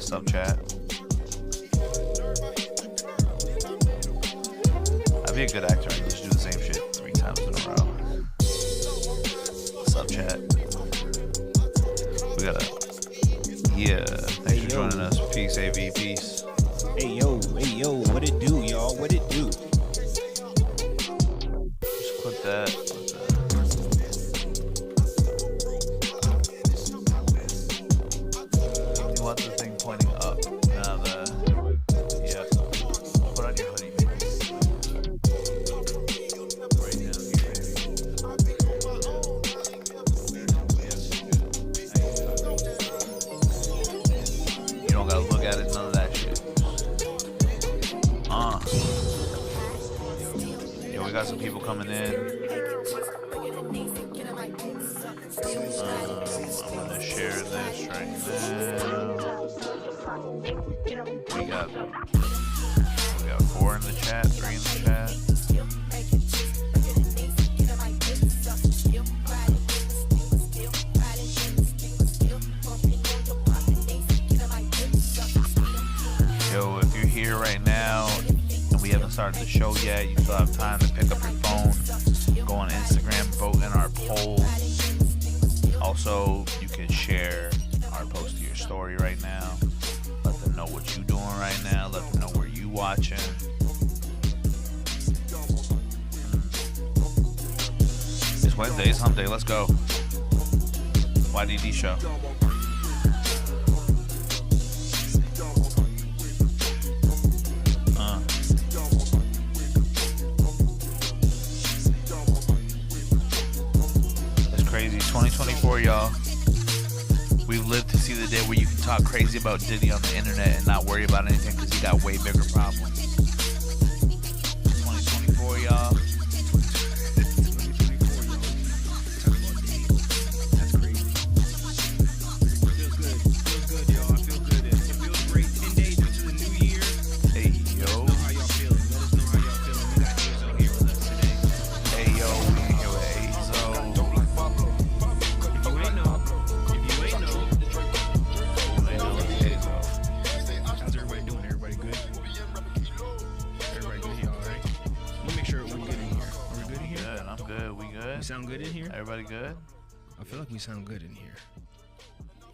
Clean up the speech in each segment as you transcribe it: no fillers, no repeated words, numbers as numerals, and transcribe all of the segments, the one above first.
Sub chat. I'd be a good actor. I can just do the same shit 3 times in a row. Sub chat. We gotta. Yeah. Thanks for joining us. Peace, AV. Peace. Hey yo, what it do, y'all? What it do? Just clip that. You want the thing pointing up. Now yeah. Put on your hoodie, maybe. Right down here, maybe. You don't gotta look at it, none of that shit. Yo, we got some people coming in. I'm gonna share this right now. We got 4 in the chat, 3 in the chat. Yo, if you're here right now and we haven't started the show yet, you still have time to pick up your phone, go on Instagram, vote in our poll. Also, you can share our post to your story right now. Let them know what you're doing right now. Let them know where you watching. It's Wednesday. It's hump day. Let's go. YDD Show. It's crazy. 2024, y'all. We've lived to see the day where you can talk crazy about Diddy on the internet and not worry about anything because he got way bigger problems. 2024, y'all. That's crazy. Feels good. Feels good, y'all. I feel good. It feels great. 10 days into the new year. Hey, yo. Let us know how y'all feeling. Let us know how y'all feeling. We got AZOH here with us today. Hey, yo. We in here with AZOH. How's everybody doing? Everybody good? Everybody good here, all right? Let me make sure we're good in here. Are we good in here? Good. I'm good. We good? We sound good in here? Everybody good? I feel like we sound good in here.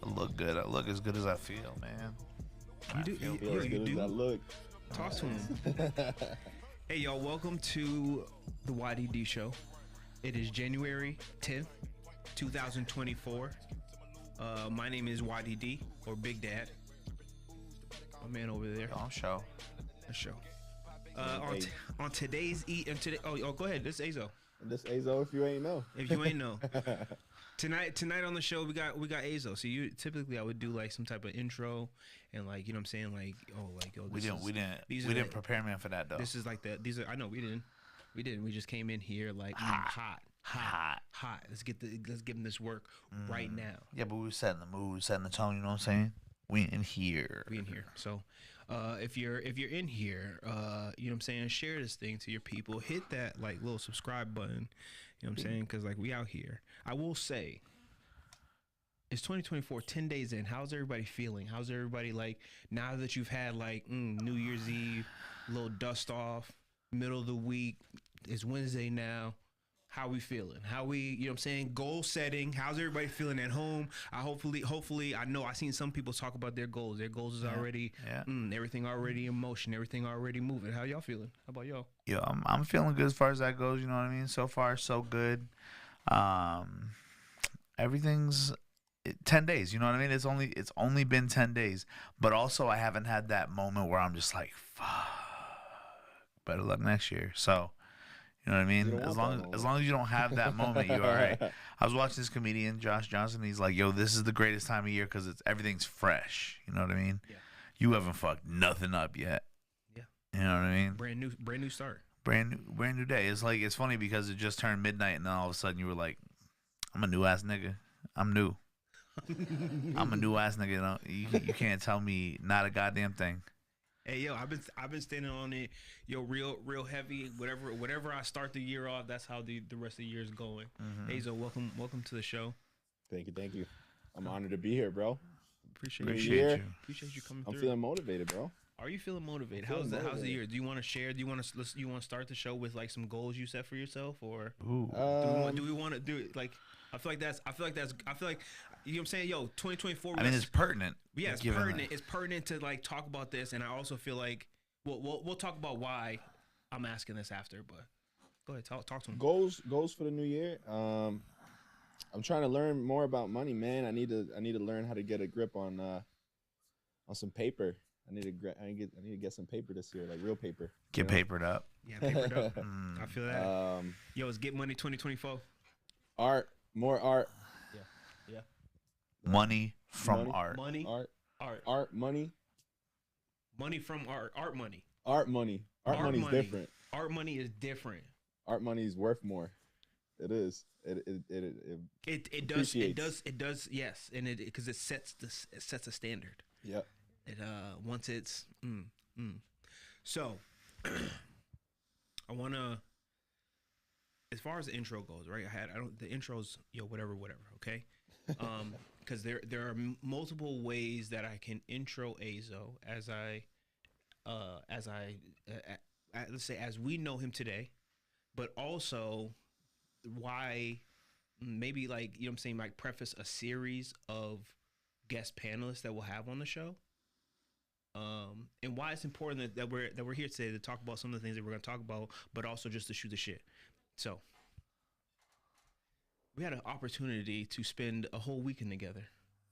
I look good. I look as good as I feel, man. You do? Feel Yeah, as you good do. as I look. Talk to him. Hey, y'all, welcome to the YDD Show. It is January 10th, 2024. My name is YDD, or Big Dad. My man over there. Don't show. Let's show. On today's oh, go ahead. This is AZOH. This AZOH, if you ain't know. If you ain't know. Tonight on the show we got AZOH. So typically I would do like some type of intro and like, you know what I'm saying, like, oh, like, oh, We didn't prepare man for that though. This is like I know we didn't. We just came in here like hot. Let's give him this work right now. Yeah, but we were setting the mood, setting the tone. You know what I'm saying? We in here. So, if you're in here, you know what I'm saying, share this thing to your people. Hit that like little subscribe button. You know what I'm saying? Because like we out here. I will say, it's 2024, 10 days in. How's everybody feeling? How's everybody like now that you've had like New Year's Eve, little dust off, middle of the week? It's Wednesday now. how we feeling, how we, you know what I'm saying, goal setting. How's everybody feeling at home? Hopefully, I know I seen some people talk about their goals. Their goals is already, everything already in motion, everything already moving. How y'all feeling? How about y'all? Yo, I'm feeling good as far as that goes. You know what I mean? So far, so good. Everything's 10 days. You know what I mean? It's only been 10 days, but also I haven't had that moment where I'm just like, fuck, better luck next year. So. You know what I mean? As long as you don't have that moment, you're all right. I was watching this comedian, Josh Johnson. He's like, "Yo, this is the greatest time of year because everything's fresh." You know what I mean? Yeah. You haven't fucked nothing up yet. Yeah. You know what I mean? Brand new start. Brand new day. It's funny because it just turned midnight and then all of a sudden you were like, "I'm a new ass nigga. I'm new. I'm a new ass nigga. You can't tell me not a goddamn thing." Hey yo, I've been standing on it, yo, real heavy. Whatever I start the year off, that's how the rest of the year is going. AZOH, welcome to the show. Thank you. I'm honored to be here, bro. Appreciate you coming through. I'm feeling motivated, bro. Are you feeling motivated? How's the year? Do you want to share? Do you want to start the show with like some goals you set for yourself, or do we want to do it like? I feel like you know what I'm saying, yo, 2024. I mean, it's pertinent. Yeah, it's pertinent. It's pertinent to like talk about this, and I also feel like we'll talk about why I'm asking this after. But go ahead, talk to him. Goals for the new year. I'm trying to learn more about money, man. I need to learn how to get a grip on some paper. I need to get some paper this year, like real paper. Get papered up. Yeah, papered up. I feel that. Yo, it's Get Money 2024. Art, more art. Yeah. Money from art. Money. Art, money. Money from art. Art money. Art money. Art money is different. Art money is different. Art money is worth more. It is. It does. Yes, and because it sets a standard. Yep. Once it's So I wanna, as far as the intro goes, right? The intros, whatever, okay. Because there are multiple ways that I can intro AZOH let's say as we know him today, but also why maybe like, you know what I'm saying, like preface a series of guest panelists that we'll have on the show. And why it's important that we're here today to talk about some of the things that we're going to talk about, but also just to shoot the shit. So we had an opportunity to spend a whole weekend together.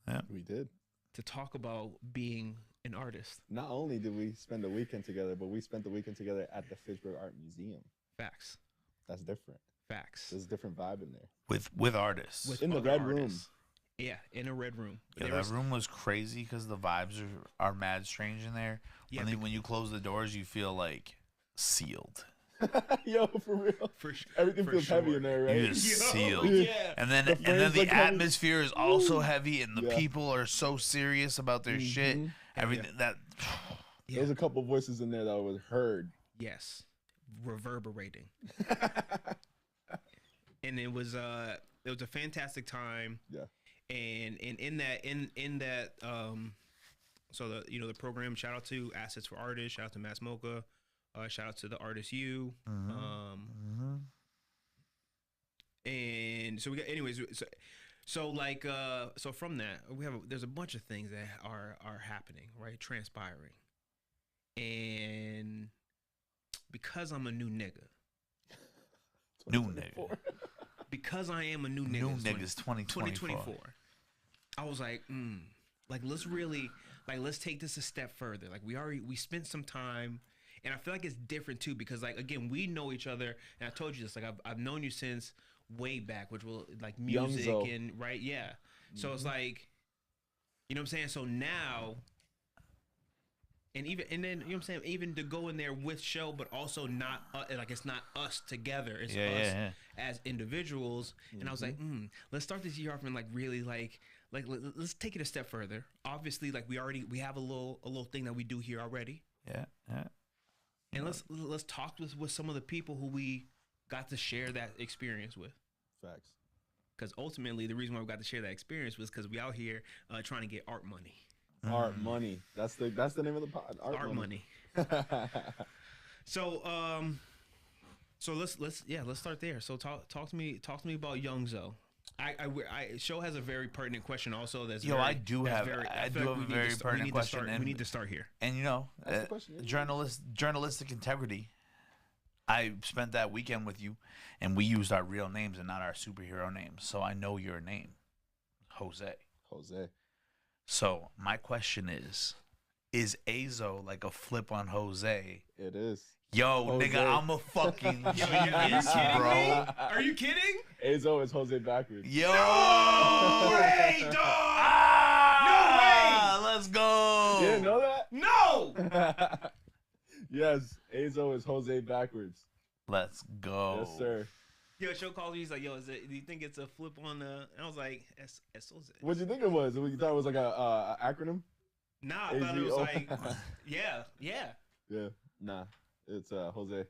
Yeah, we did. To talk about being an artist. Not only did we spend a weekend together, but we spent the weekend together at the Fitchburg Art Museum. Facts. That's different. Facts. There's a different vibe in there. With artists. In the red room. Yeah, in a red room. Yeah, that room was crazy because the vibes are mad strange in there. Yeah, when you close the doors, you feel like sealed. Yo, for real. Everything feels heavy in there, right? You're just sealed. Yeah. And then the atmosphere is also heavy, and the people are so serious about their shit. Everything that. There's a couple voices in there that was heard. Yes, reverberating. And it was a fantastic time. Yeah. And in that so the program, shout out to Assets for Artists, shout out to Mass Mocha, shout out to the Artist U. And so we got, anyways, so from that there's a bunch of things that are happening, right, transpiring. And because I'm a new nigga. Because I am a new nigga. New niggas 2024. I was like, let's take this a step further. Like we spent some time, and I feel like it's different too because like again we know each other, and I told you this, like I've known you since way back, which will like music and right, yeah. So it's like, you know what I'm saying. So now. And then you know what I'm saying, even to go in there with show, but also not like it's not us together, it's us as individuals. And I was like, let's start this year off and like really like let's take it a step further. Obviously, like we have a little thing that we do here already. Yeah. And let's talk with some of the people who we got to share that experience with. Facts. Because ultimately, the reason why we got to share that experience was because we out here trying to get art money. Art money. That's the name of the pod. Art money. So So let's start there. So talk to me about Young Zo. Sho has a very pertinent question also. That's Yo, very, I do that's have very, I I feel do like have a we need very to start- pertinent question, we need to start here. and you know, Ask the question, yeah. journalistic integrity. I spent that weekend with you, and we used our real names and not our superhero names. So I know your name, Jose. Jose. So my question is AZOH like a flip on Jose? It is. Yo, Jose. nigga, I'm a fucking Yo, are you genius, kidding bro. me? Are you kidding? AZOH is Jose backwards. Yo, No way, dog. Ah, let's go. You didn't know that? No. Yes, AZOH is Jose backwards. Let's go. Yes, sir. Yo, Sho calls me. He's like, "Yo, do you think it's a flip on the?" And I was like, "It's Jose." What'd you think it was? You thought it was like a acronym? Nah, I thought it was AZO. like, yeah. Yeah. Nah, it's Jose.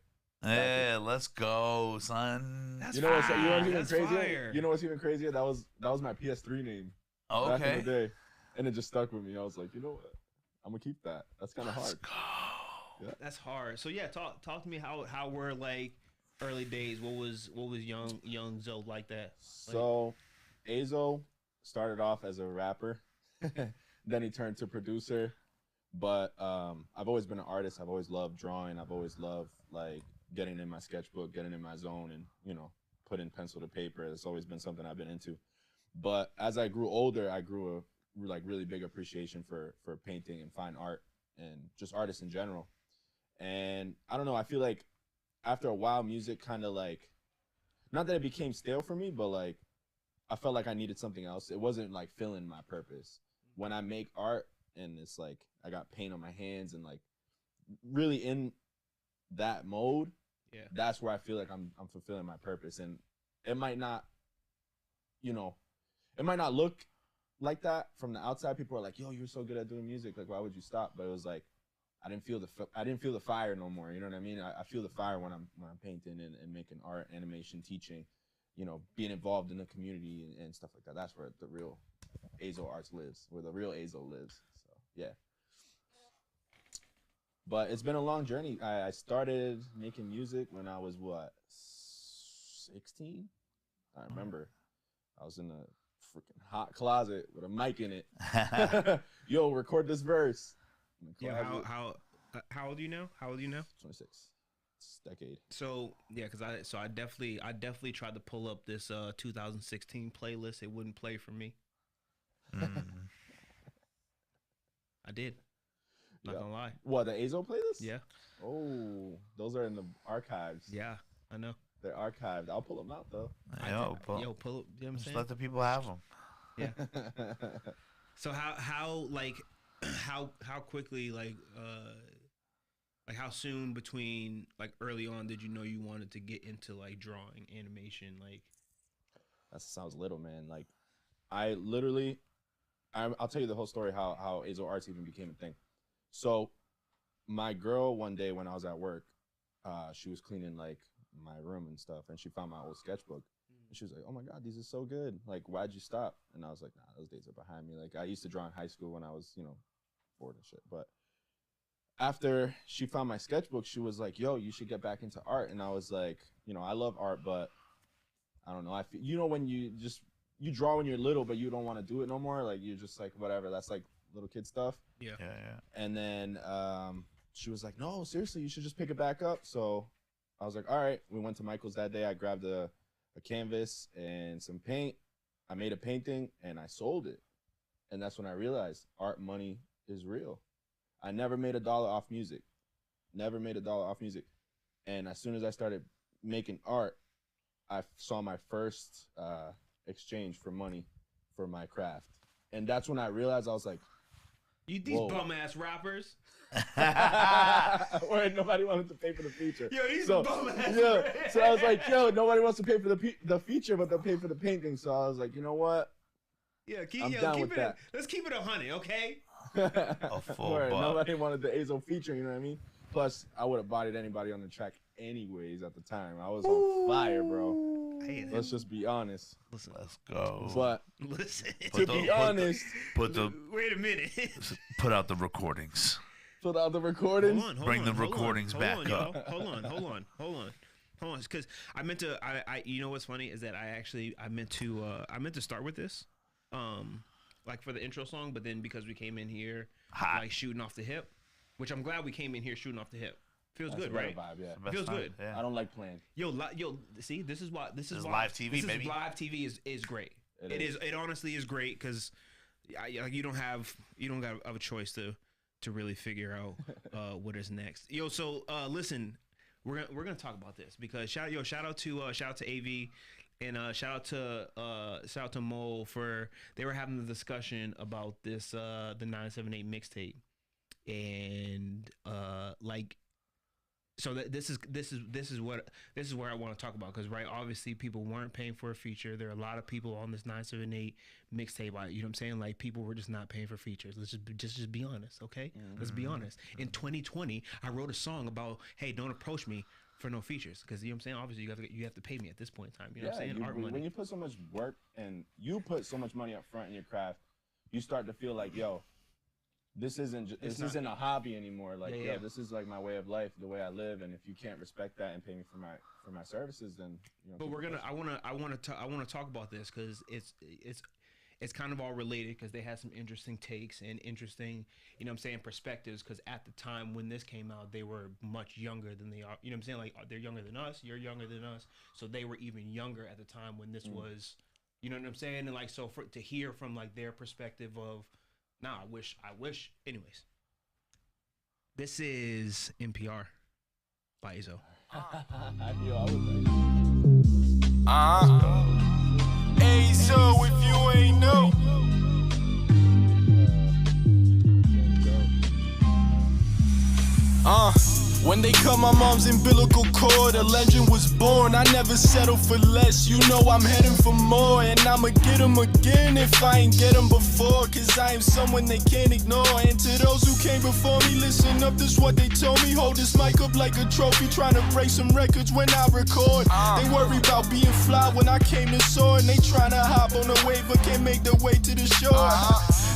Yeah, let's go, son. That's You know what's even that's crazier? fire. You know what's even crazier? That was my PS3 name back in Okay. the day, and it just stuck with me. I was like, you know what? I'm gonna keep that. That's kind of Let's hard. go. That's hard. So yeah, talk to me how were like early days. What was young Zo like that? So, AZOH started off as a rapper, then he turned to producer. But I've always been an artist. I've always loved drawing. I've always loved like getting in my sketchbook, getting in my zone, and putting pencil to paper. It's always been something I've been into. But as I grew older, I grew a really big appreciation for painting and fine art and just artists in general. And I don't know. I feel like after a while, music kind of like, not that it became stale for me, but like I felt like I needed something else. It wasn't like filling my purpose. When I make art and it's like I got paint on my hands and like really in that mode, Yeah. that's where I feel like I'm fulfilling my purpose. And it might not, it might not look like that from the outside. People are like, "Yo, you're so good at doing music. Like, why would you stop?" But it was like I didn't feel the fire no more. You know what I mean? I feel the fire when I'm painting and making art, animation, teaching, being involved in the community and stuff like that. That's where the real AZOH Arts lives, where the real AZOH lives. So yeah. But it's been a long journey. I started making music when I was 16? I remember. I was in a freaking hot closet with a mic in it. Yo, record this verse. In the Yeah. closet. How old are you now? 26. It's a decade. So yeah, because I definitely tried to pull up this 2016 playlist. It wouldn't play for me. I did. Not Yeah. gonna lie. What, the AZOH playlist? Yeah. Oh, those are in the archives. Yeah. I know. They're archived. I'll pull them out though. Yo, pull, Yo, pull up. You know what I'm just saying? let the people have them. Yeah. So how quickly like how soon between like early on did you know you wanted to get into like drawing, animation, like? That sounds little, man. Like, I'll tell you the whole story how AZOH Arts even became a thing. So, my girl one day when I was at work, she was cleaning like my room and stuff, and she found my old sketchbook. And she was like, "Oh my God, these are so good. Like, why'd you stop?" And I was like, "Nah, those days are behind me." Like, I used to draw in high school when I was, bored and shit. But after she found my sketchbook, she was like, "Yo, you should get back into art." And I was like, I love art, but I don't know. I feel, when you draw when you're little, but you don't want to do it no more. Like, you're just like, whatever. That's like little kid stuff. Yeah. And then she was like, "No, seriously, you should just pick it back up." So I was like, "All right." We went to Michael's that day. I grabbed a canvas and some paint. I made a painting and I sold it. And that's when I realized art money is real. I never made $1 off music. Never made $1 off music. And as soon as I started making art, I saw my first exchange for money for my craft. And that's when I realized, I was like, You these whoa. bum ass rappers. Or nobody wanted to pay for the feature. Yo, these So, bum ass. yeah, so I was like, yo, nobody wants to pay for the feature, but they'll pay for the painting. So I was like, you know what? Yeah, I'm down with that. Let's keep it 100, okay? A full Word, buck. nobody wanted the AZOH feature, you know what I mean? Plus, I would have bodied anybody on the track anyways at the time. I was on fire, bro. Hey, Let's just be honest. listen. Let's go. But Listen. to be honest, Put Wait a minute. put out the recordings. put out the recordings. Hold on, Bring the hold on, recordings hold back on, up. y'all. Hold on. hold on, because I meant to. I you know what's funny is that I meant to start with this, like for the intro song, but then because we came in here Hot. like shooting off the hip, which I'm glad we came in here shooting off the hip. Feels That's good, a better right? vibe, yeah. Best Feels time, good. Yeah. I don't like playing. Yo, see, this is why This is live TV, baby. Live TV is great. It is. It honestly is great because you don't have a choice to really figure out what is next. Yo, so listen, we're gonna talk about this because shout out to AV and shout out to Mole for they were having the discussion about this the 978 mixtape and like. So this is where I want to talk about because right, obviously people weren't paying for a feature. There are a lot of people on this 978 mixtape. You know what I'm saying? Like people were just not paying for features. Let's just be honest, okay? Mm-hmm. Let's be honest. In 2020, I wrote a song about, hey, don't approach me for no features because you know what I'm saying. Obviously, you have to pay me at this point in time. You know what I'm saying? Art money. When you put so much work and you put so much money up front in your craft, you start to feel like, yo, this isn't a hobby anymore. Like, yo, this is like my way of life, the way I live. And if you can't respect that and pay me for my services, then you know. But I want to talk about this because it's kind of all related because they had some interesting takes and interesting, you know what I'm saying, perspectives. Because at the time when this came out, they were much younger than they are. You know what I'm saying? Like they're younger than us. You're younger than us. So they were even younger at the time when this was. You know what I'm saying? And like so to hear from like their perspective of. Nah, I wish. Anyways, this is NPR by AZOH. I knew I was like, AZOH, if you ain't know. When they cut my mom's umbilical cord, a legend was born. I never settled for less. You know I'm heading for more, and I'ma get 'em again if I ain't get 'em before. Cause I am someone they can't ignore. And to those who came before me, listen up, this what they told me. Hold this mic up like a trophy, trying to break some records when I record. They worry about being fly when I came to soar, and they trying to hop on the wave but can't make their way to the shore.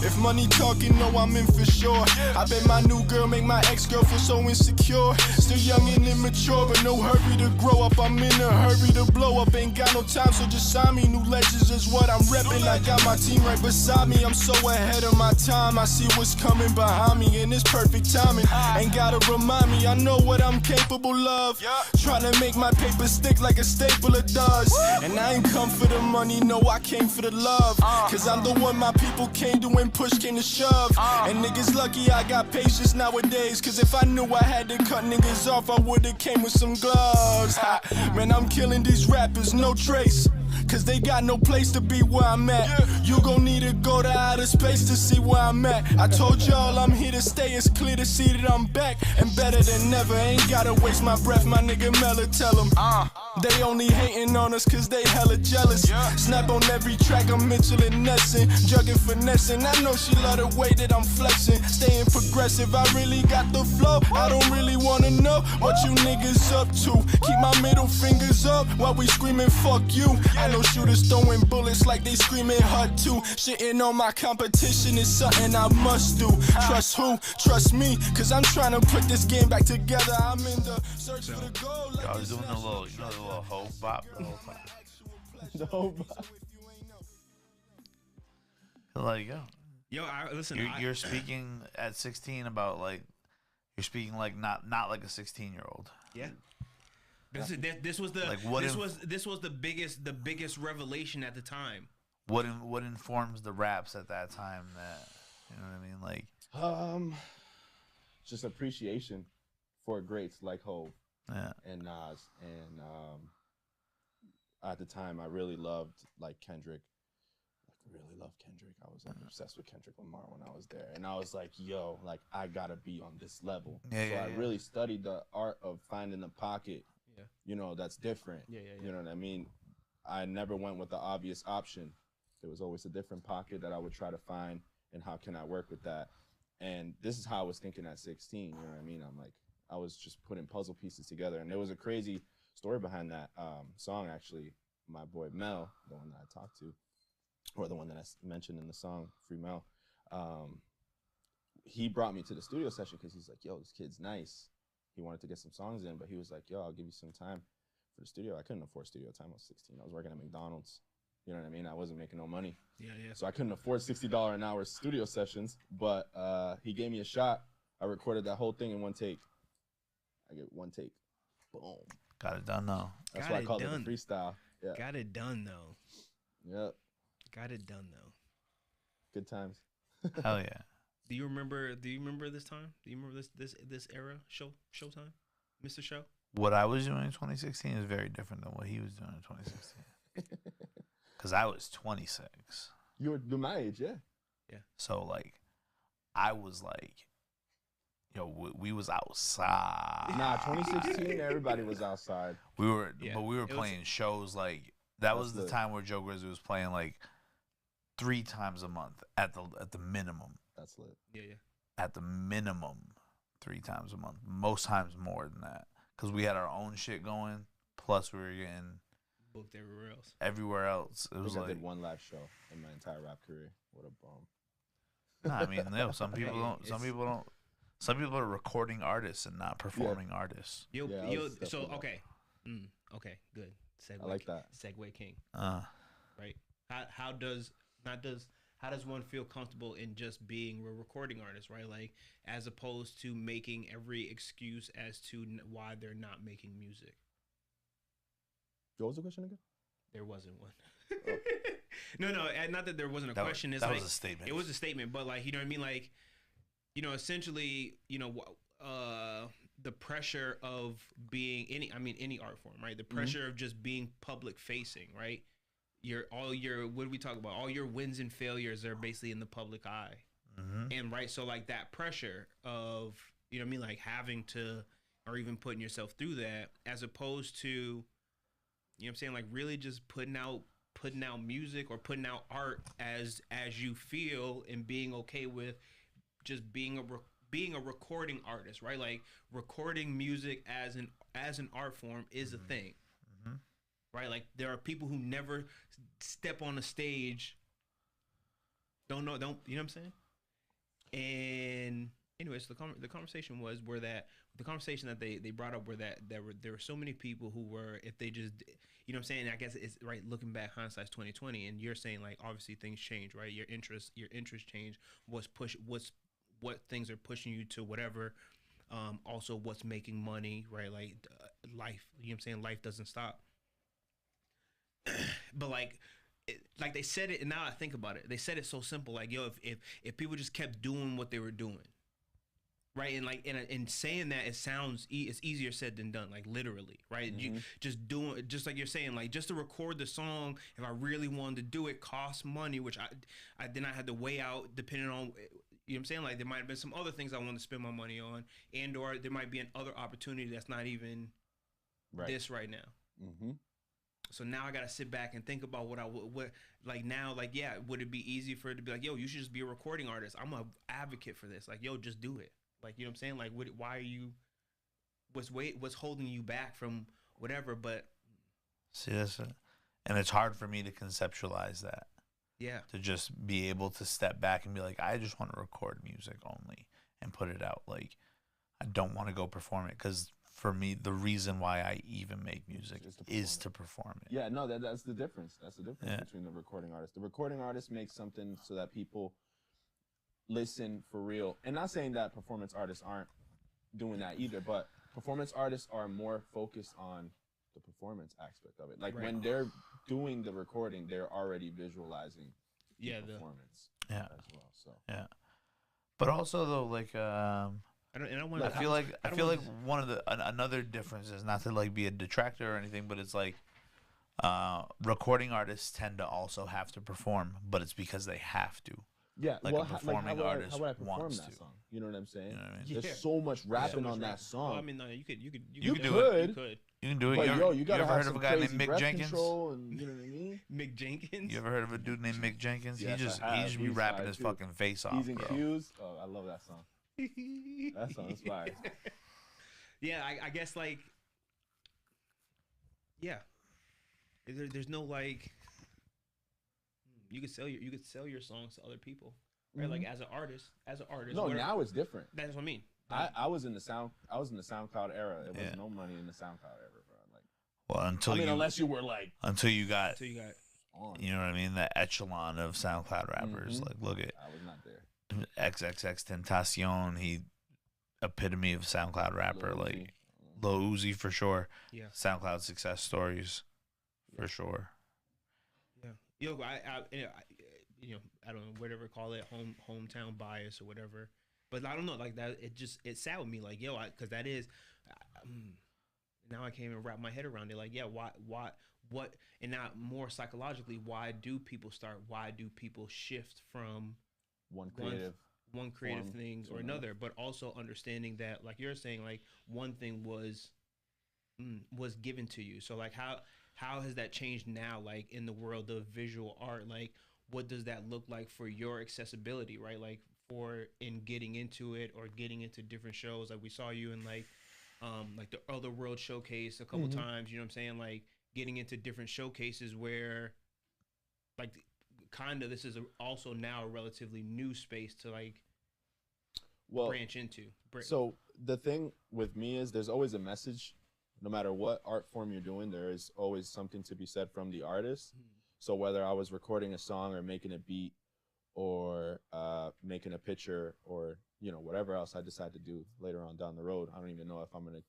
If money talking, no, I'm in for sure. I bet my new girl make my ex-girl feel so insecure. Still young and immature, but no hurry to grow up. I'm in a hurry to blow up. Ain't got no time, so just sign me. New legends is what I'm repping. I got my team right beside me. I'm so ahead of my time. I see what's coming behind me, and it's perfect timing. Ain't gotta remind me, I know what I'm capable of. Trying to make my paper stick like a stapler does. And I ain't come for the money, no, I came for the love. Cause I'm the one my people came to when push came to shove. And niggas lucky I got patience nowadays. Cause if I knew I had to cut niggas off, I would've came with some gloves. Man, I'm killing these rappers, no trace. Cause they got no place to be where I'm at. You gon' need to go to outer space to see where I'm at. I told y'all I'm here to stay, it's clear to see that I'm back. And better than ever, ain't gotta waste my breath, my nigga Mella tell them. They only hating on us cause they hella jealous. Snap on every track, I'm Mitchell and Nesson. Jugging, finessing, I know she love the way that I'm flexing. Staying progressive, I really got the flow. I don't really wanna know what you niggas up to. Keep my middle fingers up while we screaming fuck you. I know shooters throwing bullets like they screaming hut too. Shitting on my competition is something I must do. Trust who? Trust me, cause I'm trying to put this game back together. I'm in the search for the goal. I was doing the little, the little hoe bop the whole time. the whole vibe. Like, Yo, listen. You're speaking at 16 about like, you're speaking like not like a 16-year-old. Yeah. This was the like what this was the biggest revelation at the time. What informs the raps at that time that you know what I mean? Like just appreciation for greats like Hov and Nas, and at the time I really loved like Kendrick. Really loved Kendrick. I was like obsessed with Kendrick Lamar when I was there, and I was like, yo, like I gotta be on this level. I really studied the art of finding the pocket. You know, that's different. You know what I mean? I never went with the obvious option. There was always a different pocket that I would try to find, and how can I work with that? And this is how I was thinking at 16. You know what I mean? I'm like, I was just putting puzzle pieces together, and there was a crazy story behind that song. Actually, my boy Mel, the one that I talked to, or the one that I mentioned in the song, Free Mel, he brought me to the studio session because he's like, yo, this kid's nice. He wanted to get some songs in, but he was like, yo, I'll give you some time. for the studio. I couldn't afford studio time. I was 16. I was working at McDonald's. You know what I mean? I wasn't making no money. Yeah. So I couldn't afford $60 an hour studio sessions, but he gave me a shot. I recorded that whole thing in one take. I get one take. Boom. Got it done though. That's Got why I it called done. it the freestyle. Yeah. Got it done though. Yep. Got it done though. Good times. Hell yeah. Do you remember this time? Do you remember this era Showtime, Mr. Show? What I was doing in 2016 is very different than what he was doing in 2016. Because I was 26. You were my age, yeah. So, like, I was like, we was outside. Nah, 2016, everybody was outside. We were, Yeah. but we were It was- playing shows like that was the lit. time where Joe Grizzly was playing like 3 times a month at the minimum. That's lit. Yeah. At the minimum, 3 times a month. Most times more than that, because we had our own shit going. Plus, we were getting Booked everywhere else. everywhere else. It I was think I like, did one live show in my entire rap career. What a bum. nah, I mean, some people Hey, don't. Some people don't. Some people are recording artists and not performing artists. Yo, Yeah, I was so definitely okay, okay, good. Segue, I like that. Segue king, Uh, right? How does one feel comfortable in just being a recording artist, right? Like, as opposed to making every excuse as to why they're not making music. What was the question again? There wasn't one. No, and not that there wasn't a that question. It's that like, was a statement. it was a statement, but like, you know what I mean? Like, essentially, the pressure of being any art form, right? The pressure of just being public facing, right? What do we talk about? All your wins and failures are basically in the public eye. Mm-hmm. And right, so like that pressure of, you know what I mean, like having to, or even putting yourself through that, as opposed to, you know what I'm saying, like really just putting out music or putting out art as you feel, and being okay with just being a recording artist, right? Like, recording music as an art form is a thing, right? Like, there are people who never step on a stage, you know what I'm saying? And anyways, the conversation was the conversation that they brought up were that there were so many people who were, if they just, you know what I'm saying, I guess it's right, looking back, hindsight's 2020, and you're saying like obviously things change, right? Your interest change, what things are pushing you to whatever, also what's making money, right? Like life, you know what I'm saying, life doesn't stop. But like they said it, and now I think about it, they said it so simple, like, yo, if people just kept doing what they were doing, right? And like in saying that, it sounds it's easier said than done, like literally, right? You just doing, just like you're saying, like, just to record the song, if I really wanted to do it, costs money, which I then I had to weigh out depending on, you know what I'm saying, like there might have been some other things I wanted to spend my money on, and or there might be an other opportunity that's not even this right now. Mm-hmm. So now I gotta sit back and think about what like now, like, yeah, would it be easy for it to be like, yo, you should just be a recording artist? I'm an advocate for this. Like, yo, just do it. Like, you know what I'm saying? Like, why are you? What's holding you back from whatever? But See, and it's hard for me to conceptualize that. yeah, To just be able to step back and be like, I just want to record music only and put it out. Like, I don't want to go perform it, because for me, the reason why I even make music is to perform it. Yeah, no, that's the difference. That's the difference Yeah. between the recording artist. The recording artist makes something so that people listen for real. And not saying that performance artists aren't doing that either, but performance artists are more focused on the performance aspect of it. Like, Right. when they're doing the recording, they're already visualizing yeah, the the performance Yeah. as well. So Yeah. But also though, like, I don't want. I feel like one of the another difference is, not to like be a detractor or anything, but it's like recording artists tend to also have to perform, but it's because they have to. yeah, Like a performing how artist would I perform wants that to. song? You know what I'm saying? You know what I mean? Yeah. There's so much rapping on that Well, song. I mean, no, you could You could do it. You could. You can do it. But You you gotta ever have heard of some a guy named crazy Mick breath Jenkins? control, and you know what I mean. Mick Jenkins. You ever heard of a dude named Mick Jenkins? Yes, he just I have. be He's rapping fire, his too. fucking face off, He's in bro. Q's. Oh, I love that song. That song's fire. Yeah, I guess like, yeah. There's no like, you could sell your songs to other people, right? Like as an artist. No, whatever. now it's different. That's what I mean. I was in the SoundCloud era. There was Yeah. no money in the SoundCloud era, bro. Like, Well, I mean, unless you were like until you got, So you got on. you know what I mean, the echelon of SoundCloud rappers. Mhm. Like, look at I was not there. XXX Tentacion. He epitome of SoundCloud rapper. Lil Like Uzi. Lil Uzi for sure. yeah. SoundCloud success stories for sure. Yeah, yo, you know, I don't know, whatever call it, hometown bias or whatever. But I don't know, like that. It sat with me, like, yo, because that is. Now I can't even wrap my head around it. Like, yeah, why, what, and now more psychologically, why do people shift from One creative. one creative form thing to or another. another, but also understanding that, like you're saying, like one thing was given to you. So like how has that changed now, like in the world of visual art? Like what does that look like for your accessibility, right? Like for in getting into it or getting into different shows. Like we saw you in like the Other World Showcase a couple times, you know what I'm saying? Like getting into different showcases where like kind of this is also now a relatively new space to like Well, branch into. so the thing with me is there's always a message. No matter what art form you're doing, there is always something to be said from the artist. So whether I was recording a song or making a beat or making a picture or, you know, whatever else I decide to do later on down the road, I don't even know if I'm going to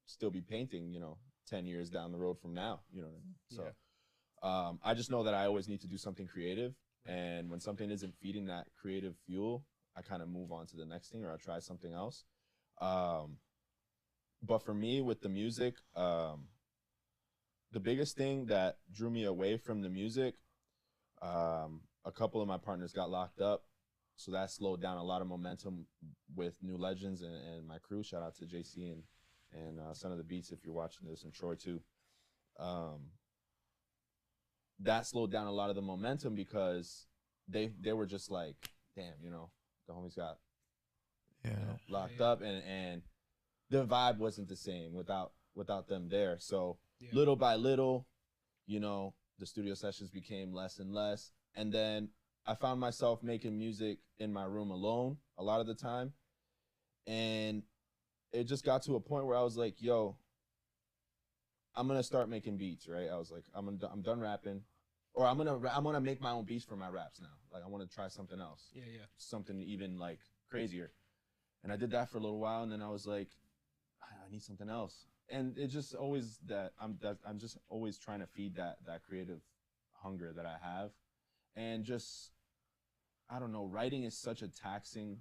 still be painting, you know, 10 years down the road from now, you know what I mean? So I just know that I always need to do something creative. And when something isn't feeding that creative fuel, I kind of move on to the next thing or I try something else. But for me with the music, the biggest thing that drew me away from the music, a couple of my partners got locked up. So that slowed down a lot of momentum with New Legends and my crew. Shout out to JC and Son of the Beats if you're watching this, and Troy too. That slowed down a lot of the momentum because they were just like, damn, you know, the homies got locked up and the vibe wasn't the same without them there. So little by little, you know, the studio sessions became less and less. And then I found myself making music in my room alone a lot of the time. And it just got to a point where I was like, yo, I'm going to start making beats, right? I was like, I'm done rapping. Or I'm gonna make my own beats for my raps now. Like I want to try something else. Yeah. Something even like crazier. And I did that for a little while, and then I was like, I need something else. And it's just always that I'm just always trying to feed that creative hunger that I have. And just I don't know, writing is such a taxing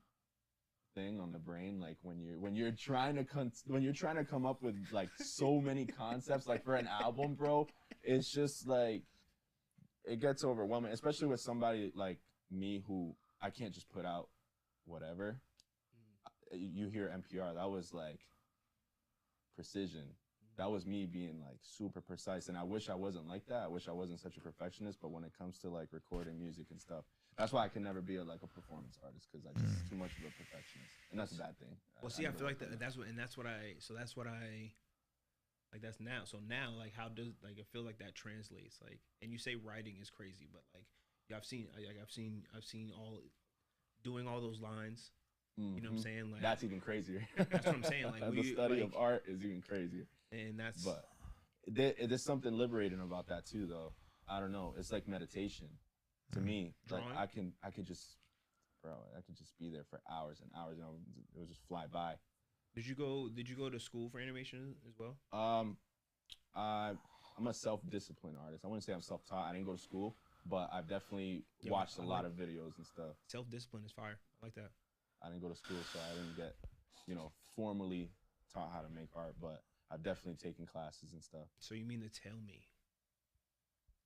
thing on the brain. Like when you're trying to come up with like so many concepts, like for an album, bro, it's just like it gets overwhelming, especially with somebody like me who I can't just put out whatever. You hear NPR, that was like precision. That was me being like super precise, and I wish I wasn't like that. I wish I wasn't such a perfectionist, but when it comes to like recording music and stuff, that's why I can never be like a performance artist, because I just too much of a perfectionist, and that's a bad thing. Well, see, I feel like that's what I like that's now. So now, like, how does like I feel like that translates? Like, and you say writing is crazy, but like, yeah, I've seen all doing all those lines. You know what I'm saying? Like that's even crazier. That's what I'm saying. Like the study of art is even crazier. And that's but there's something liberating about that too, though. I don't know. It's like meditation to me. Drawing? Like I could just be there for hours and hours, and it would just fly by. Did you go to school for animation as well? I'm a self-disciplined artist. I wouldn't say I'm self-taught. I didn't go to school, but I've definitely watched a lot of videos and stuff. Self-discipline is fire. I like that. I didn't go to school, so I didn't get, formally taught how to make art, but I've definitely taken classes and stuff. So you mean to tell me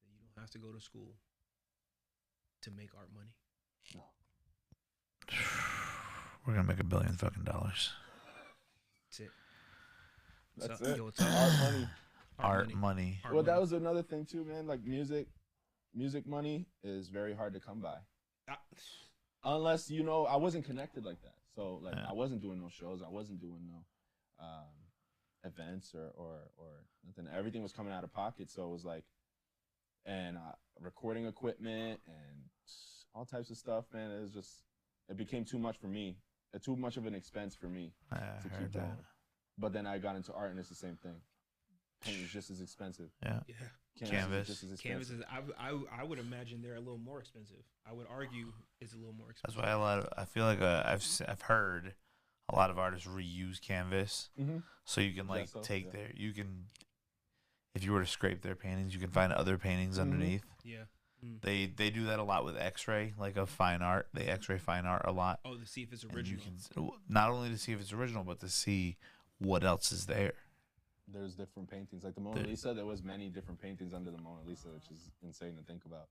that you don't have to go to school to make art money? No. We're gonna make $1 billion fucking. That's it. That's So, it. yo, Art money. Art money. Well, that was another thing too, man. Like music money is very hard to come by. Unless, I wasn't connected like that. So, like, I wasn't doing no shows. I wasn't doing no events or nothing. Everything was coming out of pocket. So it was like, and recording equipment and all types of stuff, man. It became too much for me. Too much of an expense for me to keep going. But then I got into art, and it's the same thing. paint is just as expensive. Yeah. Yeah. Canvas. is just as Canvas expensive. is. I would imagine they're a little more expensive. I would argue it's a little more That's expensive. why I feel like I've heard a lot of artists reuse canvas, so you can like you can, if you were to scrape their paintings, you can find other paintings underneath. Yeah. They do that a lot with X-ray, like of fine art. They X-ray fine art a lot. Oh, to see if it's And original. you can not only to see if it's original, but to see what else is there. There's different paintings. Like the Mona Lisa, there was many different paintings under the Mona Lisa, which is insane to think about.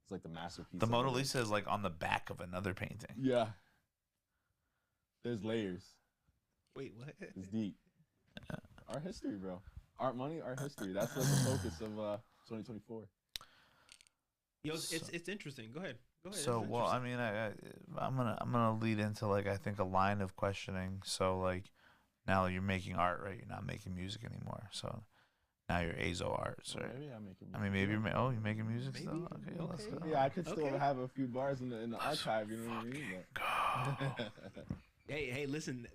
It's like the masterpiece. The Mona Lisa is like on the back of another painting. Yeah. There's layers. Wait, what? It's deep. Art history, bro. Art money, art history. That's like the focus of 2024. Yo, it's interesting. Go ahead. So, well, I mean, I'm gonna lead into like I think a line of questioning. So, like, now you're making art, right? You're not making music anymore. So now you're AZOH Arts, right? Maybe I'm making music. I mean, maybe you're making music still. Okay, let's go. Yeah, I could still have a few bars in the archive. You know what I mean? Hey, listen.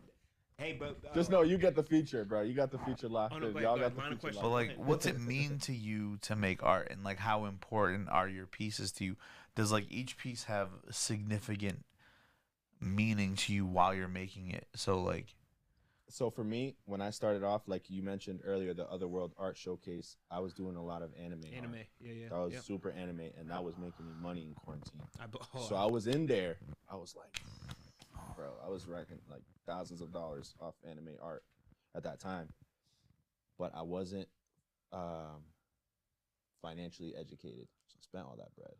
Hey, but Just know you get the feature, bro. You got the feature locked. no, in. go Y'all ahead, got the line of feature question. But locked. like, what's it mean to you to make art, and like, how important are your pieces to you? Does like each piece have significant meaning to you while you're making it? So like, So for me, when I started off, like you mentioned earlier, the Other World Art Showcase, I was doing a lot of anime. Anime, art. yeah. That was super anime, and that was making me money in quarantine. Oh, So I was in there. I was like, bro, I was racking like thousands of dollars off anime art at that time, but I wasn't financially educated, so I spent all that bread.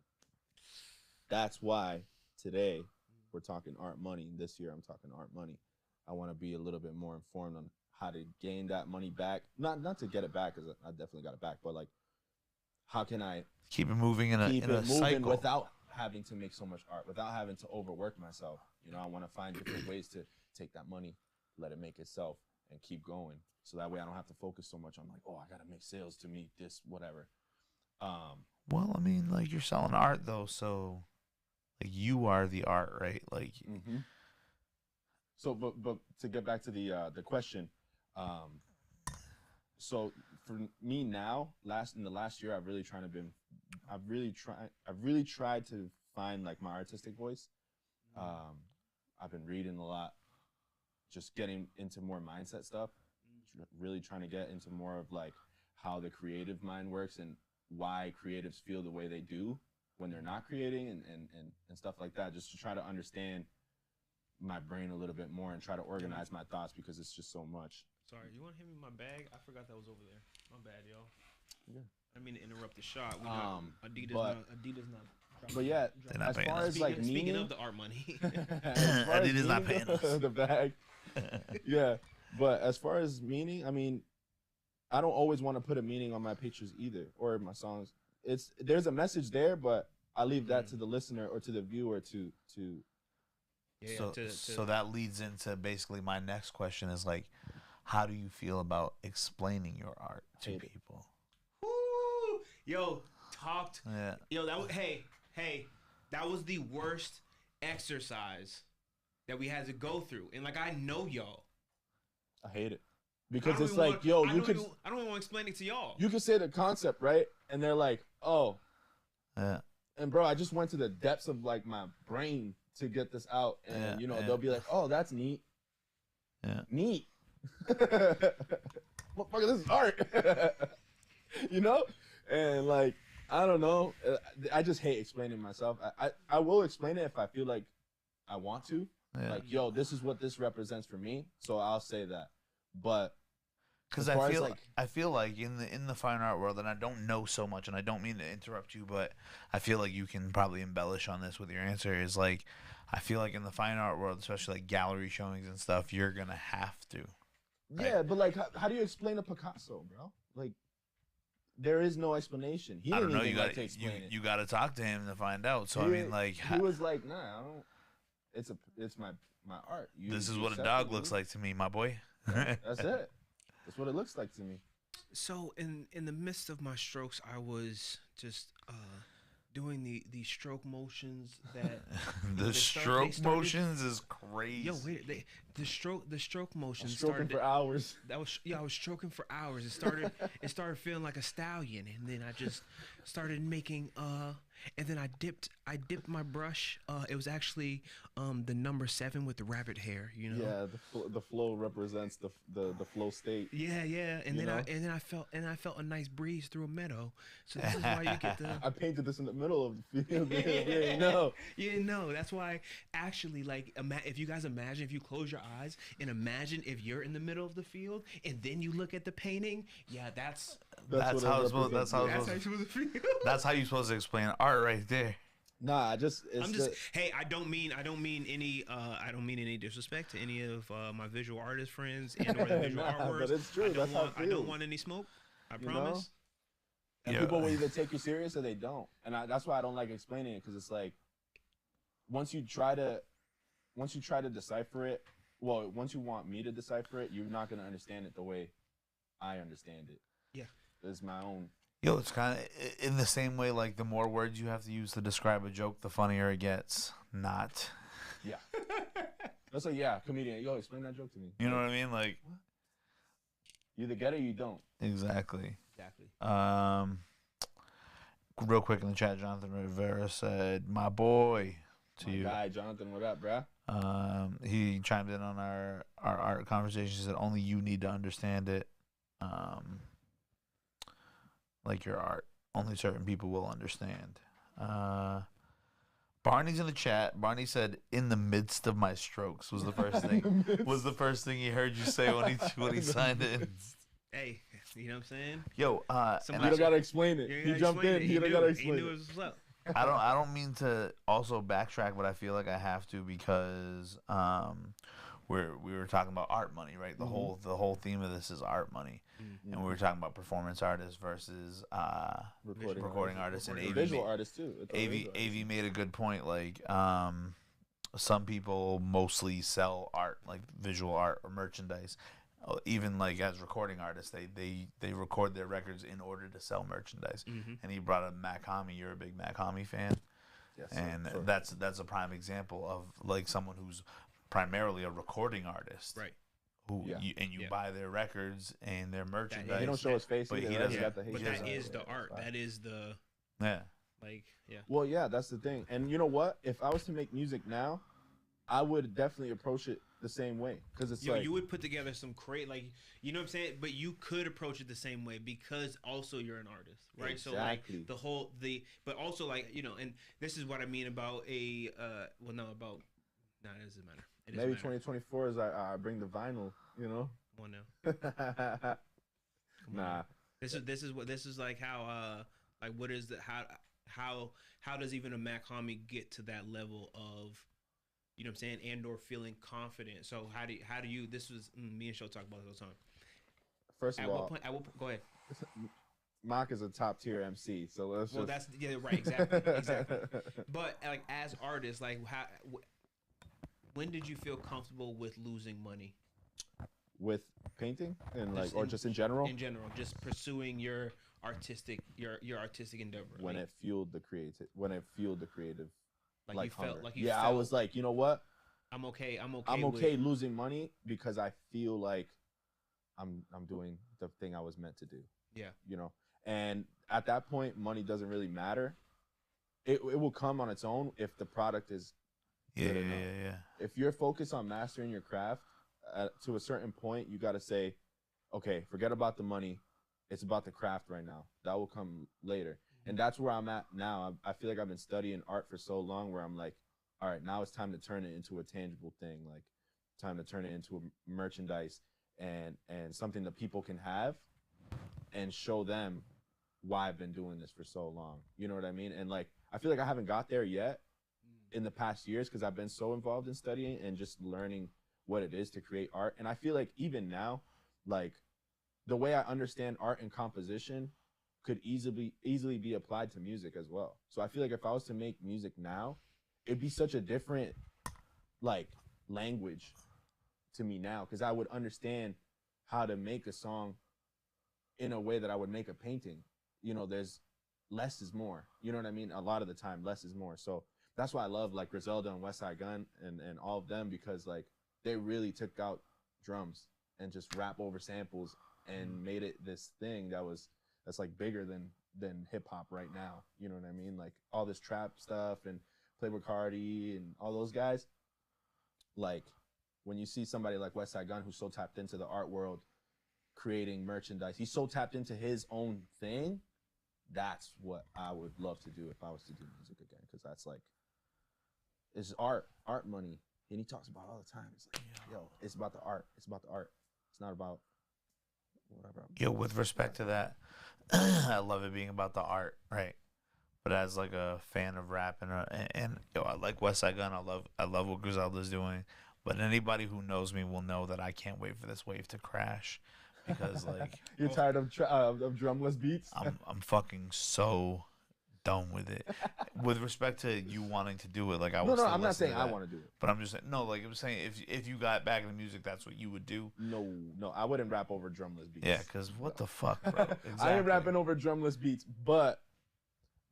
That's why today we're talking art money. This year I'm talking art money. I want to be a little bit more informed on how to gain that money back. Not to get it back, because I definitely got it back, but like, how can I keep it moving in a moving cycle without having to make so much art, without having to overwork myself? You know, I want to find different ways to take that money, let it make itself, and keep going. So that way I don't have to focus so much on like, oh, I gotta make sales to meet this, whatever. Well, I mean, like you're selling art though, so like you are the art, right? Like, So, but to get back to the question, so for me now, in the last year, I've really tried to find like my artistic voice. I've been reading a lot, just getting into more mindset stuff, really trying to get into more of like how the creative mind works and why creatives feel the way they do when they're not creating and stuff like that, just to try to understand my brain a little bit more and try to organize my thoughts, because it's just so much. Sorry, you want to hand me my bag? I forgot that was over there. My bad, y'all. Yeah. I didn't mean to interrupt the shot. Adidas not. But yeah, They're not as paying far us. as like Speaking meaning, of the art money, Adidas not paying us. the bag. Yeah, but as far as meaning, I mean, I don't always want to put a meaning on my pictures either, or my songs. There's a message there, but I leave that to the listener or to the viewer to. So that leads into basically my next question is like, how do you feel about explaining your art to Hate it. people? Woo! Yo, talked. Yeah. Yo, that was the worst exercise that we had to go through, and like I know y'all. I hate it because it's like, I don't even want to explain it to y'all. You could say the concept, right? And they're like, oh, Yeah. and bro, I just went to the depths of like my brain to get this out, and they'll be like, oh, that's neat. Yeah. Neat. Motherfucker, this is art. You know? And like, I don't know. I just hate explaining myself. I will explain it if I feel like I want to. Yeah. Like, yo, this is what this represents for me, so I'll say that. But Because as far as, I feel like in the fine art world, and I don't know so much, and I don't mean to interrupt you, but I feel like you can probably embellish on this with your answer. Is like, I feel like in the fine art world, especially like gallery showings and stuff, you're gonna have to. Right? yeah, but like, how do you explain a Picasso, bro? Like, there is no explanation. He I don't didn't know. even You like got to explain it. you got to talk to him to find out. So I mean, like, he was like, nah, I don't. It's my art. This is you what a accept dog it, looks dude. like to me, my boy. That's it. That's what it looks like to me. So in the midst of my strokes, I was just doing the stroke motions that The they stroke started- motions is crazy. Yo, wait, the stroke motion Stroking started. for hours. I was stroking for hours. It started feeling like a stallion, and then I just started making and then I dipped my brush. It was actually the number 7 with the rabbit hair, you know. Yeah, the flow represents the flow state. Yeah, and then I felt a nice breeze through a meadow. So this is why you get the. I painted this in the middle of the field. You know. You know, that's why actually, like, if you guys imagine, if you close your eyes and imagine if you're in the middle of the field and then you look at the painting, yeah, that's how you're supposed to feel. That's how you're supposed to explain art right there. Nah, hey, I don't mean any disrespect to any of my visual artist friends and or the visual artworks. But it's true. That's how it feels. I don't want any smoke. I promise. And people will either take you serious or they don't, and that's why I don't like explaining it, because it's like once you try to decipher it, well, once you want me to decipher it, you're not gonna understand it the way I understand it. Yeah, it's my own. Yo, it's kind of in the same way, like the more words you have to use to describe a joke, the funnier it gets. Not. Yeah. That's like, yeah, comedian. Yo, explain that joke to me. You know what I mean? Like, what? You either get it or you don't. Exactly. Real quick in the chat, Jonathan Rivera said, "My boy." To My you, guy, Jonathan. What up, bruh? He chimed in on our art conversation. He said, "Only you need to understand it." Like your art, only certain people will understand. Barney's in the chat. Barney said, "In the midst of my strokes" was the first thing. Was the first thing he heard you say when he signed in. Hey, you know what I'm saying? Yo, you don't gotta explain it. He jumped in. You don't gotta explain it. I don't mean to also backtrack, but I feel like I have to, because we were talking about art money, right? The whole theme of this is art money, and we were talking about performance artists versus recording artists and visual artists too. AV made a good point. Like some people mostly sell art, like visual art or merchandise. Even like as recording artists, they record their records in order to sell merchandise. And he brought up Mac Homie. You're a big Mac Homie fan. Yes, and sure. that's a prime example of like someone who's primarily a recording artist, right? Who you buy their records and their merchandise. He don't show his face, but either, he right? doesn't. But that is the art. That is the like Well, yeah, that's the thing. And you know what? If I was to make music now, I would definitely approach it the same way, because it's like you would put together some like, you know what I'm saying, but you could approach it the same way because also you're an artist, right? Exactly. So like but also like, you know, and this is what I mean about it doesn't matter. Maybe 2024 is I bring the vinyl, you know. Come on now. Nah. This is like how like what is the how does even a Mac Homie get to that level of, you know what I'm saying, and or feeling confident? So how do you this was me and Sho talk about it all the time. First of all, go ahead. Mock is a top tier MC, so let's that's right, exactly. But like as artists, like when did you feel comfortable with losing money? With painting and like, or just in general? In general, just pursuing your artistic endeavor. When it fueled the creative. Like you felt like you. Yeah, felt, I was like, you know what? I'm okay with losing money because I feel like I'm doing the thing I was meant to do. Yeah. You know, and at that point, money doesn't really matter. It will come on its own if the product is. Yeah. If you're focused on mastering your craft, to a certain point, you got to say, okay, forget about the money. It's about the craft right now. That will come later. And that's where I'm at now. I feel like I've been studying art for so long where I'm like, all right, now it's time to turn it into a tangible thing. Like, time to turn it into a merchandise and something that people can have and show them why I've been doing this for so long. You know what I mean? And like, I feel like I haven't got there yet in the past years because I've been so involved in studying and just learning what it is to create art. And I feel like even now, like the way I understand art and composition could easily be applied to music as well. So I feel like if I was to make music now, it'd be such a different like language to me now, because I would understand how to make a song in a way that I would make a painting. You know, there's less is more. You know what I mean? A lot of the time, less is more. So that's why I love like Griselda and West Side Gun and all of them, because like they really took out drums and just rap over samples and made it this thing that's like bigger than hip hop right now. You know what I mean? Like all this trap stuff and Playboy Cardi and all those guys. Like when you see somebody like West Side Gun who's so tapped into the art world, creating merchandise, he's so tapped into his own thing. That's what I would love to do if I was to do music again, because that's like, it's art money. And he talks about it all the time. It's like, yo, it's about the art. It's about the art. It's not about whatever. Yo, with respect to that, I love it being about the art, right? But as like a fan of rap and yo, I like West Side Gun. I love what Griselda's doing. But anybody who knows me will know that I can't wait for this wave to crash, because like You're tired of drumless beats. I'm fucking so done with it. With respect to you wanting to do it, like I No, still I'm not listen saying to I that. want to do it. But I'm just saying, no, like I'm saying, if you got back into music, that's what you would do. No, I wouldn't rap over drumless beats. Yeah, because what the fuck, bro? Exactly. I ain't rapping over drumless beats, but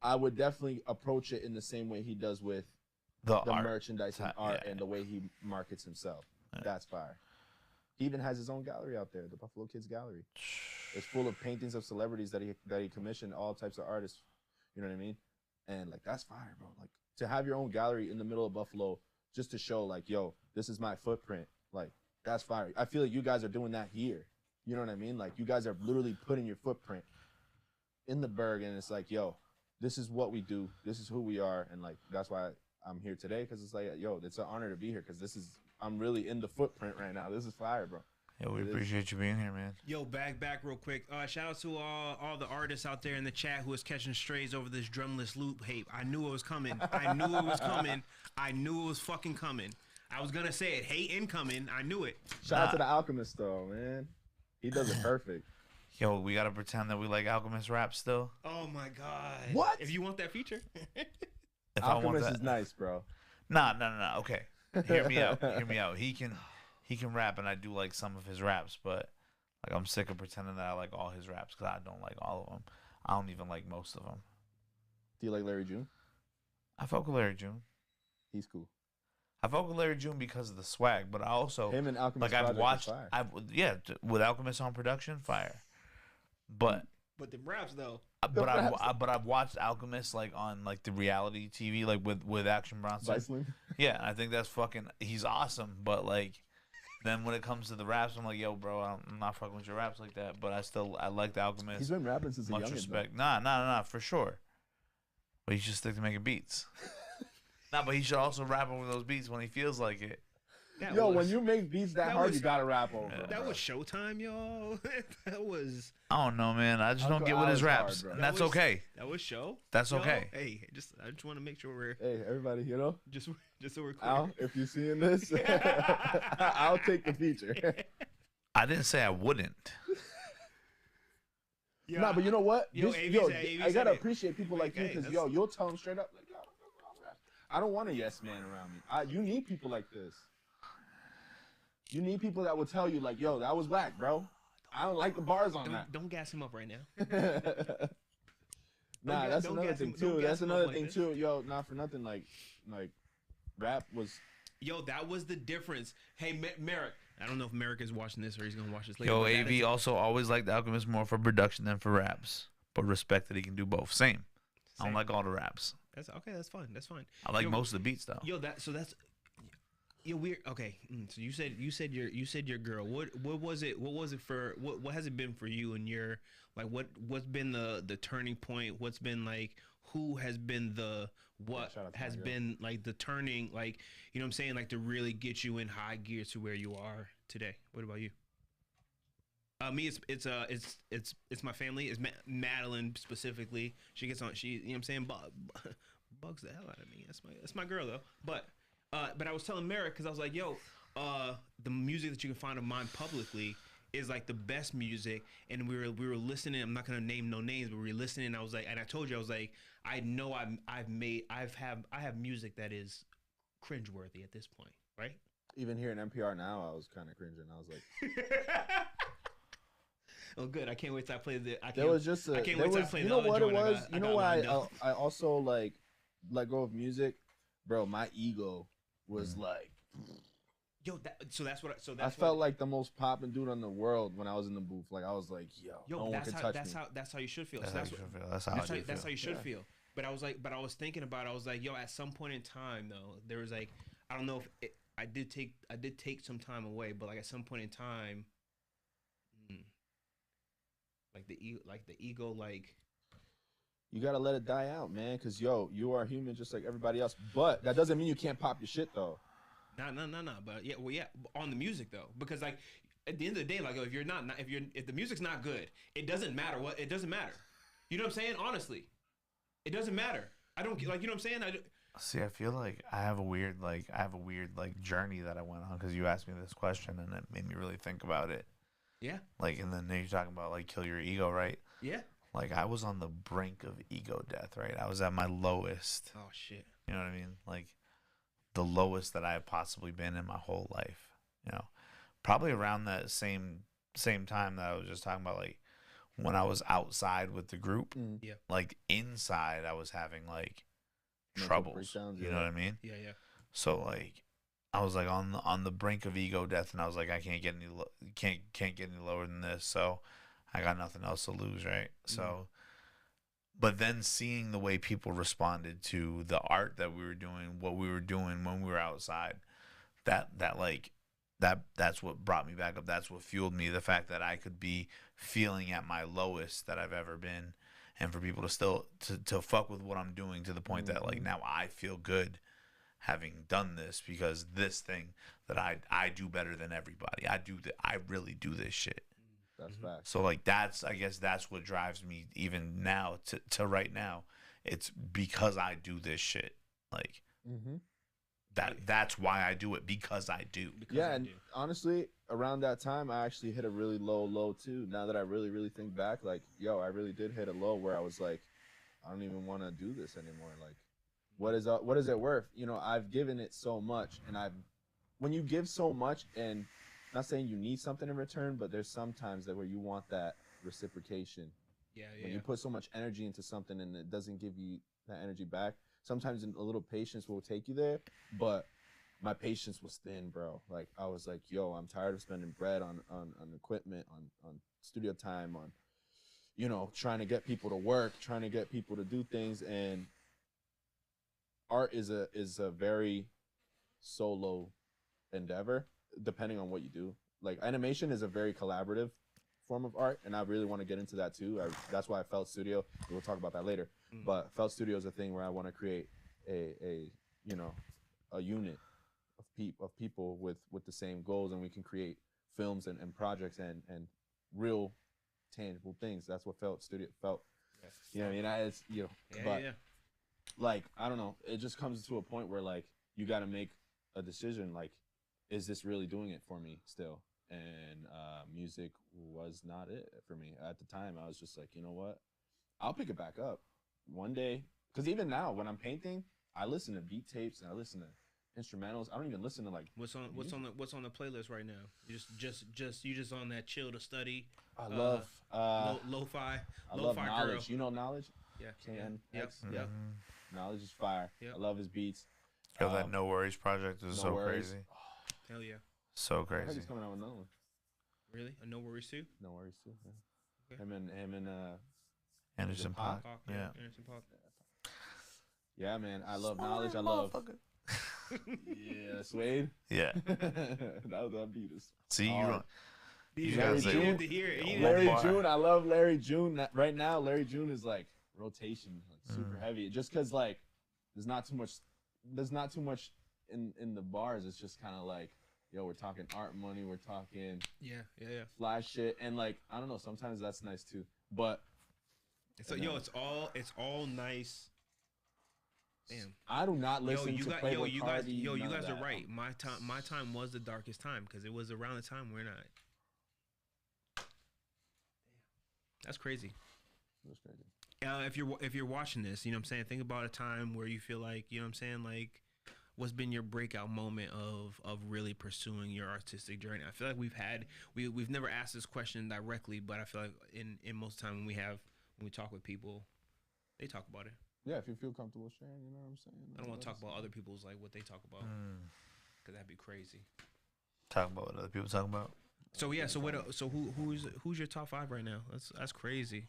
I would definitely approach it in the same way he does with the art. merchandise and art Yeah. and the way he markets himself. Yeah. That's fire. He even has his own gallery out there, the Buffalo Kids Gallery. It's full of paintings of celebrities that he commissioned, all types of artists. You know what I mean? And like that's fire, bro. Like to have your own gallery in the middle of Buffalo just to show like, yo, this is my footprint. Like that's fire. I feel like you guys are doing that here. You know what I mean? Like you guys are literally putting your footprint in the burg, and it's like, yo, this is what we do. This is who we are, and like that's why I'm here today, because it's like, yo, it's an honor to be here, because I'm really in the footprint right now. This is fire, bro. Yeah, we appreciate you being here, man. Yo, back real quick. Shout out to all the artists out there in the chat who was catching strays over this drumless loop hate. I knew it was coming. I knew it was coming. I knew it was fucking coming. I was gonna say it. Hate incoming. I knew it. Shout out to the Alchemist though, man. He does it perfect. Yo, we gotta pretend that we like Alchemist rap still. Oh my god. What? If you want that feature. If I want Alchemist that, is nice, bro. nah. Okay, hear me out. Hear me out. He can rap, and I do like some of his raps, but like I'm sick of pretending that I like all his raps, because I don't like all of them. I don't even like most of them. Do you like Larry June? I fuck with Larry June. He's cool. I fuck with Larry June because of the swag, but I also Him and Alchemist like I've Project is watched. fire. With Alchemist on production, fire. But But the raps though. I've watched Alchemist like on like the reality TV, like with Action Bronson. Viceland. Yeah, I think that's fucking. He's awesome, but like, then when it comes to the raps, I'm like, yo, bro, I'm not fucking with your raps like that. But I like the Alchemist. He's been rapping since a Much youngin'. respect. Nah, for sure. But he should stick to making beats. Nah, but he should also rap over those beats when he feels like it. That Yo, was, when you make beats that hard, you gotta rap over. Yeah. them, that bro. was Showtime, yo. That was I don't know, man. I just don't Uncle get with his Al's hard, raps, bro. and That that's was- okay. that was show. That's Yo, okay. Hey, I just want to make sure we're Hey, everybody, you know, just so we're clear. Al, if you're seeing this, I'll take the feature. I didn't say I wouldn't. Yeah, Nah, but you know what? Yo, This- AV yo, said- AV I said gotta it. appreciate people like you, Hey, because that's- you'll tell them straight up, like, yo, I don't want a yes man around me. You need people like this. You need people that will tell you, like, yo, that was whack, bro. I don't like the bars on that. Don't gas him up right now. Nah, gas- that's don't another gas thing him- don't too. gas That's him up another like thing this. too. Yo, not for nothing. Like, rap was. Yo, that was the difference. Hey, Merrick. I don't know if Merrick is watching this or he's gonna watch this later. Yo, but that AV is- also always liked Alchemist more for production than for raps, but respect that he can do both. Same. I don't Same. like all the raps. That's okay. That's fine. That's fine. I like Yo, most of the beats though. Yo, that's yo weird. Okay, so you said your girl. What was it? What was it for? What has it been for you and your like? What's been the turning point? What's been like? Who has been the what Shout out to has my girl. been like the turning like you know what I'm saying like to really get you in high gear to where you are today? What about you? Me, it's my family. It's Madeline specifically. She gets on. She, you know what I'm saying, bugs the hell out of me. That's my girl though. But I was telling Merrick because I was like, yo, the music that you can find of mine publicly is like the best music. And we were listening. I'm not gonna name no names, but we were listening. And I was like, and I told you I was like, I know I have music that is cringeworthy at this point, right? Even here in NPR now, I was kind of cringing. I was like, Oh, good. I can't wait till I play the. there was just a. I can't there wait till I was, play you the know other what it joint I was? got- You I know got why lined up. I also like let go of music bro, my ego was like, Yo, that's what. I felt like the most popping dude in the world when I was in the booth. Like I was like, yo, no one can touch me. That's how you should feel. That's So how you should feel. That's how I do feel. That's how you should feel. But I was thinking about it. I was like, yo, at some point in time though, there was like, I don't know if I did take some time away, but like at some point in time, like the ego, like You gotta let it die out, man. Cause yo, you are human just like everybody else. But that doesn't mean you can't pop your shit though. No. But yeah, on the music though, because like at the end of the day, like if the music's not good, it doesn't matter it doesn't matter. You know what I'm saying? Honestly, it doesn't matter. I don't like, you know what I'm saying? See, I feel like I have a weird journey that I went on because you asked me this question and it made me really think about it. Yeah. Like, and then you're talking about like kill your ego, right? Yeah. Like I was on the brink of ego death, right? I was at my lowest. Oh shit. You know what I mean? Like the lowest that I have possibly been in my whole life. You know, probably around that same time that I was just talking about, like when I was outside with the group. Yeah. Like inside, I was having like Mental troubles. breakdowns, You know what I mean? Yeah. So like, I was like on the brink of ego death, and I was like, I can't get any lower than this. So I got nothing else to lose, right? So, but then seeing the way people responded to the art that we were doing, what we were doing when we were outside, that's what brought me back up. That's what fueled me. The fact that I could be feeling at my lowest that I've ever been, and for people to still to fuck with what I'm doing to the point that like now I feel good having done this, because this thing that I do better than everybody. I really do this shit. That's facts. So like I guess that's what drives me even now to right now. It's because I do this shit. Like that's why I do it, because I do. And honestly, around that time, I actually hit a really low too. Now that I really think back, like, yo, I really did hit a low where I was like, I don't even want to do this anymore. Like, what is it worth? You know, I've given it so much, and when you give so much, and not saying you need something in return, but there's sometimes that where you want that reciprocation. Yeah. When you put so much energy into something and it doesn't give you that energy back, sometimes a little patience will take you there. But my patience was thin, bro. Like I was like, yo, I'm tired of spending bread on equipment, on studio time, on, you know, trying to get people to work, trying to get people to do things. And art is a very solo endeavor, depending on what you do. Like animation is a very collaborative form of art, and I really want to get into that too. That's why I Felt Studio. We'll talk about that later. But Felt Studio is a thing where I want to create a unit of people with the same goals, and we can create films and projects and real tangible things. That's what Felt Studio felt. You know what I mean? It's, you know, like, I don't know, it just comes to a point where like you got to make a decision, like, is this really doing it for me still? And music was not it for me at the time. I was just like, you know what, I'll pick it back up one day. Because even now when I'm painting, I listen to beat tapes and I listen to instrumentals. I don't even listen to like what's on the playlist right now. You just on that chill to study. I love lo-fi. I love Knowledge. Girl. You know Knowledge? Yeah. Yep. Yep. Knowledge is fire. Yep. I love his beats. Yo, that No Worries project is so crazy. Hell yeah. So I heard crazy. he's coming out with another one. Really? A No Worries too? No Worries too. Yeah. Okay. Him and Anderson .Paak. Yeah. Anderson .Paak. Yeah, man. I love Knowledge. I love. Yeah, Suede. Yeah. that beat is. See, you Larry guys June. to hear it. Larry June. I love Larry June. Right now, Larry June is like rotation, like super heavy. Just because like there's not too much in the bars. It's just kind of like, yo, we're talking art money. We're talking flash shit, and like I don't know. Sometimes that's nice too, but so it's all nice. Damn. I do not listen to Playboy Cardi. You guys are right. My time was the darkest time because it was around the time we're not. That's crazy. That's crazy. If you're watching this, you know what I'm saying, think about a time where you feel like, you know what I'm saying, like what's been your breakout moment of really pursuing your artistic journey. I feel like we've never asked this question directly, but I feel like in most time when we talk with people, they talk about it. Yeah, if you feel comfortable sharing, you know what I'm saying. I don't want to talk about other people's like what they talk about, because that'd be crazy. Talk about what other people talk about. So yeah, so who's your top 5 right now? That's crazy.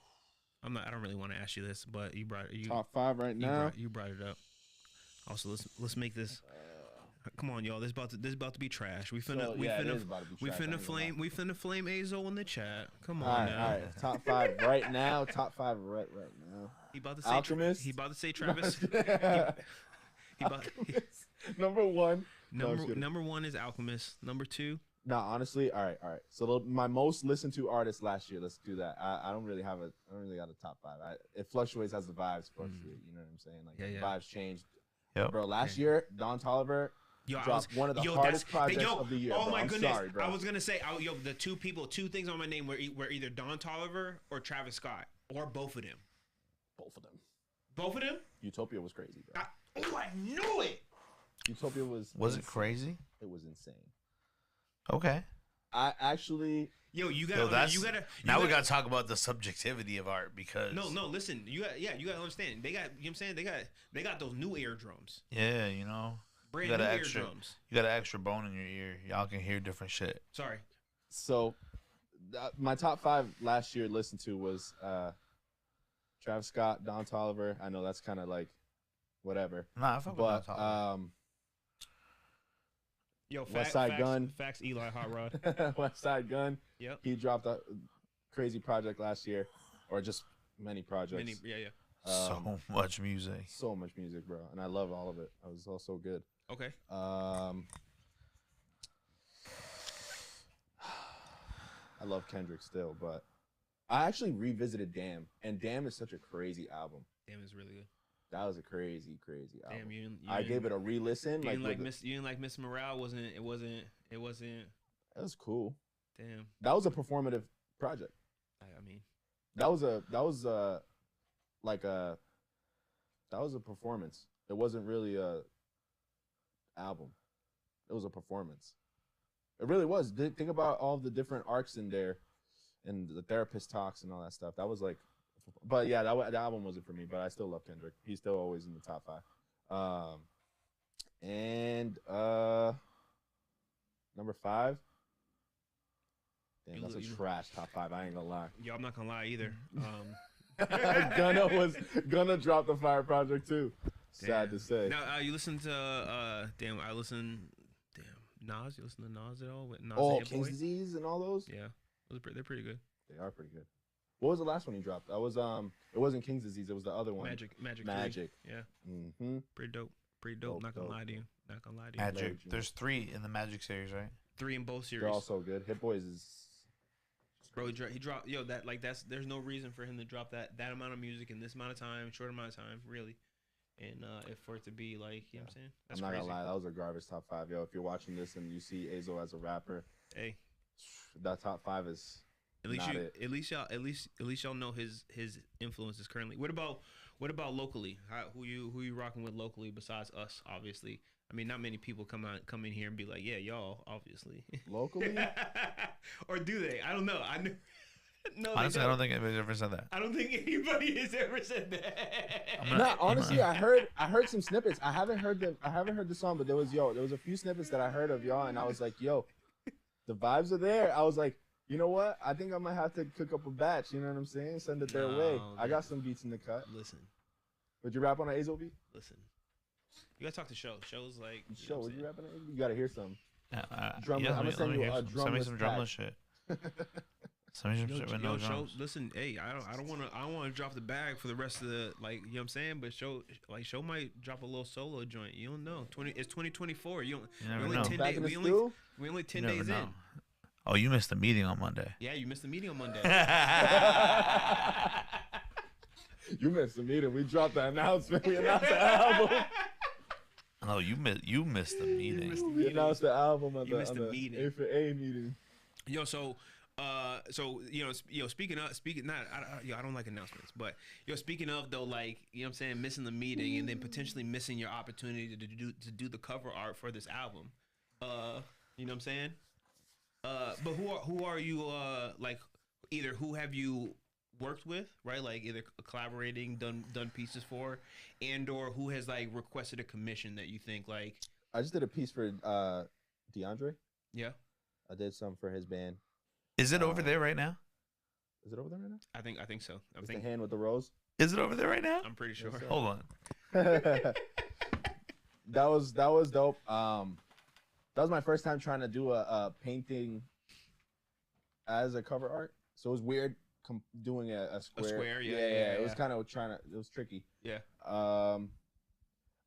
I don't really want to ask you this, but you brought top 5 right now. You brought it up. Also, let's make this. Come on, y'all. This about to be trash. We finna flame AZOH in the chat. Come on now. All right. Top 5 right now. Top 5 right now. He about to say Alchemist. he about to say Travis. Number 1. Number 1 is Alchemist. Number 2. No, honestly, all right. So my most listened to artist last year. Let's do that. I don't really got a top 5. It fluctuates as the vibes fluctuate. You know what I'm saying? Like the vibes changed. Yep. Bro, last year Don Toliver dropped one of the hardest projects of the year. Oh my goodness! Sorry, bro. I was gonna say, the two things on my name were either Don Toliver or Travis Scott, or both of them. Both of them. Utopia was crazy, bro. I knew it. Utopia was. Was it crazy? It was insane. Okay. I actually. Yo, we gotta talk about the subjectivity of art because no, listen, you gotta understand. They got, you know what I'm saying, they got those new air drums. Yeah, you know. Brand new air drums. You got an extra bone in your ear. Y'all can hear different shit. Sorry. So, my top 5 last year listened to was Travis Scott, Don Toliver. I know that's kind of like whatever. Nah, I fuck with Don Toliver. Yo, Westside Gun. Facts, Eli Hot Rod. Westside Gun. Yep. He dropped a crazy project last year, or just many projects. So much music. So much music, bro, and I love all of it. It was all so good. Okay. I love Kendrick still, but I actually revisited Damn, and Damn is such a crazy album. Damn is really good. That was a crazy album. Damn, I gave it a re-listen. You didn't like Miss Morale? It wasn't. It was cool. Damn. That was a performative project. I mean, that was a performance. It wasn't really a album. It was a performance. It really was. Think about all the different arcs in there, and the therapist talks and all that stuff. That was like. But yeah, that album wasn't for me, but I still love Kendrick. He's still always in the top 5. And number 5. Damn, that's a trash top 5. I ain't gonna lie. Yo, I'm not gonna lie either. Gunna was gonna drop the Fire Project too. Sad to say. Now you listen to Nas. You listen to Nas at all? With Nas King's Disease and all those. Yeah, they're pretty good. They are pretty good. What was the last one he dropped? That was it wasn't King's Disease. It was the other one. Magic. 3. Yeah. Mm-hmm. Pretty dope. Not gonna lie to you. Magic. There's 3 in the Magic series, right? 3 in both series. They're all so good. Hit Boys is. Bro, he dropped. Yo, there's no reason for him to drop that amount of music in this amount of time, short amount of time, really. And for it to be like, you know what I'm saying? That's I'm not crazy. gonna lie, that was a garbage top 5. Yo, if you're watching this and you see AZOH as a rapper, hey, that top 5 is. At least y'all know his influences currently. What about locally? Who you rocking with locally besides us? Obviously, I mean, not many people come in here and be like, yeah, y'all, obviously. Locally, or do they? I don't know. No, honestly, I don't think anybody's ever said that. I don't think anybody has ever said that. No, honestly, I heard some snippets. I haven't heard the song, but there was a few snippets that I heard of y'all, and I was like, yo, the vibes are there. I was like. You know what? I think I might have to cook up a batch. You know what I'm saying? Send it their way. I got some beats in the cut. Listen. Would you rap on an AZOH beat? Listen. You gotta talk to Show. Show's like. Show. Would you rap on it? You gotta hear some. I'm gonna send you a drumless. Send me some drumless shit. Send me some shit with no drums. Show, listen, hey, I don't want to drop the bag for the rest of the you know what I'm saying? But Show might drop a little solo joint. You don't know. It's 2024. You never only know. 10 days. We only 10 days in. Oh, you missed the meeting on Monday. Yeah, you missed the meeting on Monday. You missed the meeting. We dropped the announcement. We announced the album. Oh, you missed the meeting. We announced the album on the meeting. A for A meeting. Yo, so speaking not, I don't like announcements, but speaking of though, like, you know what I'm saying, missing the meeting and then potentially missing your opportunity to do the cover art for this album. You know what I'm saying? But who are you like, either who have you worked with, right? Like either collaborating, done pieces for, and or who has like requested a commission that you think like, I just did a piece for DeAndre. yeah, I did some for his band. Is it over there right now? Is it over there right now? I think so. I It's think the hand with the rose. Is it over there right now? I'm pretty sure. sir. Hold on. That was dope. That was my first time trying to do a painting as a cover art. So it was weird doing a square. A square, yeah. It was kind of it was tricky. Yeah.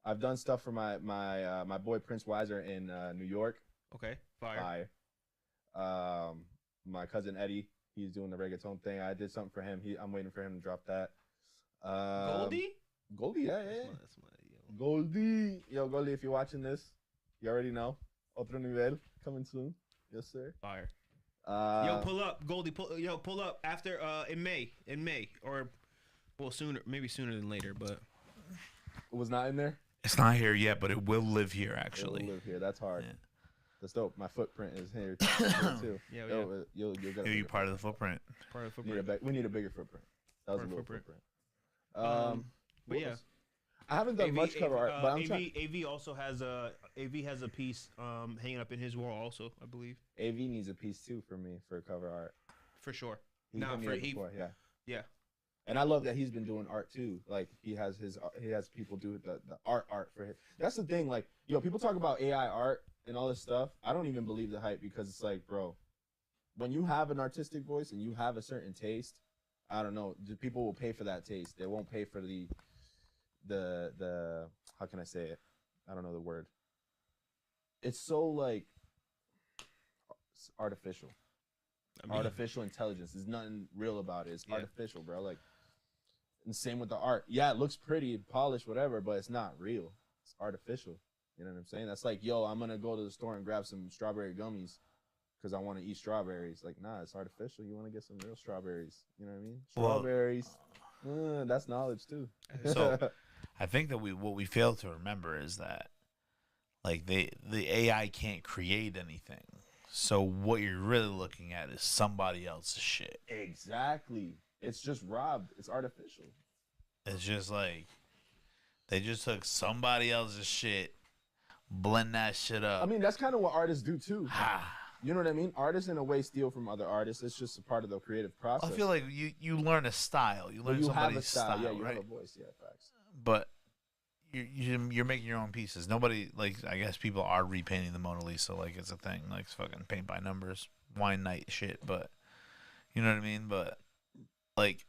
I've done stuff for my boy Prince Weiser in New York. Okay. Fire. My cousin Eddie, he's doing the reggaeton thing. I did something for him. I'm waiting for him to drop that. Goldie? Goldie, yeah. That's my, Goldie. Yo, Goldie, if you're watching this, you already know. Otro nivel coming soon. Yes, sir. Fire. Yo, pull up, Goldie. Pull up after in May, or well, maybe sooner than later, but It was not in there. It's not here yet, but it will live here It actually. will live here. That's hard. Yeah. That's dope. My footprint is here too. Yeah, You'll get a You're bigger part of the footprint. part of the We need, footprint. we need a bigger footprint. That was Part a of little footprint. footprint. But what yeah. else? I haven't done much cover art, but I'm trying. AV also has a piece hanging up in his wall also, I believe. AV needs a piece too for me for cover art. For sure. He's Nah, done me for that he- before, yeah. Yeah. And I love that he's been doing art too. Like he has people do the art for him. That's the thing. Like people talk about AI art and all this stuff. I don't even believe the hype because it's like, bro, when you have an artistic voice and you have a certain taste, I don't know, people will pay for that taste. They won't pay for the how can I say it? I don't know the word. It's so like it's artificial. I mean, Artificial intelligence. There's nothing real about it. It's Yeah. artificial, bro. Like, and same with the art. Yeah, it looks pretty, polished, whatever, but it's not real. It's artificial. You know what I'm saying? That's like, yo, I'm gonna go to the store and grab some strawberry gummies because I want to eat strawberries. Like, nah, it's artificial. You want to get some real strawberries. You know what I mean? Well- Strawberries. That's knowledge too. So I think that what we fail to remember is that like the AI can't create anything. So what you're really looking at is somebody else's shit. Exactly. It's just robbed. It's artificial. It's just like they just took somebody else's shit, blend that shit up. I mean, that's kind of what artists do too. Ah. You know what I mean? Artists in a way steal from other artists. It's just a part of the creative process. I feel like you learn a style. You But learn you have somebody's a style. Yeah, you right? have a voice. Yeah, facts. But you're making your own pieces. Nobody, like, I guess people are repainting the Mona Lisa, like it's a thing, like it's fucking paint by numbers, wine night shit. But you know what I mean. But like,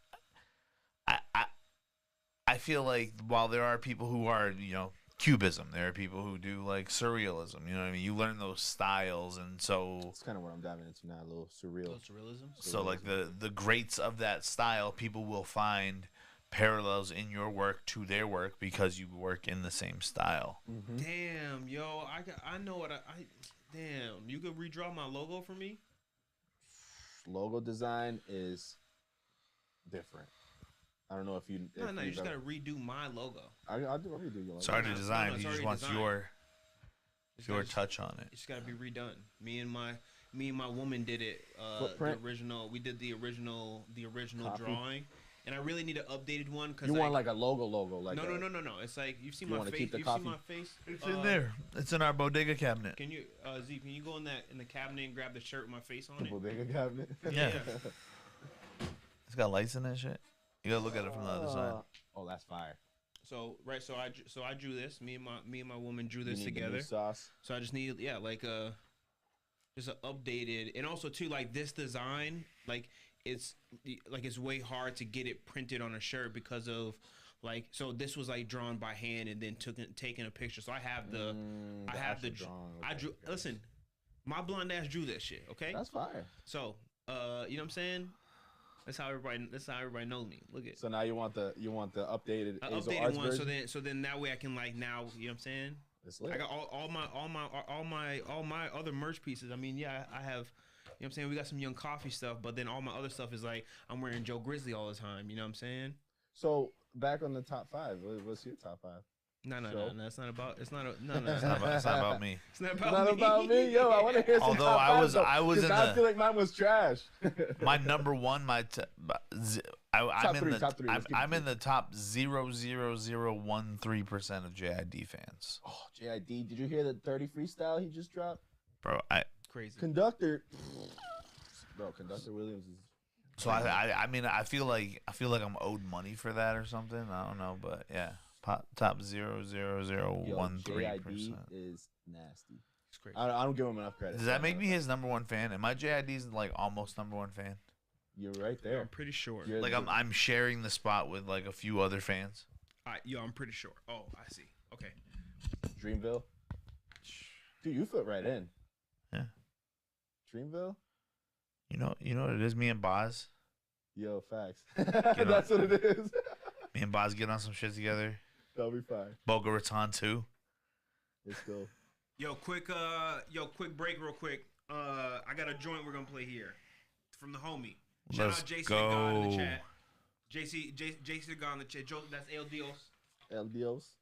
I feel like while there are people who are Cubism, there are people who do like surrealism. You know what I mean. You learn those styles, and so It's kind of what I'm diving into now. A little surreal. surrealism. so like the greats of that style, people will find parallels in your work to their work because you work in the same style. Mm-hmm. Damn, yo, I know what I damn. You could redraw my logo for me. Logo design is different. I don't know if you. No, you just ever- gotta redo my logo. I'll redo your logo. It's already No, designed. it's He just already wants designed. your It's gotta- touch on it. It's gotta be redone. Me and my woman did it. Footprint? The original. We did the original Copy? drawing, and I really need an updated one because You want like a logo, like no. It's like you've seen You my wanna face. keep the You've coffee? seen my face. It's in there. It's in our bodega cabinet. Can you, Z? Can you go in the cabinet and grab the shirt with my face on it? bodega cabinet. Yeah. It's got lights in that shit. You gotta look at it from the other side. Oh, that's fire. So I drew this. Me and my woman drew this You need the new together. sauce. So I just need like just an updated, and also too like this design it's way hard to get it printed on a shirt because of so this was like drawn by hand and then taken a picture. So I have the actual drawing. I Okay, drew. okay. Listen, my blonde ass drew that shit. Okay. That's fire. So you know what I'm saying? That's how everybody knows me. Look at So now you want the updated an AZOH updated Arts one. version? So then that way I can now, you know what I'm saying? It's lit. I got all my other merch pieces. I mean, yeah, I have, you know what I'm saying? We got some Young Coffee stuff, but then all my other stuff is like I'm wearing Joe Grizzly all the time. You know what I'm saying? So back on the top 5. What's your top 5? No, show. it's not about. It's not. No. It's not about me. It's not It's about not me. about me, yo. I want to hear some Although top I fives, was- though, I was 'cause in I the- feel like mine was trash. My number one, I'm Top in three, the top three, let's keep I'm it in the top 0.0013% of JID fans, Oh, JID, did you hear the 30 freestyle he just dropped? bro. Crazy. Conductor, bro. Conductor Williams is. So I mean I feel like I'm owed money for that or something. I don't know, but yeah, top Yo, 0.0013%. JID is nasty. It's crazy. I don't give him enough credit. Does that make me his number one fan? Am I JID's like almost number one fan? You're right I'm there. pretty sure. You're Like the- I'm sharing the spot with like a few other fans. I'm pretty sure. Oh, I see. Okay. Dreamville. Dude, you fit right in. Yeah. Dreamville. You know what it is? Me and Boz. Yo, facts. on. That's what it is. Me and Boz get on some shit together. That'll be fine. Boca Raton too. Let's go. Quick break real quick. I got a joint we're gonna play here from the homie. Shout Let's out JC go. the God in the chat. JC the God in the chat. That's El Dios. El Dios.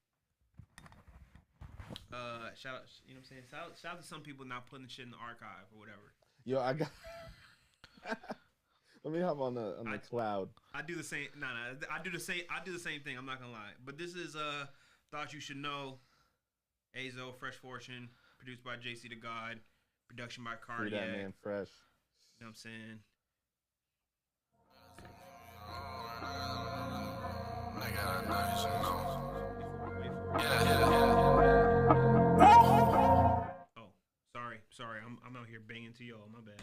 Shout out, you know what I'm saying? Shout out to some people not putting the shit in the archive or whatever. Yo, I got. Let me hop on the cloud. I do the same. I do the same thing. I'm not gonna lie. But this is Thought You Should Know. AZOH, Fresh Fortune, produced by JC the God, production by Free Cardiac. that man fresh. You know what I'm saying? Oh, sorry. I'm out here banging to y'all. My bad.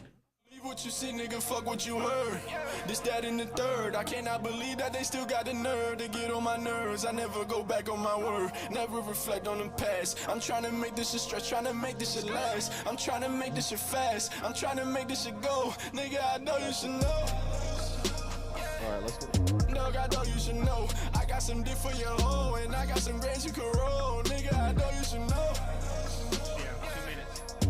Believe what you see, nigga, fuck what you heard. This, that, and the third. I cannot believe that they still got the nerve to get on my nerves. I never go back on my word, never reflect on the past. I'm trying to make this shit stretch, trying to make this shit last. I'm trying to make this shit fast, I'm trying to make this shit go. Nigga, I know you should know. Alright, let's go. Dog, I know you should know. I got some dick for your hoe, and I got some brains you can roll. Nigga, I know you should know.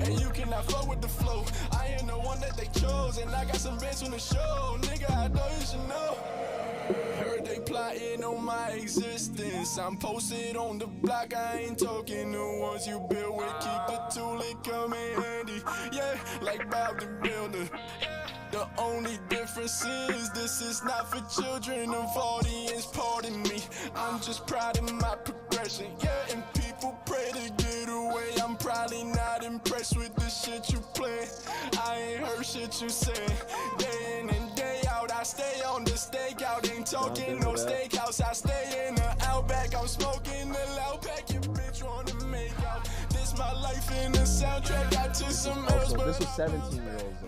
And you cannot fuck with the flow. I ain't the one that they chose, and I got some bands on the show. Nigga, I know you should know. Heard they plotting on my existence. I'm posted on the block, I ain't talking the ones you built with. Keep the tool, it come in handy. Yeah, like Bob the Builder. The only difference is this is not for children of audience, pardon me. I'm just proud of my progression, yeah, and people pray to get away. I'm probably not impressed with the shit you play. I ain't heard shit you say. Day in and day out, I stay on the stakeout. Ain't talking no steakhouse, I stay in the outback. I'm smoking the loud pack, your bitch wanna make out. This my life in the soundtrack, got to some else, Also, but this was 17-year-olds though.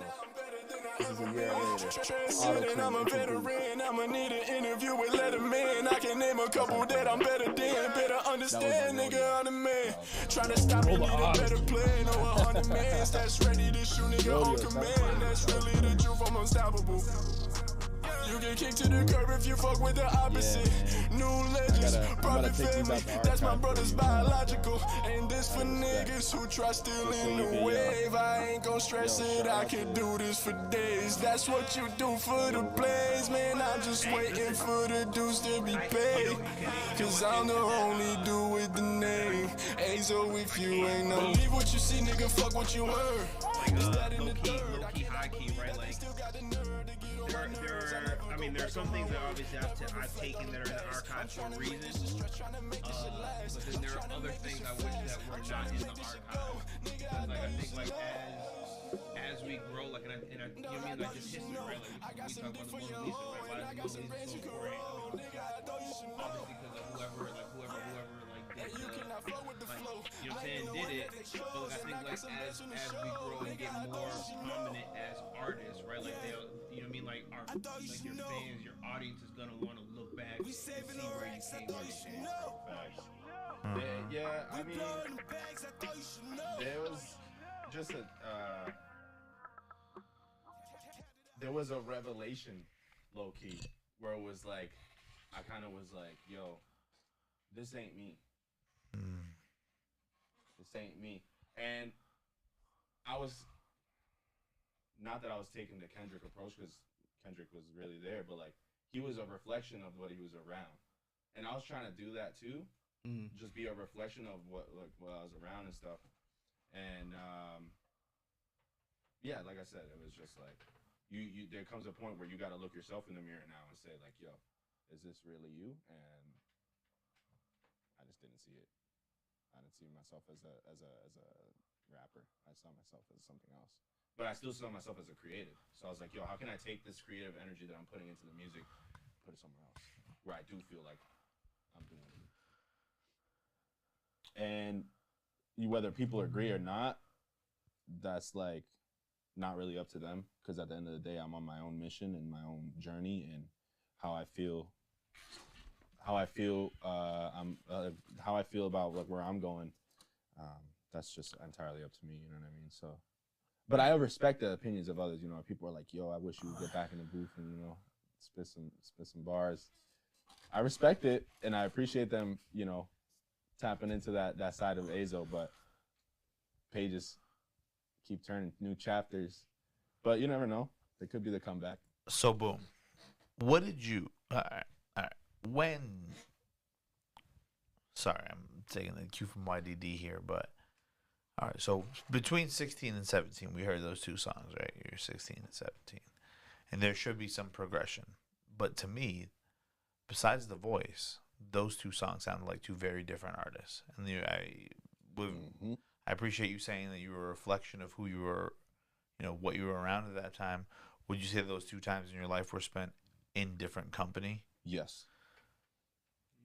This is a year later. Transcending, I'm a veteran. I'ma need an interview with Letterman. I can name a couple that I'm better than. Better understand, nigga, I'm the man. Trying to stop me, need a better plan. Or 100 mans that's ready to shoot, nigga, on command. That's really the truth, I'm unstoppable. You get kicked to the curb if you fuck with the opposite. New legends, profit family, that's my brother's biological. And this for niggas who try still in the wave. I ain't gon' stress it, I can do this for days. That's what you do for the plays, man. I'm just waiting for the dues to be paid. Cause I'm the only dude with the name. AZOH, if you ain't know. Believe what you see, nigga, fuck what you heard. Low key, high key, right? Like, there are some things that obviously I've taken that are in the archive for a reason. But then there are other things I wish that were not in the archive. Because, like, I think, like, as we grow, like, and I you know what I mean, like, just history, right? Like, we talk about the Mona Lisa, right? Why is the Mona Lisa so important? Obviously, because of whoever, like, did the, like, you know what I'm saying, did it. But like, I think, like, as we grow and get more prominent as artists, right? Like, they'll, you know what I mean, like, like your fans, your audience is gonna want to look back and see where you came from. Yeah, I mean, there was just there was a revelation, low key, where it was like, I kind of was like, yo, this ain't me. This ain't me. And I was, not that I was taking the Kendrick approach, because Kendrick was really there, but like, he was a reflection of what he was around. And I was trying to do that too, just be a reflection of what I was around and stuff. And yeah, like I said, it was just like you there comes a point where you got to look yourself in the mirror now and say like, yo, is this really you? And I just didn't see it. I didn't see myself as a rapper. I saw myself as something else. But I still saw myself as a creative. So I was like, yo, how can I take this creative energy that I'm putting into the music, put it somewhere else where I do feel like I'm doing it. And whether people agree or not, that's like not really up to them, because at the end of the day, I'm on my own mission and my own journey, and how I feel about like where I'm going. That's just entirely up to me. You know what I mean? So, but I respect the opinions of others. You know, people are like, "Yo, I wish you would get back in the booth and spit some bars." I respect it and I appreciate them. You know, tapping into that side of AZOH, but pages keep turning, new chapters. But you never know. It could be the comeback. So boom, what did you? All right. When? Sorry, I'm taking the cue from YDD here, but all right. So between 16 and 17, we heard those two songs, right? You're 16 and 17, and there should be some progression. But to me, besides the voice, those two songs sounded like two very different artists. And I appreciate you saying that you were a reflection of who you were, what you were around at that time. Would you say those two times in your life were spent in different company? Yes.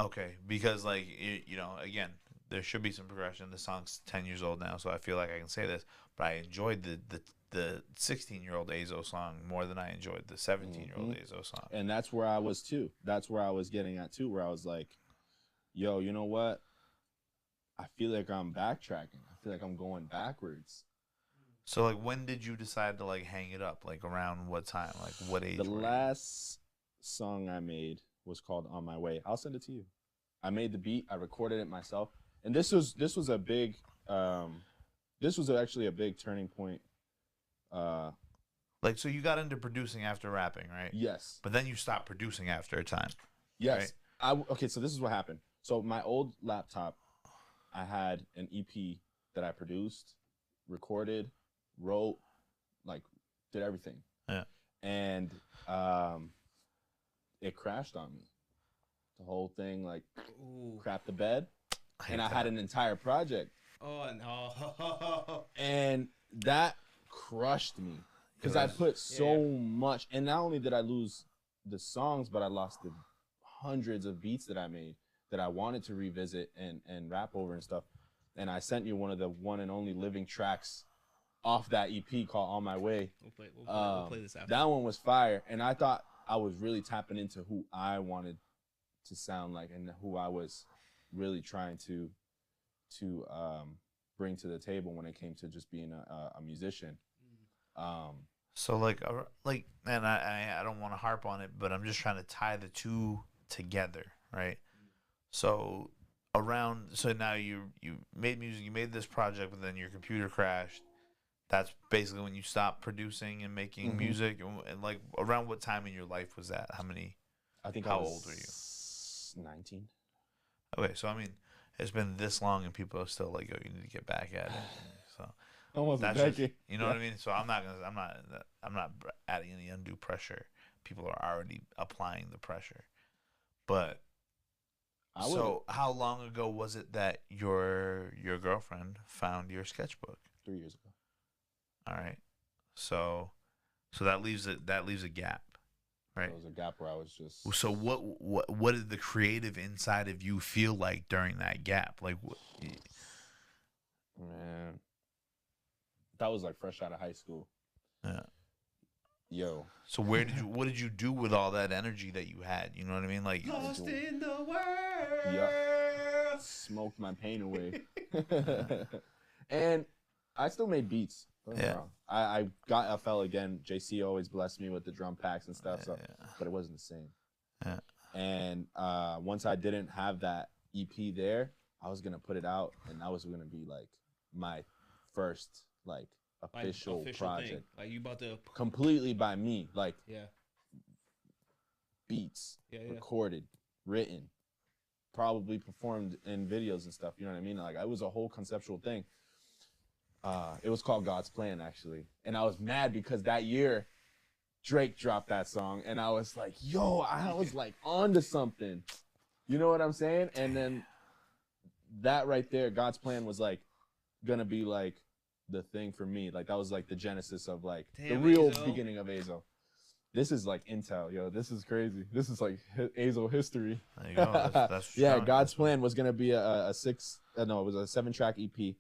Okay, because again, there should be some progression. The song's 10 years old now, so I feel like I can say this, but I enjoyed the 16-year-old AZOH song more than I enjoyed the 17-year-old AZOH song. And that's where I was too. That's where I was getting at too, where I was like, yo, you know what? I feel like I'm backtracking. I feel like I'm going backwards. So like, when did you decide to like hang it up? Like around what time? Like what age? The last song I made was called On My Way. I'll send it to you. I made the beat. I recorded it myself. And this was a big, this was actually a big turning point. Like, so you got into producing after rapping, right? Yes. But then you stopped producing after a time. Yes. Right? Okay, so this is what happened. So my old laptop, I had an EP that I produced, recorded, wrote, like, did everything. Yeah. And it crashed on me. The whole thing, like, crapped the bed. And I had an entire project. Oh, no. And that crushed me. Because I put so much. And not only did I lose the songs, but I lost the hundreds of beats that I made that I wanted to revisit and rap over and stuff. And I sent you one of the one and only living tracks off that EP called On My Way. We'll play this after. That one was fire. And I thought I was really tapping into who I wanted to sound like and who I was really trying to bring to the table when it came to just being a musician. So and I don't want to harp on it, but I'm just trying to tie the two together, right? So now you made music, you made this project, but then your computer crashed. That's basically when you stopped producing and making music. And like, around what time in your life was that? How old were you? 19. Okay, so I mean, it's been this long, and people are still like, "Yo, you need to get back at it." So almost that's a decade. you know what I mean. So I'm not adding any undue pressure. People are already applying the pressure. But so, how long ago was it that your girlfriend found your sketchbook? 3 years ago. All right, so that leaves a gap. Right. There was a gap where I was just. So what did the creative inside of you feel like during that gap? Like, man, that was like fresh out of high school. Yeah. Yo. So what did you do with all that energy that you had? You know what I mean? Like, lost in the world. Yeah. Smoked my pain away. And I still made beats. Yeah. I got FL again. JC always blessed me with the drum packs and stuff, but it wasn't the same. Yeah. And once I didn't have that EP there, I was gonna put it out, and that was gonna be like my first like official project. Thing. Like you about to completely by me, like beats, recorded, written, probably performed in videos and stuff. You know what I mean? Like, it was a whole conceptual thing. It was called God's Plan, actually. And I was mad because that year Drake dropped that song, and I was like, yo, I was like onto something. You know what I'm saying? And then that right there, God's Plan, was like gonna be like the thing for me. Like, that was like the genesis of like the real beginning of AZOH. This is like intel, yo. This is crazy. This is like AZOH history. There you go. That's yeah, God's Plan was gonna be a 7-track EP,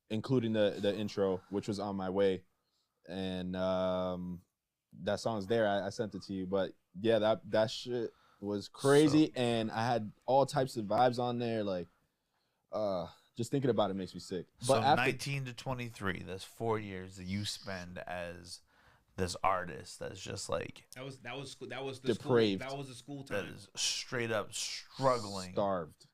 including the intro, which was On My Way, and that song's there. I sent it to you, but yeah, that shit was crazy, and I had all types of vibes on there. Like, just thinking about it makes me sick. But so after 19 to 23, that's 4 years that you spend as this artist that's just like that was the depraved. That was the school that time. is straight up struggling, starved.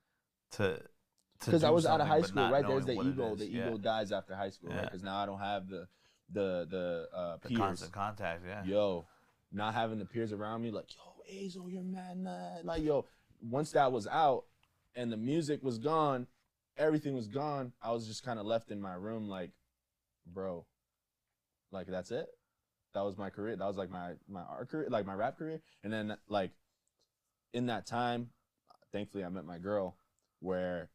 Because I was out of high but school, not right? There's knowing the what it ego. is. The ego dies after high school, right? Because now I don't have the peers. constant contact. Yeah. Yo, not having the peers around me, like, yo, AZOH, you're mad. Like, yo, once that was out and the music was gone, everything was gone, I was just kind of left in my room, like, bro, like, that's it. That was my career. That was like my art career, like my rap career. And then, like, in that time, thankfully I met my girl, where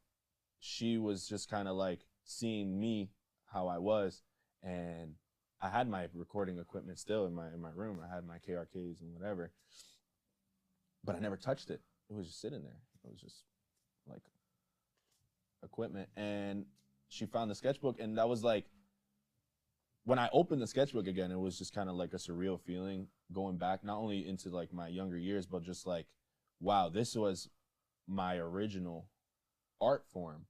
she was just kind of like seeing me how I was, and I had my recording equipment still in my room. I had my KRKs and whatever, but I never touched it. It was just sitting there. It was just like equipment. And she found the sketchbook, and that was like, when I opened the sketchbook again, it was just kind of like a surreal feeling, going back not only into like my younger years, but just like, wow, this was my original art form,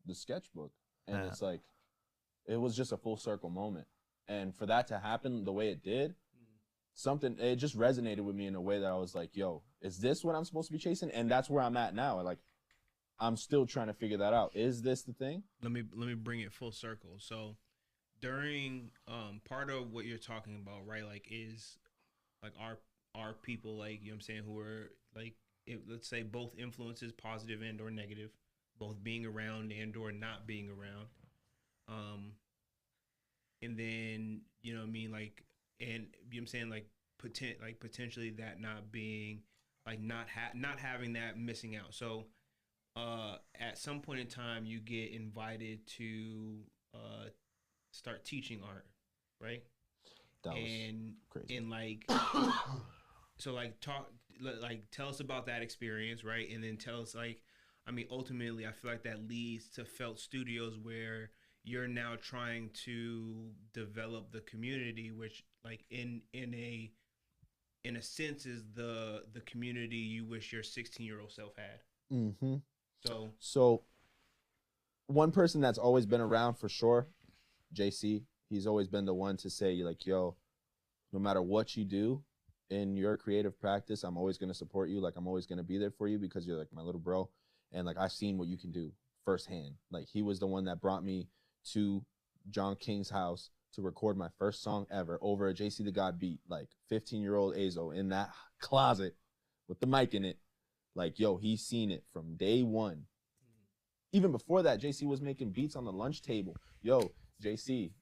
the sketchbook. And it's like, it was just a full circle moment. And for that to happen the way it did, it just resonated with me in a way that I was like, yo, is this what I'm supposed to be chasing? And that's where I'm at now. Like, I'm still trying to figure that out. Is this the thing? Let me bring it full circle. So during part of what you're talking about, right, like, is like our people, like, you know what I'm saying, who are like, let's say both influences, positive and or negative, both being around and or not being around, and then, you know what I mean, like, and you know what I'm saying, like, potentially that not being like, not having that, missing out. So at some point in time you get invited to start teaching art, right? That was crazy. And like so like tell us about that experience, right? And then tell us, like, I mean, ultimately I feel like that leads to Felt Studios, where you're now trying to develop the community, which, like, in a sense is the community you wish your 16-year-old self had. Mm-hmm. So one person that's always been around for sure, JC, he's always been the one to say, like, yo, no matter what you do in your creative practice, I'm always going to support you. Like, I'm always going to be there for you because you're like my little bro. And like, I've seen what you can do firsthand. Like, he was the one that brought me to John King's house to record my first song ever over a JC the God beat, like 15-year-old AZOH in that closet with the mic in it. Like, yo, he's seen it from day one. Even before that, JC was making beats on the lunch table. Yo, JC,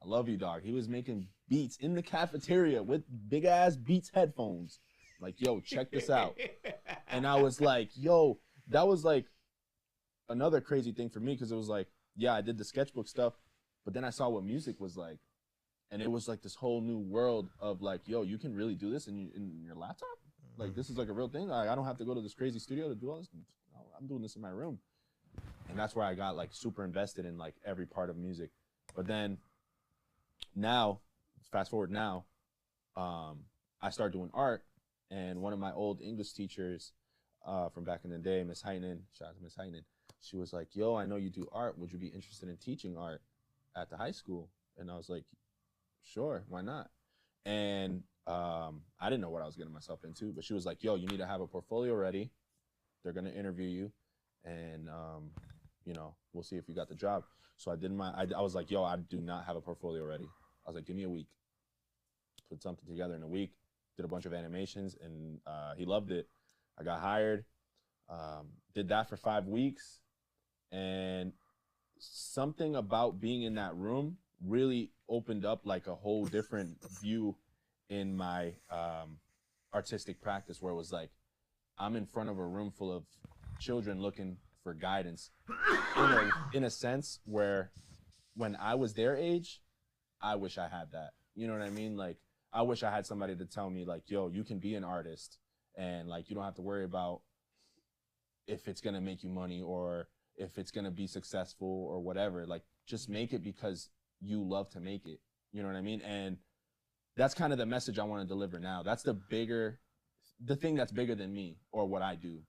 I love you, dog. He was making beats in the cafeteria with big ass Beats headphones. Like, yo, check this out. And I was like, yo, that was like another crazy thing for me, because it was like, yeah, I did the sketchbook stuff, but then I saw what music was like. And it was like this whole new world of like, yo, you can really do this in your laptop? Like, this is like a real thing. Like, I don't have to go to this crazy studio to do all this. I'm doing this in my room. And that's where I got like super invested in like every part of music. But then now, fast forward now, I started doing art, and one of my old English teachers from back in the day, Miss Heinen, shout out to Miss Heinen, she was like, yo, I know you do art. Would you be interested in teaching art at the high school? And I was like, sure, why not? And I didn't know what I was getting myself into, but she was like, yo, you need to have a portfolio ready. They're going to interview you, and you know, we'll see if you got the job. So I was like, yo, I do not have a portfolio ready. I was like, give me a week. Put something together in a week, did a bunch of animations, and he loved it. I got hired, did that for 5 weeks, and something about being in that room really opened up like a whole different view in my artistic practice, where it was like I'm in front of a room full of children looking for guidance in a sense where when I was their age, I wish I had that. You know what I mean? Like, I wish I had somebody to tell me like, yo, you can be an artist and like you don't have to worry about if it's gonna make you money or if it's gonna be successful or whatever. Like, just make it because you love to make it. You know what I mean? And that's kind of the message I want to deliver now. That's the thing that's bigger than me or what I do.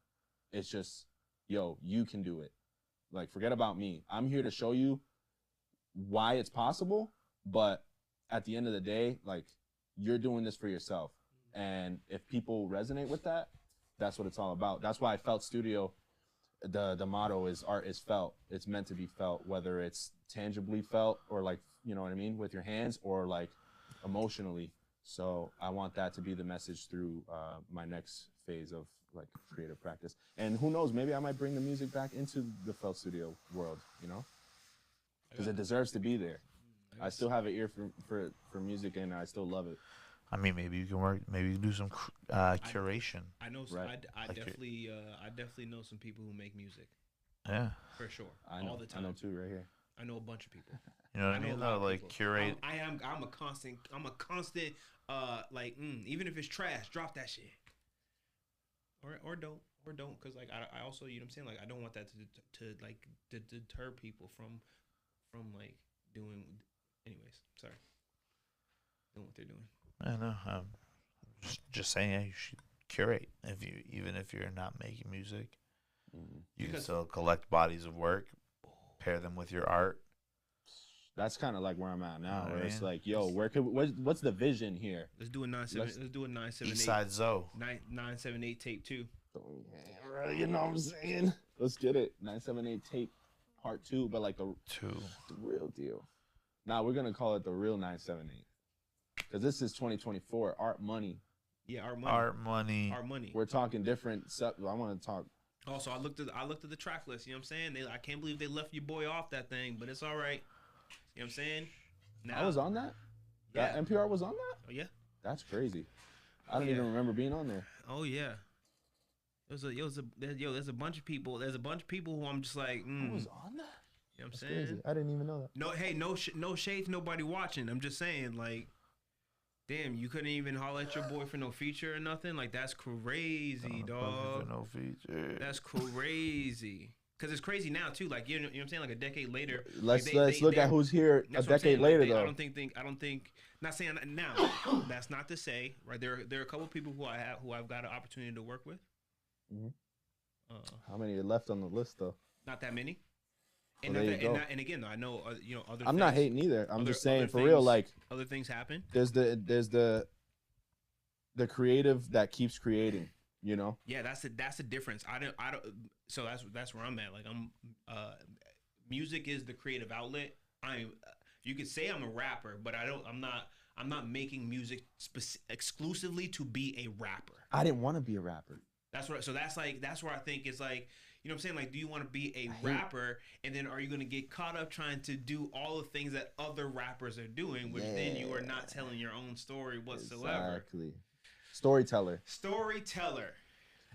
It's just, yo, you can do it. Like, forget about me. I'm here to show you why it's possible, but at the end of the day, like, you're doing this for yourself. And if people resonate with that, that's what it's all about. That's why I Felt Studio, the motto is art is felt. It's meant to be felt, whether it's tangibly felt or like, you know what I mean, with your hands or like emotionally. So I want that to be the message through my next phase of like creative practice. And who knows, maybe I might bring the music back into the Felt Studio world, you know? Because it deserves to be there. I still have an ear for music and I still love it. I mean, maybe you can work. Maybe you can do some curation. I know. Right. I definitely know some people who make music. Yeah. For sure. I know, all the time. I know too, right here. I know a bunch of people. You know what I know mean? a lot Though, of like people. curate. I'm a constant. Even if it's trash, drop that shit. Or don't. Because like I also, you know what I'm saying, like I don't want that to deter people from like doing. Anyways, sorry. Doing what they're doing. I know. I'm just saying, yeah, you should curate. Even if you're not making music, you can still collect bodies of work, pair them with your art. That's kind of like where I'm at now. Oh, Where it's man. like, yo, what's the vision here? Let's do a 978. Let's do a 978. Eastside Zoe. 978 tape 2. You know what I'm saying? Let's get it. 978 tape part 2, but like the real deal. Now we're gonna call it the real 978 because this is 2024. Art money. Yeah, art money. Art money. We're talking different stuff. I want to talk. Also, I looked at the track list. You know what I'm saying? I can't believe they left your boy off that thing, but it's all right. You know what I'm saying? I was on that. Yeah. That NPR was on that. Oh yeah. That's crazy. I don't even remember being on there. Oh yeah. There's a bunch of people. There's a bunch of people who I'm just like. I was on that. You know what I'm That's saying? crazy. I didn't even know that. No, hey, no shade to nobody watching. I'm just saying, like, damn, you couldn't even holler at your boy for no feature or nothing. Like, that's crazy, dog. No feature. That's crazy. Cause it's crazy now too. Like, you know what I'm saying? Like a decade later. Let's look at who's here a decade later though. I don't think. Not saying that now. That's not to say, right? There are a couple of people who I've got an opportunity to work with. How many are left on the list though? Not that many. And, Well, there you go. and again, though, I know other. I'm not hating either. I'm just saying other for real, like other things happen. there's the creative that keeps creating. You know. Yeah, that's the difference. I don't. So that's where I'm at. Like music is the creative outlet. You could say I'm a rapper, but I'm not making music exclusively to be a rapper. I didn't want to be a rapper. That's what. So that's where I think it's like. You know what I'm saying? Like, do you want to be a rapper, and then are you going to get caught up trying to do all the things that other rappers are doing, which then you are not telling your own story whatsoever. Exactly. Storyteller.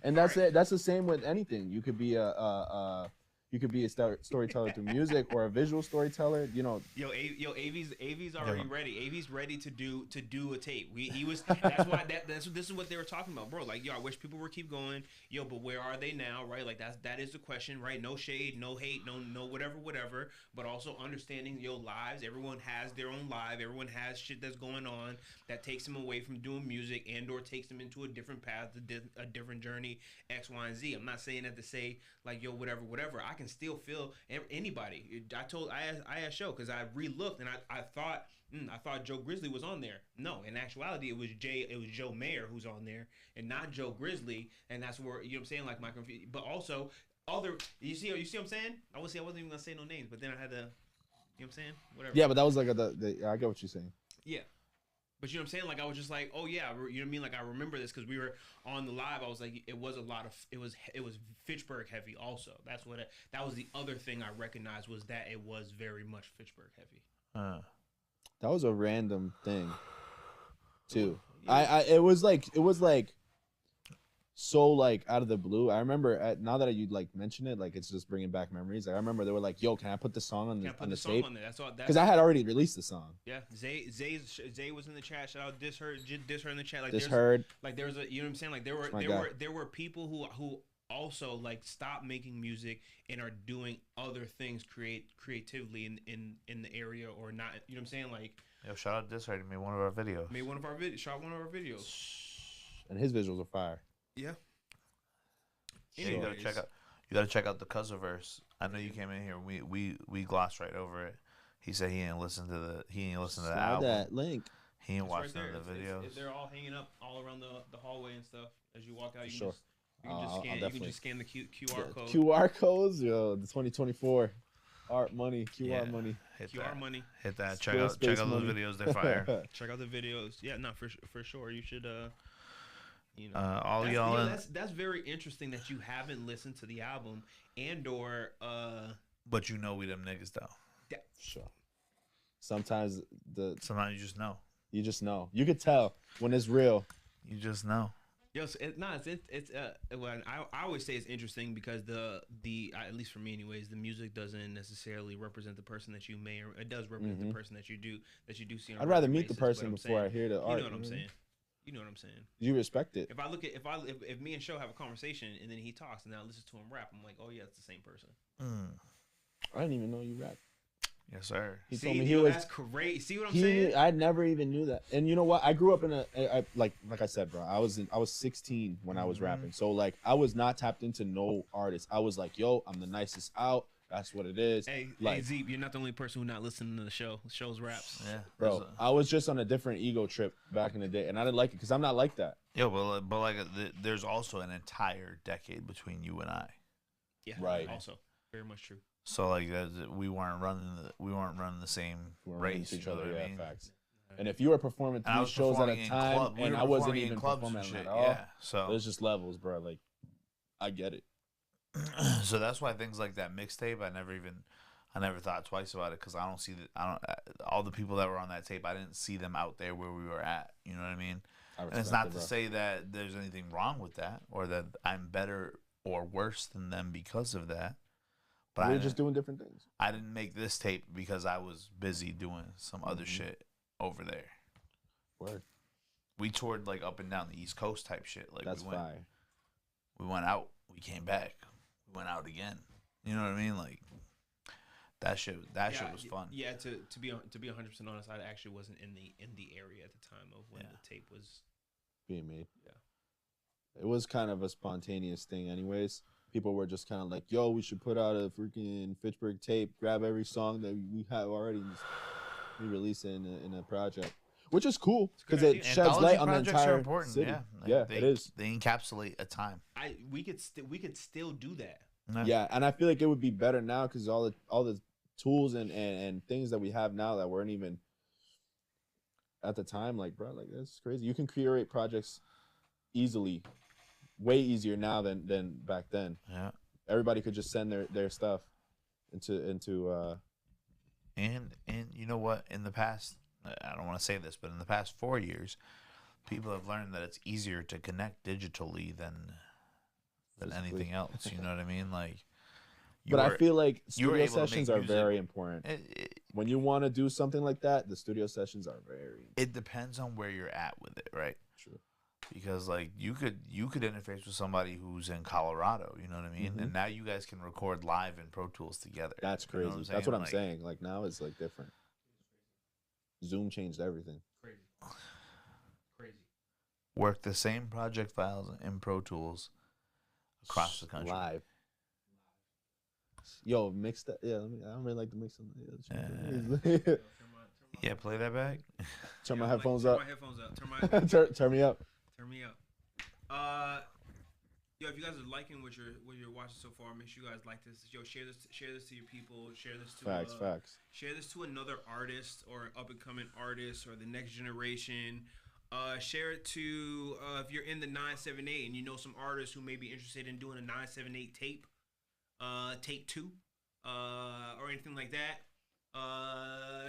And And that's it. That's the same with anything. You could be a storyteller through music or a visual storyteller. You know. AV's already ready. AV's ready to do a tape. That's why this is what they were talking about, bro. Like, yo, I wish people would keep going. Yo, but where are they now, right? Like that is the question, right? No shade, no hate, no whatever. But also understanding lives. Everyone has their own life. Everyone has shit that's going on that takes them away from doing music and or takes them into a different path, a different journey, X, Y, and Z. I'm not saying that to say like, yo, whatever. I can still feel anybody. I asked Sho because I re-looked and I thought Joe Grizzly was on there. No, in actuality it was Joe Mayer who's on there and not Joe Grizzly, and that's where, you know what I'm saying, like my confusion. But also you see what I'm saying? I wasn't even gonna say no names, but then I had to, you know what I'm saying? Whatever. Yeah, but that was like I get what you're saying. Yeah. But you know what I'm saying? Like I was just like, oh yeah, you know what I mean? Like I remember this because we were on the live. I was like, it was a lot of it was Fitchburg heavy also. That was the other thing I recognized was that it was very much Fitchburg heavy. That was a random thing, too. Yeah. It was like so like out of the blue. I remember now that you like mention it, like it's just bringing back memories. Like, I remember they were like, "Yo, can I put the song on the tape?" On there. That's all. Because I had already released the song. Yeah, Zay was in the chat. Shout out diss her in the chat. Like Disheard. Like there was a, you know what I'm saying? Like there were people who also like stopped making music and are doing other things creatively in the area or not. You know what I'm saying? Like, yo, shout out Disheard. He made one of our videos. Shot one of our videos. And his visuals are fire. Yeah. Yeah, you gotta check out the Cuzzaverse. I know you came in here. We glossed right over it. He said he didn't listen to the album. That link. He ain't watched right none of the videos. They're all hanging up all around the hallway and stuff. As you walk out, you can just scan the QR code. QR codes, yo. The 2024 art money, QR money. QR money. Hit that. Check out those videos. They're fire. Check out the videos. Yeah, no, for sure. You should. You know, all y'all. That's very interesting that you haven't listened to the album and/or. But you know we them niggas though. Yeah. Sure. Sometimes you just know. You just know. You could tell when it's real. You just know. Yes, well, I always say it's interesting because the at least for me anyways, the music doesn't necessarily represent the person that you may, or it does represent the person that you do see. On I'd rather meet the person before I hear the art. You know what I'm saying? You know what I'm saying? You respect it. If me and Sho have a conversation and then he talks and then I listen to him rap, I'm like, oh yeah, it's the same person. I didn't even know you rap. Yes, sir. He told me he was. That's great. See what I'm saying? I never even knew that. And you know what? I grew up in like I said, bro. I was 16 when I was rapping. So like I was not tapped into no artist. I was like, yo, I'm the nicest out. That's what it is. Hey, Zeep, you're not the only person who's not listening to the show's raps. Yeah, bro. I was just on a different ego trip back in the day, and I didn't like it because I'm not like that. Yo, but like, there's also an entire decade between you and I. Yeah, right. Also, very much true. So like, we weren't running the same race. Each other, what yeah, I mean? Facts. And if you were performing 3 shows at a time, and I wasn't even performing at all, yeah. So there's just levels, bro. Like, I get it. So that's why things like that mixtape, I never thought twice about it because I don't all the people that were on that tape, I didn't see them out there where we were at. You know what I mean? And it's not to say that there's anything wrong with that or that I'm better or worse than them because of that. But we're just doing different things. I didn't make this tape because I was busy doing some other shit over there. Word. We toured like up and down the East Coast type shit. Like that's fire. We went out. We came back. We went out again. You know what I mean? Like that shit was fun. Yeah. To be 100% honest, I actually wasn't in the area at the time of when the tape was being made. Yeah. It was kind of a spontaneous thing, anyways. People were just kind of like, yo, we should put out a freaking Fitchburg tape, grab every song that we have already and just re-release it in a project. Which is cool because it sheds light on the entire city. Yeah, like, it is. They encapsulate a time. We could still do that. No. Yeah, and I feel like it would be better now because all the tools and things that we have now that weren't even at the time. Like, bro, like that's crazy. You can curate projects easily. Way easier now than back then. Yeah. Everybody could just send their stuff into and you know what? In the past, I don't want to say this, but in the past 4 years, people have learned that it's easier to connect digitally than anything else. You know what I mean? Like, I feel like studio sessions are very important. When you want to do something like that, the studio sessions are very important. It depends on where you're at with it, right? True. Because like you could interface with somebody who's in Colorado, you know what I mean? And now you guys can record live in Pro Tools together. That's crazy. You know That's what I'm saying. Like now it's like different. Zoom changed everything. Crazy. Work the same project files in Pro Tools across the country. Live. Yo, mix that. Yeah, I don't really like to mix them. Yeah, play that back. Turn my headphones up. Turn my headphones up. Turn me up. Turn me up. Yo, if you guys are liking what you're watching so far, make sure you guys like this. Yo, share this to your people. Share this to Facts. Share this to another artist or up and coming artist or the next generation. Share it to if you're in the 978 and you know some artists who may be interested in doing a 978 tape, take 2, or anything like that.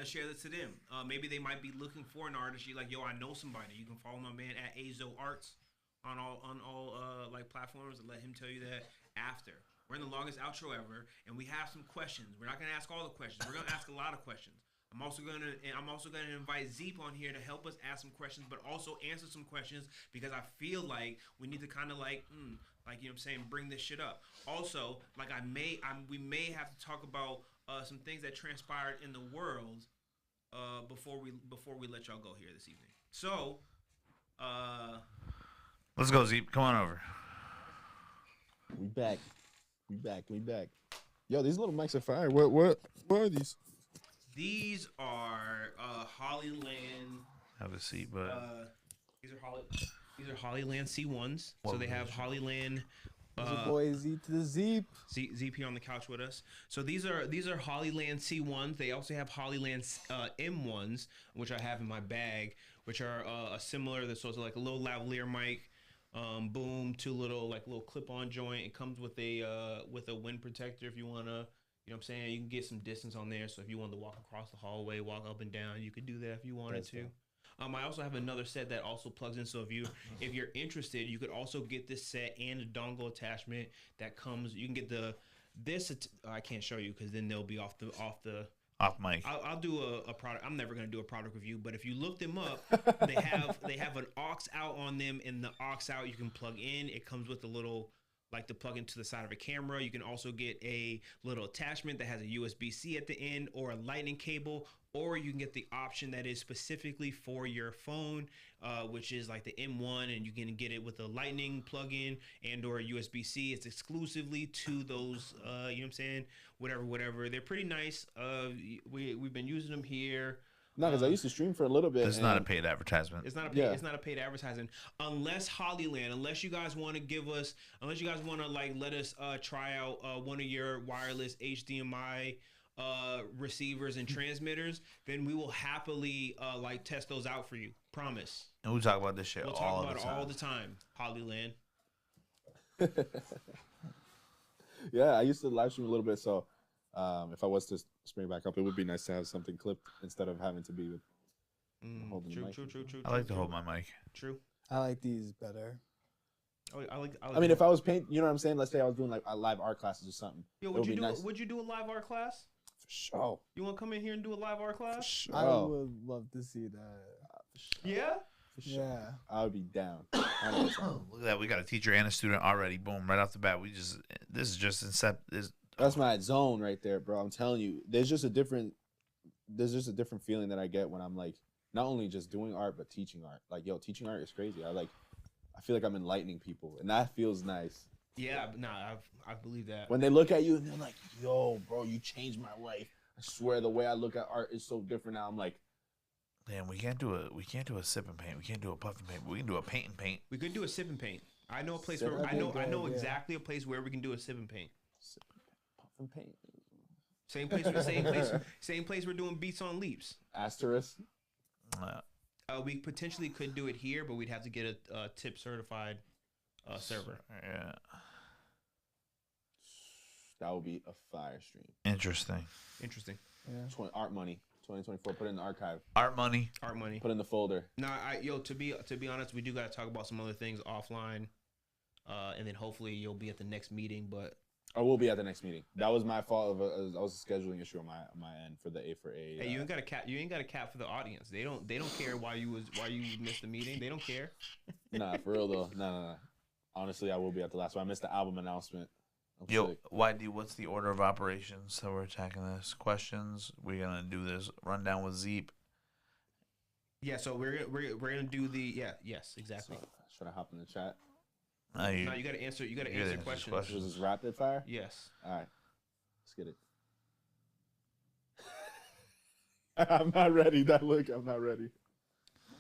Share this to them. Maybe they might be looking for an artist. You're like, yo, I know somebody. You can follow my man at AZOH Arts on all like platforms and let him tell you that after. We're in the longest outro ever, and we have some questions. We're not gonna ask all the questions. We're gonna ask a lot of questions. I'm also gonna invite Zeep on here to help us ask some questions, but also answer some questions because I feel like we need to kind of like you know what I'm saying, bring this shit up. Also, like we may have to talk about some things that transpired in the world before we let y'all go here this evening. So, let's go, Zeep. Come on over. We back. Yo, these little mics are fire. What are these? These are Hollyland. Have a seat, but These are Hollyland C1s. So they have Hollyland. Your boy Z to the Zeep. ZP on the couch with us. So these are Hollyland C1s. They also have Hollyland M1s, which I have in my bag, which are a similar. So it's like a little lavalier mic, boom, 2 little clip-on joint. It comes with a wind protector if you wanna. You know what I'm saying? You can get some distance on there. So if you wanted to walk across the hallway, walk up and down, you could do that if you wanted to. I also have another set that also plugs in. So if you're interested, you could also get this set and a dongle attachment that comes. You can get I can't show you because then they'll be off mic. I'll do a product. I'm never gonna do a product review, but if you look them up, they have an aux out on them, and the aux out you can plug in. It comes with a little, like, to plug into the side of a camera. You can also get a little attachment that has a USB-C at the end or a lightning cable, or you can get the option that is specifically for your phone, which is like the M1, and you can get it with a lightning plug-in and or a USB-C. It's exclusively to those, you know what I'm saying? Whatever. They're pretty nice. We've been using them here. No, because I used to stream for a little bit. It's not a paid advertisement. It's not a paid advertising. Unless unless you guys want to like let us try out one of your wireless HDMI receivers and transmitters, then we will happily like test those out for you. Promise. And we talk about this shit We'll all talk about the it time. all the time. Hollyland. Yeah, I used to live stream a little bit, so if I was to spring back up, it would be nice to have something clipped instead of having to be with holding the mic. True. I like to hold my mic. True. I like these better. I mean, if I was paint, you know what I'm saying? Let's say I was doing like live art classes or something. Yo, would you do nice. Would you do a live art class? For sure. You want to come in here and do a live art class? For sure. I would love to see that. Yeah. For sure. Yeah. I would be down. Look at that. We got a teacher and a student already. Boom, right off the bat. This is just That's my zone right there, bro. I'm telling you, there's just a different feeling that I get when I'm like not only just doing art but teaching art. Like, yo, teaching art is crazy. I feel like I'm enlightening people, and that feels nice. Yeah, I believe that. When they look at you and they're like, yo, bro, you changed my life. I swear the way I look at art is so different now. I'm like, damn, we can't do a sip and paint. We can't do a puff and paint. But we can do a paint and paint. We could do a sip and paint. I know a place Sip where and I know paint, yeah. exactly a place where we can do a sip and paint. puff and paint. Same place we're doing beats on leaps. Asterisk. We potentially could do it here, but we'd have to get a tip certified server. Yeah. That would be a fire stream. Interesting. Yeah. Art money. 2024. Put it in the archive. Art money. Put it in the folder. Nah, to be honest, we do got to talk about some other things offline, and then hopefully you'll be at the next meeting. But I will be at the next meeting. That was my fault. That was a scheduling issue on my end for the A4A. hey, you ain't got a cap. You ain't got a cap for the audience. They don't care why you missed the meeting. They don't care. Nah, for real though. No. Honestly, I will be at the last one. I missed the album announcement. I'm Yo, sick. YD, what's the order of operations? So we're attacking this. Questions. We're gonna do this rundown with Zeep. Yeah, so we're gonna do the yes, exactly. So, should I hop in the chat? No, you gotta answer. You gotta answer questions. Was this rapid fire? Yes. All right, let's get it. I'm not ready. I'm not ready.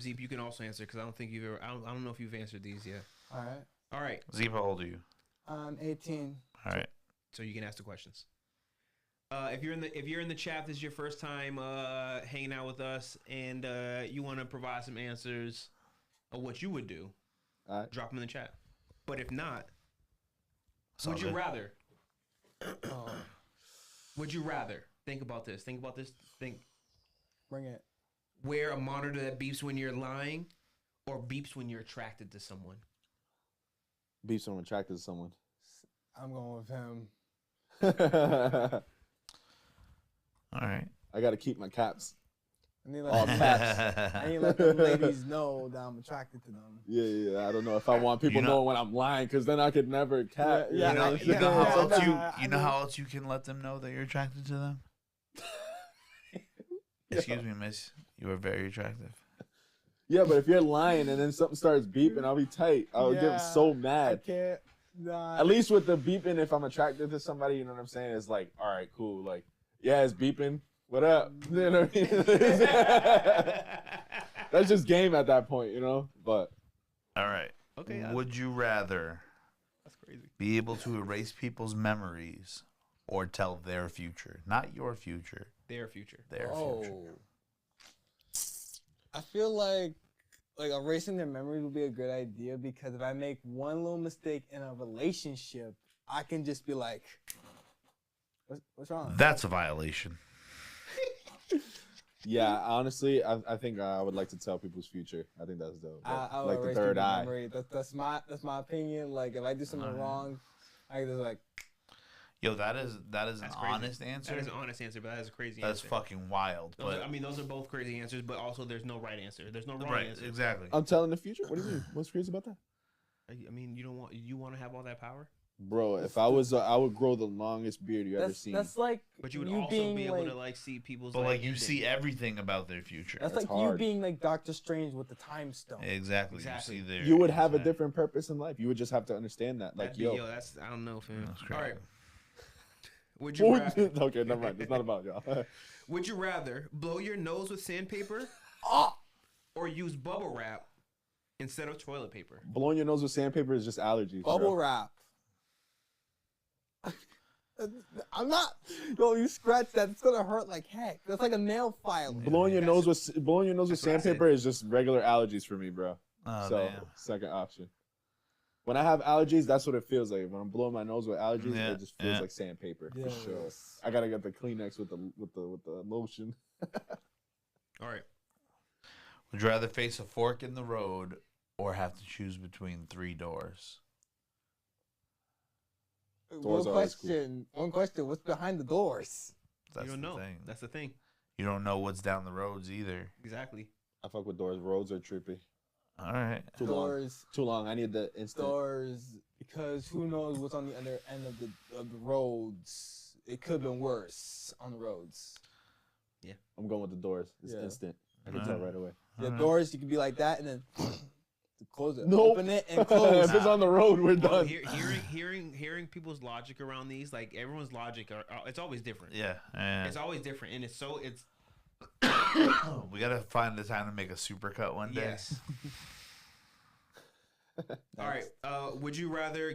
Zeep, you can also answer because I don't think you've ever. I don't know if you've answered these yet. All right. All right. Zeep, how old are you? I'm 18. All right. So you can ask the questions. If you're in the chat, this is your first time hanging out with us, and you want to provide some answers of what you would do, All right. drop them in the chat. But if not, It's all would you good. rather? Would you rather? Think about this. Think. Bring it. Wear a monitor that beeps when you're lying, or beeps when you're attracted to someone. Be someone attracted to someone. I'm going with him. All right. I got to keep my caps. I need to All let, caps. I need to let the ladies know that I'm attracted to them. Yeah. I don't know if I want people You know- knowing when I'm lying, because then I could never cap. Yeah, You know, yeah, you know how yeah, else yeah. you know how else you can let them know that you're attracted to them? Excuse me, miss. You are very attractive. Yeah, but if you're lying and then something starts beeping, I'll be tight. I'll get so I mad. can't. Nah. At least with the beeping, if I'm attracted to somebody, you know what I'm saying? It's like, all right, cool. Like, yeah, it's beeping. What up? You know what I mean? That's just game at that point, you know? But All right. Okay. Would you rather That's crazy. be able to erase people's memories or tell their future? Not your future, Their future. their Oh. future. I feel like erasing their memories would be a good idea, because if I make one little mistake in a relationship, I can just be like, what's wrong? That's a violation. yeah, honestly, I think I would like to tell people's future. I think that's dope. I would Like the erase third people's eye. memory. That's my opinion. Like, if I do something wrong, I can just like, Yo, that is an That's crazy. honest answer. That is an honest answer, but that is a crazy That's answer. fucking wild. Those But I mean, those are both crazy answers, but also there's no right answer. There's no wrong right, answer. exactly. I'm telling the future? What do you mean? What's crazy about that? I mean, you want to have all that power, Bro, if I was, I would grow the longest beard you ever seen. that's like but you would you also being be able like, to like see people's. But like you ending. see everything about their future. that's That's like you hard. being like Doctor Strange with the time stone. Exactly. Exactly. You see their. You would have a exactly. different purpose in life. You would just have to understand that. Like, That'd be, yo. that's I don't know, fam. That's All crazy. right. Would you rather, Okay, never mind. It's not about y'all. would you rather blow your nose with sandpaper, or use bubble wrap instead of toilet paper? Blowing your nose with sandpaper is just allergies. Bubble bro. wrap. I'm not. Yo, you scratch that, it's gonna hurt like heck. That's like a nail filing. Blowing your nose with That's what I said. sandpaper is just regular allergies for me, bro. Oh, So damn. second option. When I have allergies, that's what it feels like. When I'm blowing my nose with allergies, Yeah, it just feels yeah. like sandpaper for Yes. sure. I gotta get the Kleenex with the lotion. All right. Would you rather face a fork in the road or have to choose between 3 doors? Doors are always cool. One question. What's behind the doors? That's You don't the know. thing. That's the thing. You don't know what's down the roads either. Exactly. I fuck with doors. Roads are trippy. All right. Too long. Doors. Too long. I need the instant. Doors. Because who knows what's on the other end of the roads? It could have been worse on the roads. I'm going with the doors. It's Yeah. instant. I can Alright. tell right away. The Alright. doors, you could be like that and then close it. Nope. Open it and close If it's on the road, we're Well, done. hearing people's logic around these, like everyone's logic, it's always different. Yeah. And It's always different, and it's we got to find the time to make a supercut one day. yes. All right. Would you rather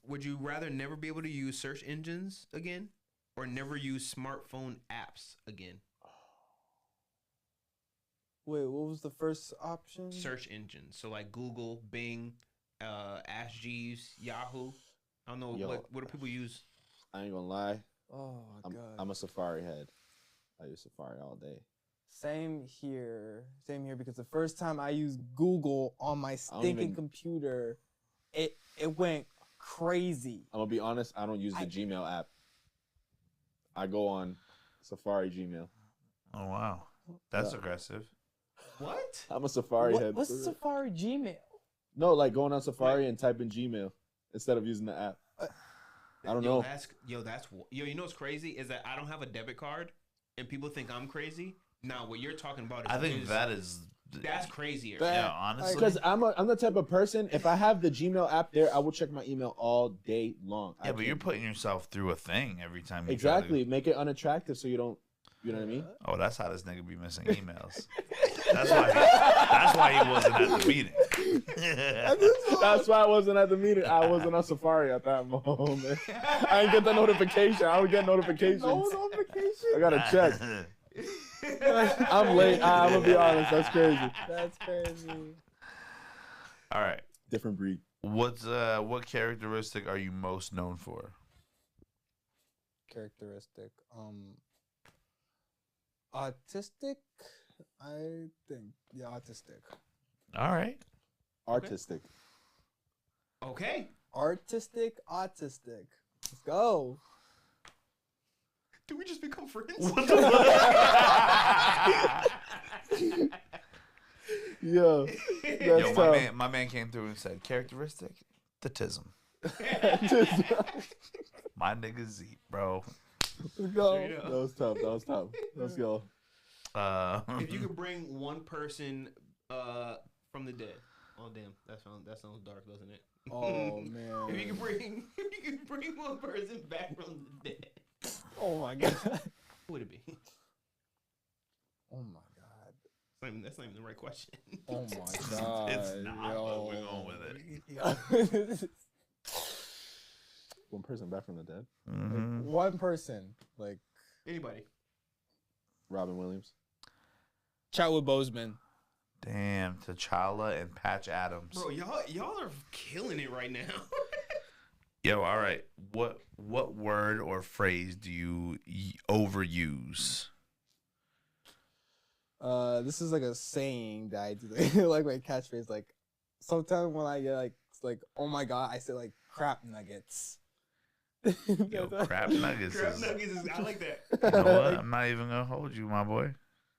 Would you rather never be able to use search engines again, or never use smartphone apps again? Wait, what was the first option? Search engines, so like Google, Bing, Ask Jeeves, Yahoo. I don't know Yo. what do people use. I ain't gonna lie. Oh, I'm, God. I'm a Safari head. I use Safari all day. Same here, because the first time I used Google on my stinking even- computer, it went crazy. I'm gonna be honest. I don't use the Gmail app. I go on Safari Gmail. Oh, wow. That's Yeah. aggressive. What? I'm a Safari head. What's for real. Safari Gmail? No, like going on Safari and type in Gmail instead of using the app. I don't know. You know what's crazy is that I don't have a debit card, and people think I'm crazy. Now, what you're talking about is I think that's crazier. yeah, honestly. Because I'm the type of person, if I have the Gmail app there, I will check my email all day long. yeah, but you're putting yourself through a thing every time you exactly make it unattractive so you don't. You know what I mean? Oh, that's how this nigga be missing emails. That's why he wasn't at the meeting. That's why I wasn't at the meeting. I wasn't on Safari at that moment. I didn't get the notification. I would get notifications. No notification. I gotta check. I'm late. I'm gonna be honest. That's crazy. That's crazy. All right. Different breed. What characteristic are you most known for? Characteristic. Autistic. I think. Yeah, autistic. All right. Artistic. Okay. Artistic. Autistic. Let's go. Do we just become friends? Yo, that's tough. my man came through and said characteristic, the tism. My nigga Zeke, bro. Let's go. That was tough. Let's go. If you could bring one person from the dead. Oh damn, that sounds dark, doesn't it? Oh man. If you could bring one person back from the dead. Oh my god. Who would it be? Oh my god. That's not even the right question. Oh my god. It's not, but we're going with it. One person back from the dead. Mm-hmm. One person, like Anybody. Robin Williams. Chadwick Boseman. Damn, T'Challa and Patch Adams. Bro, y'all are killing it right now. Yo, all right. What word or phrase do you overuse? This is like a saying that I do, like my catchphrase. Like sometimes when I get like oh my god, I say like crap nuggets. Yo, crap nuggets. I like that. You know what? I'm not even gonna hold you, my boy.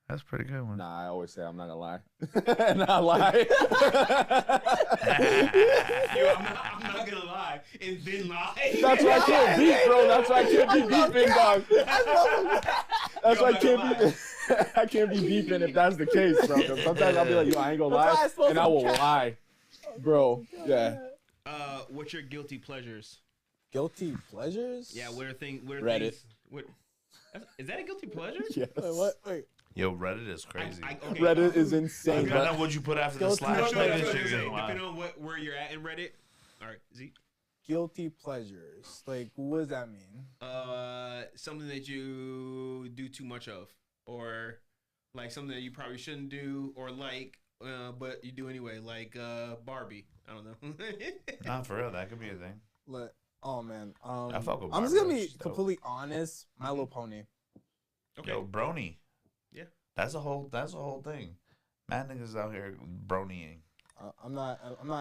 That's a pretty good one. Nah, I always say I'm not gonna lie. Not lie. Yo, I'm not gonna lie, and then lie. That's why I can't beat, bro. That's why I can't be beeping, dog. That's why I can't be beeping if that's the case, bro. 'Cause sometimes I'll be like, yo, I ain't gonna lie, and I will lie, bro. Yeah. What's your guilty pleasures? Guilty pleasures? Yeah, where Reddit. things. Is that a guilty pleasure? Yes. Wait, what? Wait. Yo, Reddit is crazy. Okay. Reddit is insane. I know what you put after the Guilty slash. pleasure. That shit is wild. Depending on where you're at in Reddit. All right, Zeke. Guilty pleasures. Like, what does that mean? Something that you do too much of, or like something that you probably shouldn't do, or but you do anyway. Like Barbie. I don't know. Nah, for real, that could be a thing. Like, oh man. I fuck with I'm just gonna Barbie. be She's dope. completely honest. My Little Pony. Okay. Yo, brony. Yeah. That's a whole thing. Mad niggas out here bronying. I'm not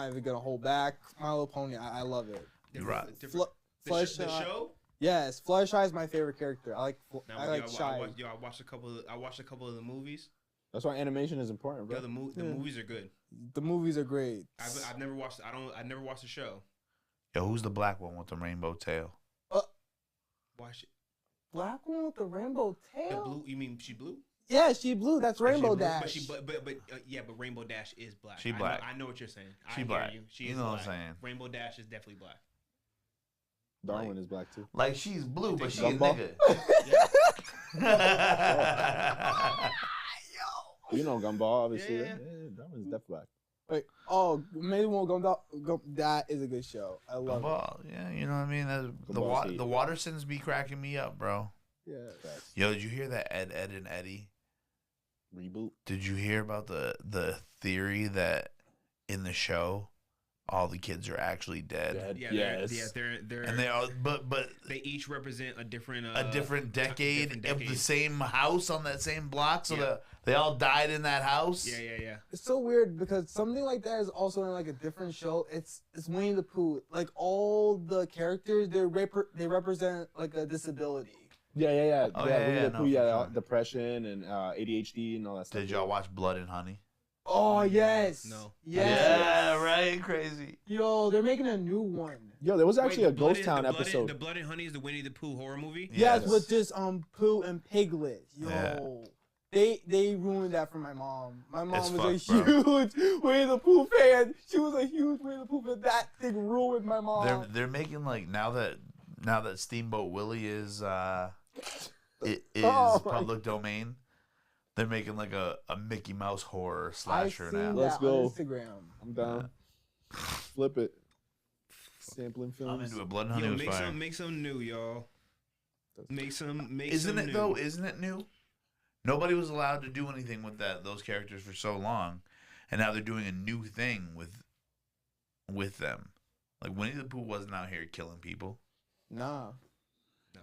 even gonna hold back. My Little Pony. I love it. You right. The show. Yes, Fluttershy is my favorite character. I like I Shy. watched a couple of the movies. That's why animation is important, bro. Yeah, the movies are good. The movies are great. I've never watched. I never watched the show. Yo, who's the black one with the rainbow tail? Watch it. Black one with the rainbow The tail. blue. You mean she blue? Yeah, she blue. That's Rainbow Blue, Dash. But Rainbow Dash is black. She black. I know what you're saying. She I black. Hear you. She You is know what black. I'm saying. Rainbow Dash is definitely black. Darwin is black too. Like she's blue, but she a Gumball? nigga. You know Gumball, obviously. Yeah. Yeah, Darwin's definitely black. Wait, maybe we'll go. That is a good show. I love it. Gumball, yeah, you know what I mean. Gumball's The Watersons be cracking me up, bro. Yeah. Facts. Yo, did you hear that Ed and Eddie Reboot. Did you hear about the theory that in the show all the kids are actually dead? Yeah, Yes. they're And they all, but they each represent a different decade of the same house on that same block, so that they all died in that house. Yeah. It's so weird because something like that is also in like a different show. It's Winnie the Pooh. Like all the characters, they represent like a disability. Yeah. Oh, Winnie the no, Pooh, for yeah, sure. depression and ADHD and all that stuff. Did y'all watch Blood and Honey? Oh yes. No. Yes. Yeah, right. Crazy. Yo, they're making a new one. Yo, there was actually a Wait, Ghost Town episode. The Blood and Honey is the Winnie the Pooh horror movie. Yes, Yes. with just Pooh and Piglet. Yo. Yeah. They ruined that for my mom. My mom It's was fucked, a huge Winnie the Pooh fan. She was a huge Winnie the Pooh fan. That thing ruined my mom. They're making like now that Steamboat Willie is Oh, public domain. They're making like a Mickey Mouse horror I've slasher seen now. that Let's on go. Instagram. I'm down. Flip it. Sampling films. I'm into it. Blood and Honey Yo, was fire. make some new, y'all. Make some Isn't it new. though? Isn't it new? Nobody was allowed to do anything with those characters for so long, and now they're doing a new thing with them. Like Winnie the Pooh wasn't out here killing people. Nah.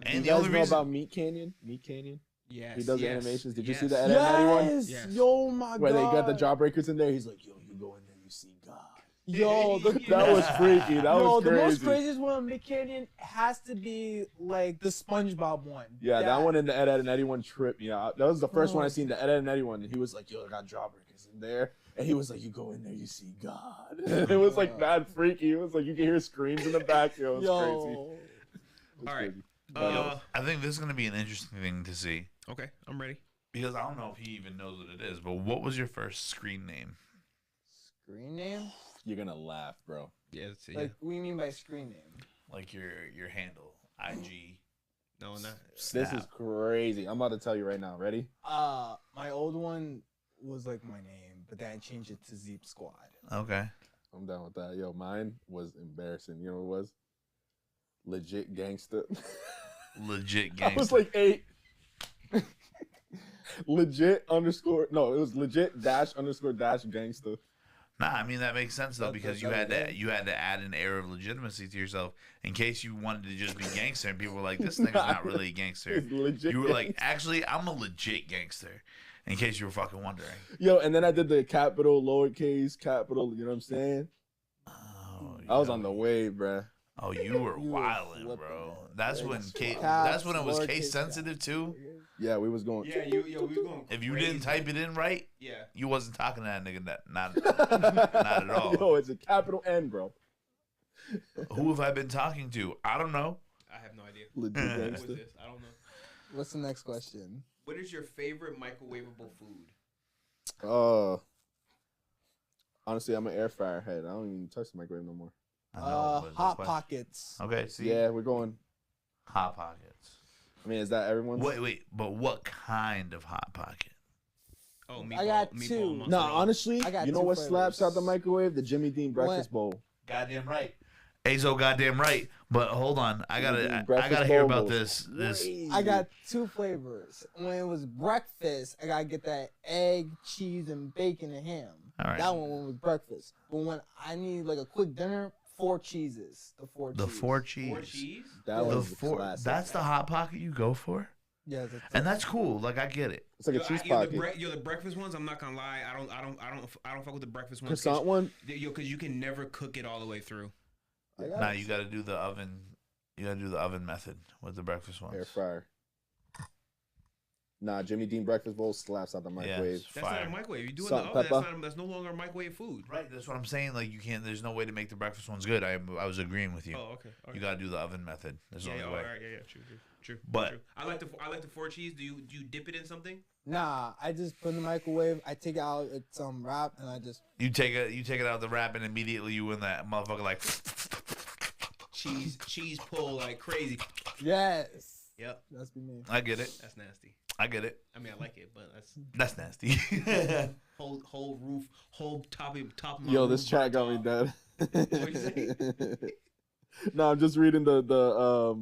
And you the guys only know reason about Meat Canyon? Meat Canyon? Yes. He does yes, animations. Did you yes. see the Ed, Edd n Eddy one? Yes. Yes. Yo, my God. Where they got the jawbreakers in there. He's like, yo, you go in there, you see God. Yo, That was freaky. That was the crazy. most craziest one on Mick Canyon has to be like the SpongeBob one. Yeah, that one and the Ed, Edd n Eddy one tripped me out. That was the first one I seen, the Ed, Edd n Eddy one. And he was like, yo, I got jawbreakers in there. And he was like, you go in there, you see God. It was like mad freaky. It was like, you can hear screams in the back. Yo, it was crazy. It was All right. crazy. I think this is going to be an interesting thing to see Okay, I'm ready. because I don't know if he even knows what it is. But what was your first screen name? Screen name? You're going to laugh, bro. Yeah, Like, what do you mean by screen name? Like your handle, IG. no, not. This is crazy. I'm about to tell you right now. Ready? My old one was like my name, but then I changed it to Zeep Squad. Okay. I'm down with that. Yo, mine was embarrassing. You know what it was? Legit gangster. Legit I gangster. was like 8. Legit underscore. No, it was legit dash underscore dash gangster. Nah, I mean that makes sense though That- because that- you had to add an air of legitimacy to yourself in case you wanted to just be gangster and people were like, this nigga's not really a gangster. It's legit. You were like, actually, I'm a legit gangster. In case you were fucking wondering. Yo, and then I did the capital, lowercase, capital. You know what I'm saying? Oh, I was on the wave, bruh. Oh, you were You were wildin', flipping bro. it. That's Like, when caps, that's when it was lowercase, case sensitive too. Yeah, we was going. Yeah, we going. If you didn't type it in right, Yeah. you wasn't talking to that nigga. Not at all. Yo, it's a capital N, bro. Who have I been talking to? I don't know. I have no idea. Legit What was gangster. this? I don't know. What's the next question? What is your favorite microwavable food? Honestly, I'm an air fryer head. I don't even touch the microwave no more. I know, but Hot that's why- Pockets. Okay, see. Yeah, we're going. Hot pockets. I mean, is that everyone's? Wait, but what kind of hot pocket? Oh, meatball. I got meatball two. mustard No, oil. honestly, I got you know two what slaps out the flavors. microwave? The Jimmy Dean breakfast bowl. Goddamn right. AZOH, goddamn right. But hold on, I gotta Breakfast hear bowl about was this. crazy. I got two flavors. When it was breakfast, I gotta get that egg, cheese, and bacon and ham. All right. That one was breakfast. But when I need like a quick dinner, 4 cheeses. The four The cheese. 4 cheese. Four cheese? That The was the 4. classic. That's the hot pocket you go for, Yeah, and that's cool. Like I get it. It's like a cheese The pocket. the breakfast ones. I'm not gonna lie. I don't fuck with the breakfast ones. Croissant one. Because you can never cook it all the way through. I got Now it. you got to do the oven. You got to do the oven method with the breakfast ones. Air fryer. Nah, Jimmy Dean breakfast bowl slaps out the microwave. it's That's not fire. a microwave. You do it in Salt the and oven. pepper. That's no longer microwave food. Right. That's what I'm saying. Like you can't. There's no way to make the breakfast ones good. I was agreeing with you. Oh, okay. You got to do the oven method. There's Yeah, no yeah, other way. all right, yeah, true. But- true. I like the 4 cheese. Do you dip it in something? Nah, I just put it in the microwave. I take it out. It's wrap, and I just You take it out of the wrap, and immediately you in that motherfucker like. Cheese pull like crazy. yes. Yep, That's be me. I get it. that's nasty. I get it. I mean, I like it, but that's That's nasty. whole roof, whole top of my Yo, roof this chat got me burnt dead. What'd you say? No, I'm just reading the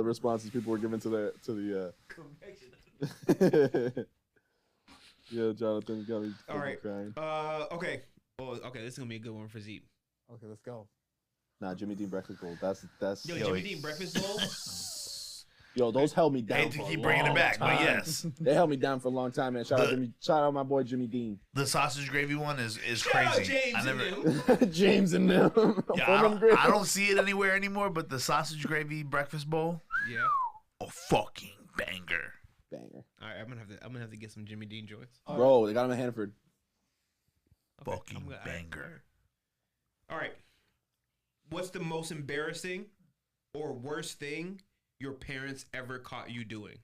responses people were giving to the off. yeah, Jonathan got me All right. crying. Okay. Oh, okay. This is gonna be a good one for Zeep. Okay, let's go. Nah, Jimmy Dean breakfast bowl. That's Yo, Yo, Jimmy he- Dean breakfast bowl. yo, those held me down. Hate to for a keep bringing it long back, but time. yes, They held me down for a long time, man. Shout out my boy Jimmy Dean. the sausage gravy one is Shout out crazy. James I and never. them. James and them. Yeah, Fulham I don't see it anywhere anymore. But the sausage gravy breakfast bowl, Yeah. a fucking banger. Banger. All right, I'm gonna have to get some Jimmy Dean joints. Bro, they got him in Hanford. Okay, Fucking I'm gonna- banger. All right. What's the most embarrassing or worst thing your parents ever caught you doing?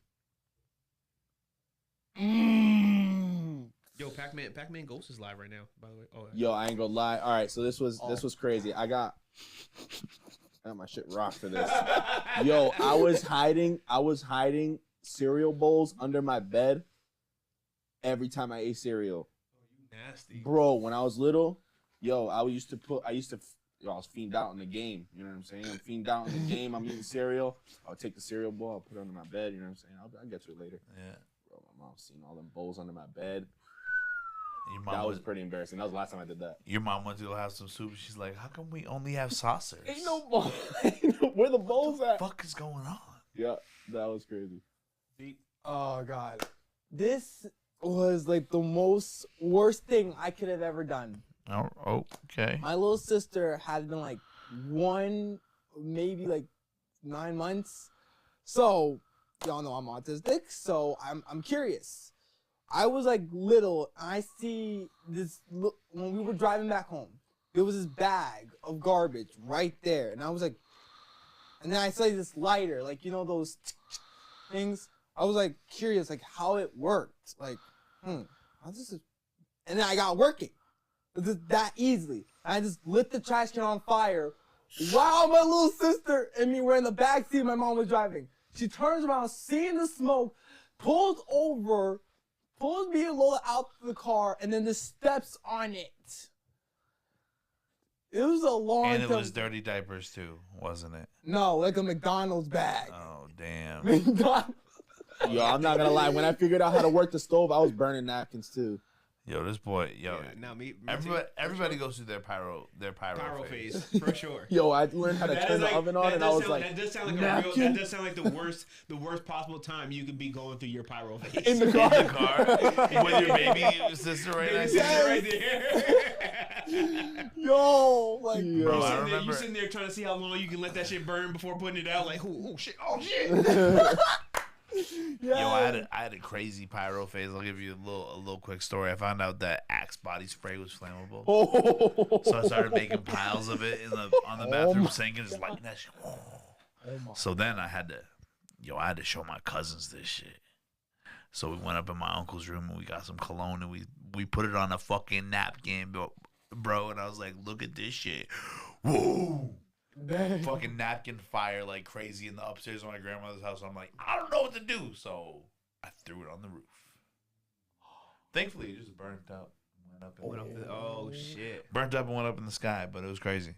Yo, Pac-Man Ghost is live right now, by the way. Oh, Yo, I ain't gonna lie. All right, so this was crazy. I got my shit rocked for this. Yo, I was hiding cereal bowls under my bed every time I ate cereal. nasty. Bro, when I was little, yo, I was fiend out in the game. You know what I'm saying? I'm fiend out in the game. I'm eating cereal. I'll take the cereal bowl. I'll put it under my bed. You know what I'm saying? I'll get to it later. Yeah. Bro, my mom's seen all them bowls under my bed. Your mom That was pretty embarrassing. That was the last time I did that. Your mom went to go have some soup. She's like, "How come we only have saucers? Ain't no bowl. Where the bowls What at? the fuck is going on?" Yeah, that was crazy. Oh God, this was like the most worst thing I could have ever done. Oh, okay. My little sister had been like maybe like 9 months. So y'all know I'm autistic. So I'm curious. I was like little. And I see this when we were driving back home. There was this bag of garbage right there, and I was like, and then I saw this lighter, like you know those things. I was like curious, like how it worked. Like, how this is, and then I got working. Just that easily. I just lit the trash can on fire. Wow, my little sister and me were in the back seat. My mom was driving. She turns around, seeing the smoke, pulls over, pulls me and Lola out of the car, and then just steps on it. It was a long And it time. was dirty diapers too, wasn't it? No, like a McDonald's bag. Oh damn. McDonald's. Yo, I'm not gonna lie. When I figured out how to work the stove, I was burning napkins too. Yo, this boy, yo. Yeah, now me Everybody goes through their pyro phase. phase for sure. Yo, I learned how to turn the oven on, and I was like, that does sound like napkin? that does sound like the worst possible time you could be going through your pyro phase. in the In car. the car with your baby sister right next to you. right there. Yo, like, Yo. Bro, I You remember. sitting there trying to see how long you can let that shit burn before putting it out. Like, oh shit, oh shit. Yo, I had a crazy pyro phase. I'll give you a little quick story. I found out that Axe body spray was flammable, Oh. so I started making piles of it on the bathroom sink and just lighting that shit. So then I had to show my cousins this shit. So we went up in my uncle's room and we got some cologne and we put it on a fucking napkin, bro. And I was like, look at this shit. Whoa. Fucking napkin fire like crazy in the upstairs of my grandmother's house. I'm like, I don't know what to do. So I threw it on the roof. Thankfully, it just burnt up. Oh shit. Burnt up and went up in the sky, but it was crazy.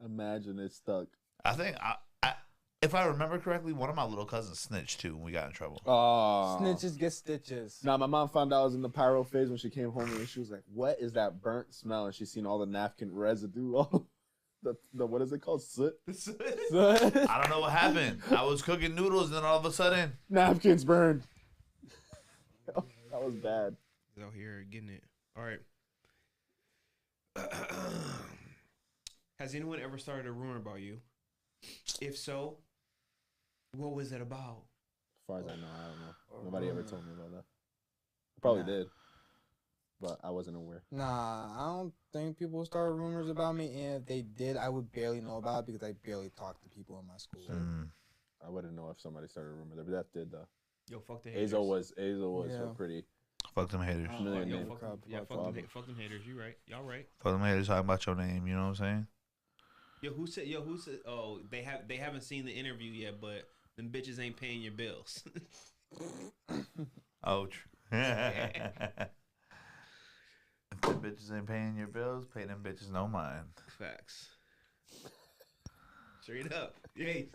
Imagine it stuck. I think, if I remember correctly, one of my little cousins snitched too, and we got in trouble. Oh. snitches get stitches. Nah, my mom found out I was in the pyro phase when she came home and she was like, "What is that burnt smell?" And she seen all the napkin residue. All the what is it called? Soot. I don't know what happened. I was cooking noodles, and then all of a sudden, Napkins burned. That was bad. He's out here getting it. All right. Has anyone ever started a rumor about you? If so, what was it about? As far as I know, I don't know. Nobody ever told me about that. I probably did, but I wasn't aware. Nah, I don't think people start rumors about me, and if they did, I would barely know about it because I barely talk to people in my school. I wouldn't know if somebody started a rumor. But that did though. Yo, fuck the haters. AZOH was Yeah. pretty. fuck them haters. Familiar Yo, name. fuck them, fuck them haters. You right. Y'all right. Fuck them haters talking about your name. You know what I'm saying? Yo, who said? Oh, they haven't seen the interview yet, but them bitches ain't paying your bills. Oh, true. If them bitches ain't paying your bills, pay them bitches no mind. Facts. Straight up. Yay.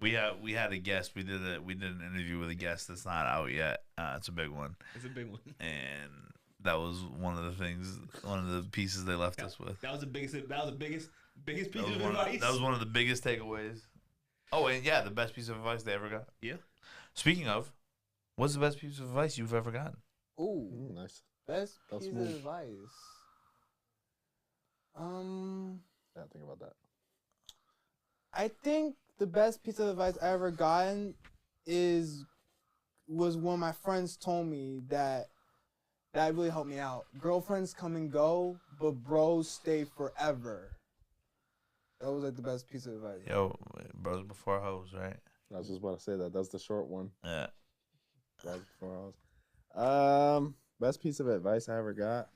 We had a guest. We did an interview with a guest that's not out yet. It's a big one, It's a big one. and that was one of the pieces they left us with. That was the biggest piece That was, of one advice. that was one of the biggest takeaways. Oh, and yeah, the best piece of advice they ever got. Yeah. Speaking of, what's the best piece of advice you've ever gotten? Ooh, Nice. best That's piece smooth. of advice. Yeah, think about that. I think the best piece of advice I ever gotten was when my friends told me that really helped me out. Girlfriends come and go, but bros stay forever. That was like the best piece of advice. Yo, bros before hoes, right? I was just about to say that. That's the short one. Yeah. Bros before hoes. Best piece of advice I ever got.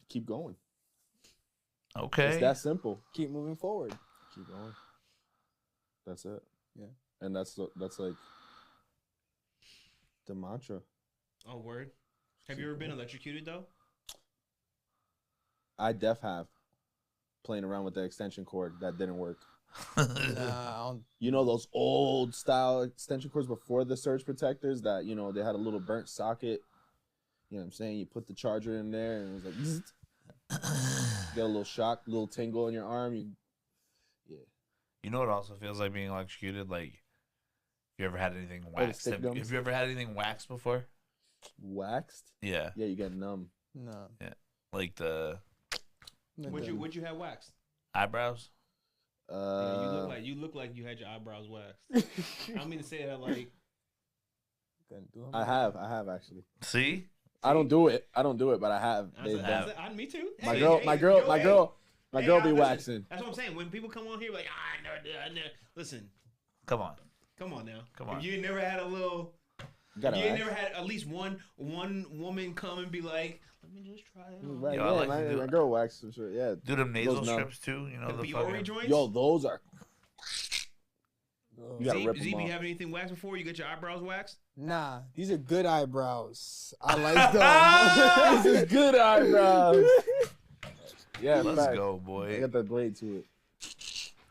Keep going. Okay. It's that simple. Keep moving forward. Keep going. That's it. Yeah. And that's like the mantra. Oh, word. Have you ever been electrocuted though? I def have playing around with the extension cord that didn't work. Nah, I don't. You know those old style extension cords before the surge protectors that, you know, they had a little burnt socket. You know what I'm saying? You put the charger in there and it was like, zzz. Get a little shock, little tingle in your arm. Yeah. You know what also feels like being electrocuted? Like, you ever had anything the waxed? stick gums? Have you ever had anything waxed before? Waxed? Yeah. Yeah, you get numb. No. Like the Would you have waxed? eyebrows? Yeah, you look like you had your eyebrows waxed. I don't mean to say that like. I have actually. See? I don't do it, but I have. Me too. My Hey, girl hey, my yo, girl hey, be listen, waxing. That's what I'm saying. When people come on here like, I never. Listen, Come on. come on now. Come on. If you ain't never had a little. You gotta You ain't wax. never had at least one woman come and be like, let me just try it on. Right, Yo, I yeah, like to do my it. girl waxed for sure. Yeah. Do them nasal Those numb. strips too? You know, The the Biore fucking... joints? Yo, those are. You gotta rip Zeke, them you off. have anything waxed before? You get your eyebrows waxed? Nah, these are good eyebrows. I like them. This is good eyebrows. Yeah, Let's facts. go, I boy. got the blade to it.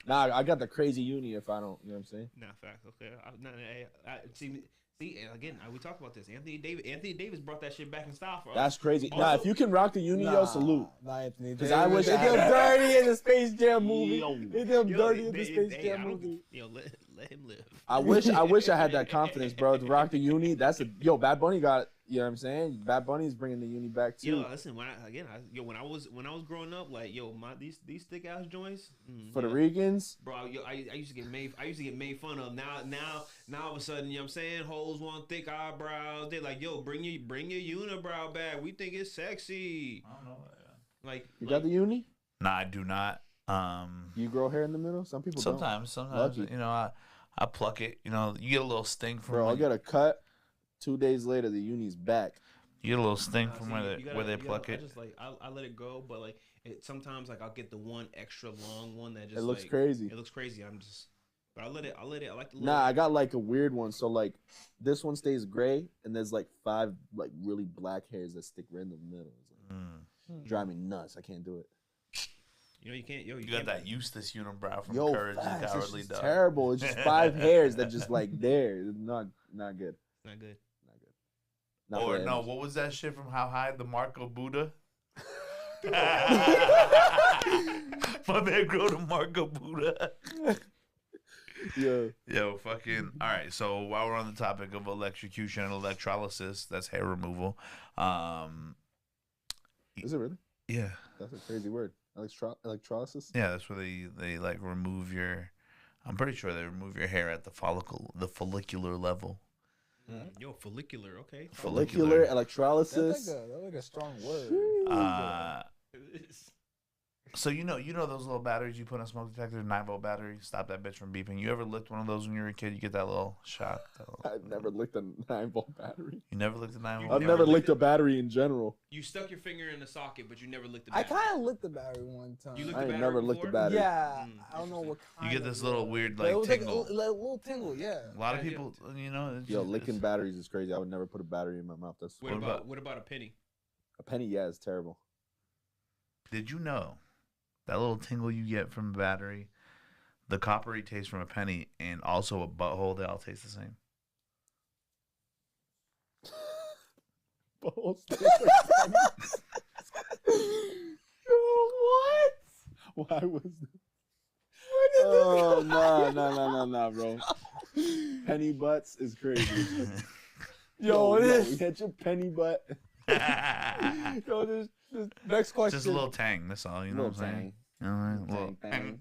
Nah, I got the crazy uni if I don't. You know what I'm saying? Nah, facts. Okay. See, again, we talked about this. Anthony Davis brought that shit back in style for us. That's crazy. Nah, Also- if you can rock the uni, yo, salute. Nah, Anthony 'Cause Davis. I wish they I did had him that. dirty in the Space Jam movie. Yo. They did him Yo, dirty in they- the Space they- Jam I don't- movie. Yo, let him live. I wish I had that confidence, bro, to rock the uni. Yo, Bad Bunny got. You know what I'm saying? Bad Bunny's bringing the uni back too. Yo, listen. When I was growing up, like these thick ass joints. For the yeah. Regans, Bro, I used to get made fun of. Now all of a sudden, you know what I'm saying? Hoes want thick eyebrows. They like, yo, bring your unibrow back. We think it's sexy. I don't know. Like you got the uni? Nah, I do not. You grow hair in the middle? Some people don't. Sometimes, Lucky. you know, I pluck it. You know, you get a little sting from Bro, I when got a cut. 2 days later, the uni's back. you get a little sting from see, where they pluck I it. just like I let it go, but like sometimes like I'll get the one extra long one that just It looks like, crazy. It looks crazy. But I let it. I like the. Nah, I got like a weird one. So like, this one stays gray, and there's like 5 like really black hairs that stick right in the middle. It's like, drive me nuts. I can't do it. You know you can't. Yo, You can't- got that Eustace unibrow from Yo, Courage and facts, it's Cowardly just Dog. terrible. It's just 5 hairs that just like there. It's not good. Not good. Not Or for no, M's. what was that shit from How High? The Marco Buddha? My man grew to Marco Buddha. Yeah. Yo, fucking. All right, so while we're on the topic of electrocution and electrolysis, that's hair removal. Is it really? Yeah. That's a crazy word. Electrolysis. Yeah, that's where they like remove your. I'm pretty sure they remove your hair at the follicular level. Yo, follicular. Okay. Follicular That's electrolysis. like a strong word. So you know those little batteries you put on smoke detector, 9-volt battery, stop that bitch from beeping. You ever licked one of those when you were a kid? You get that little shock. I've never licked a 9-volt battery. You never licked a 9-volt. I've never licked a battery in general. You stuck your finger in the socket, but you never licked the I battery. kind of licked the battery one time. You licked I the ain't battery never licked a before? battery. Yeah, I don't know what kind. You get of this little it. weird But it like was tingle. like a little tingle, yeah. A lot of Yeah, people, you know. It's Yo, just- licking it's- batteries is crazy. I would never put a battery in my mouth. That's What about a penny? a penny. Yeah, it's terrible. Did you know that little tingle you get from a battery, the coppery taste from a penny, and also a butthole, they all taste the same? What? Why was that? Oh, no, bro. Penny butts is crazy. Yo, we this. hit your penny butt. Yo, this next question. Just a little tang, that's all. You know what I'm saying? All right, little Tang.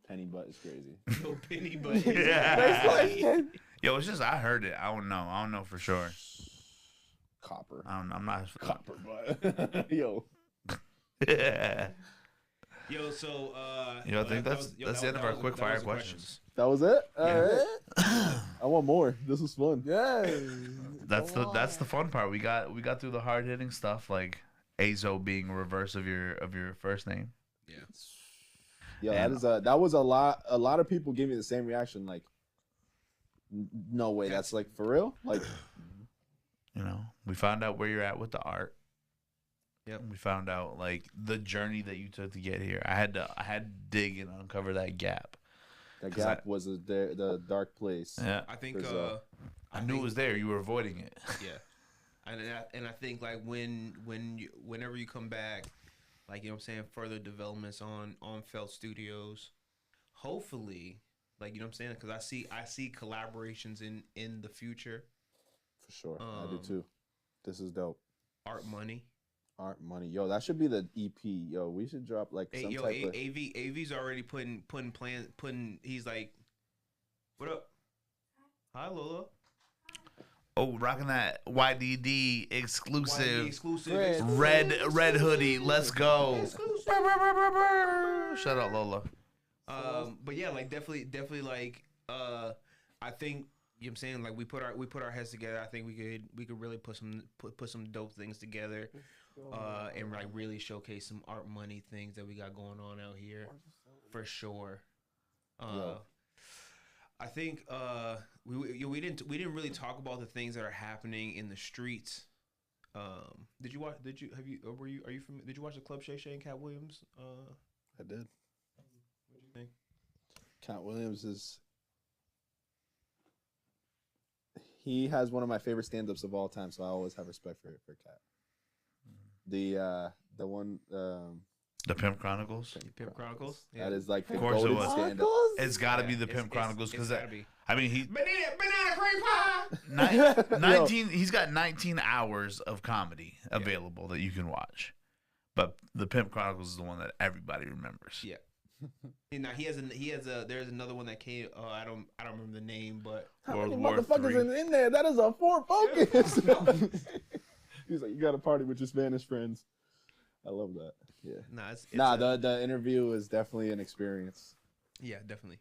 Penny butt is crazy. No penny, but Next question. Yo, it's just I heard it. I don't know for sure. Copper. I'm not. Copper butt. Yo. Yo, so I think that's the end of our quick fire questions. That was it? All Yeah. right. I want more. This was fun. Yeah. That's the fun part. We got through the hard hitting stuff like AZOH being a reverse of your first name. Yeah. Yo, And- that was a lot. A lot of people gave me the same reaction. Like, no way. That's like for real. Like, You know, we found out where you're at with the art. Yep. We found out like the journey that you took to get here. I had to dig and uncover that gap. That 'Cause gap was the dark place. Yeah, I think 'Cause, I knew it was there. You were avoiding it. yeah, and I think like whenever you come back, like you know what I'm saying, further developments on Felt Studios, hopefully, like you know what I'm saying, because I see collaborations in the future. For sure, I do too. This is dope. Art Money. Art Money, yo, that should be the EP. Yo, we should drop like some type of. AV's already putting plans. He's like, what up? Hi Lola. Oh, rocking that YDD exclusive, exclusive. red hoodie. Let's go. Shout out Lola. But yeah, like definitely like I think you know what I'm saying, like we put our heads together. I think we could really put some dope things together, and like really showcase some Art Money things that we got going on out here, for sure. I think we didn't really talk about the things that are happening in the streets. Did you watch the Club Shay Shay and Cat Williams? I did. What do you think? Cat Williams he has one of my favorite stand-ups of all time, so I always have respect for Cat. The one The Pimp Chronicles. Pimp Chronicles. Yeah. that is like the Of course it golden was. stand-up. It's got to be the It's- Pimp Chronicles it's because gotta be. I mean he Banana cream pie. 19 he's got 19 hours of comedy available that you can watch. But the Pimp Chronicles is the one that everybody remembers. Yeah. And now he has a there's another one that came. I don't remember the name, but How World many War motherfuckers III. in there? That is a Ford Focus. He's like, you got to party with your Spanish friends. I love that. Yeah. The interview is definitely an experience. Yeah, definitely.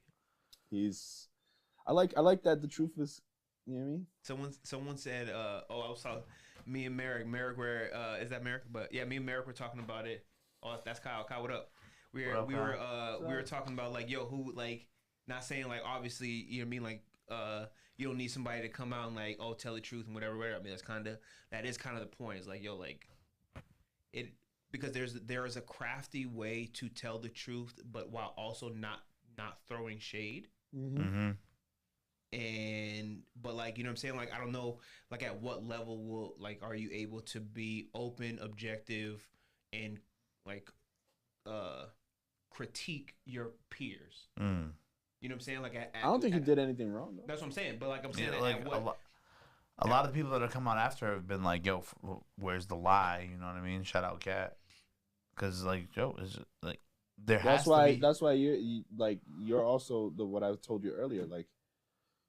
I like that the truth is, you know what I mean? Someone said, I was talking, me and Merrick where is that Merrick? But yeah, me and Merrick were talking about it. Oh, that's Kyle. Kyle, what up? We were talking about like, yo, who, like, not saying like obviously, you know what I mean, like you don't need somebody to come out and like, oh, tell the truth and whatever. I mean, that is kind of the point. It's like, yo, like it, because there is a crafty way to tell the truth, but while also not throwing shade. Mm-hmm. But like, you know what I'm saying, like I don't know, like at what level are you able to be open, objective, and like critique your peers. Mm. You know what I'm saying? Like I don't think he did anything wrong though. That's what I'm saying. But like I'm saying, Yeah, like a lot of the people that have come on after have been like, "Yo, where's the lie?" You know what I mean? Shout out Cat, because like, yo, is it like there has to be. That's why you're also what I told you earlier. Like,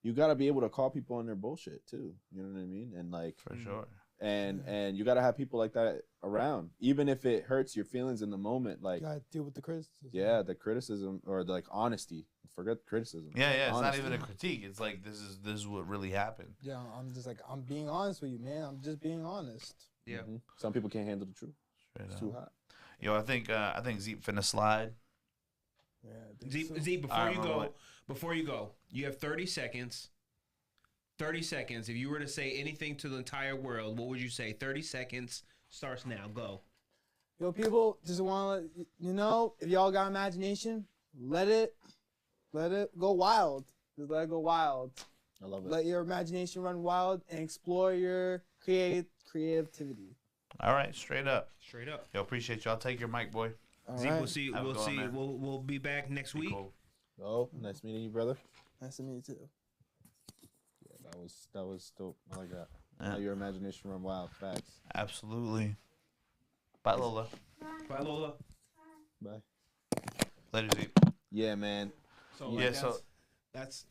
you gotta be able to call people on their bullshit too. You know what I mean? And like For sure. And you gotta have people like that around, even if it hurts your feelings in the moment. Like, You gotta deal with the criticism. yeah, the criticism or the, like, honesty. Forget criticism. Yeah, it's Honesty. not even a critique. It's like this is what really happened. Yeah, I'm just like, I'm being honest with you, man. I'm just being honest. yeah. Mm-hmm. Some people can't handle the truth. Straight It's up. too hot. Yo, I think Zeep finna slide. Yeah. I think so. Z, Alright, before you go, you have 30 seconds. 30 seconds. If you were to say anything to the entire world, what would you say? 30 seconds starts now. Go. Yo, people, just want to let you know, if y'all got imagination, let it go wild. Just let it go wild. I love it. Let your imagination run wild and explore your creativity. All right, straight up. Straight up. Yo, appreciate y'all. Take your mic, boy. All Z, right. we'll see. Have a We'll good one, see. man. We'll be back next Be week. cool. Oh, nice meeting you, brother. Nice to meet you too. Yeah, that was dope. I like that. Yeah. Let your imagination run wild. Facts. Absolutely. Bye, Lola. Bye, Lola. Bye. Later, Zeep. Yeah, man. So Yeah, like, so- that's.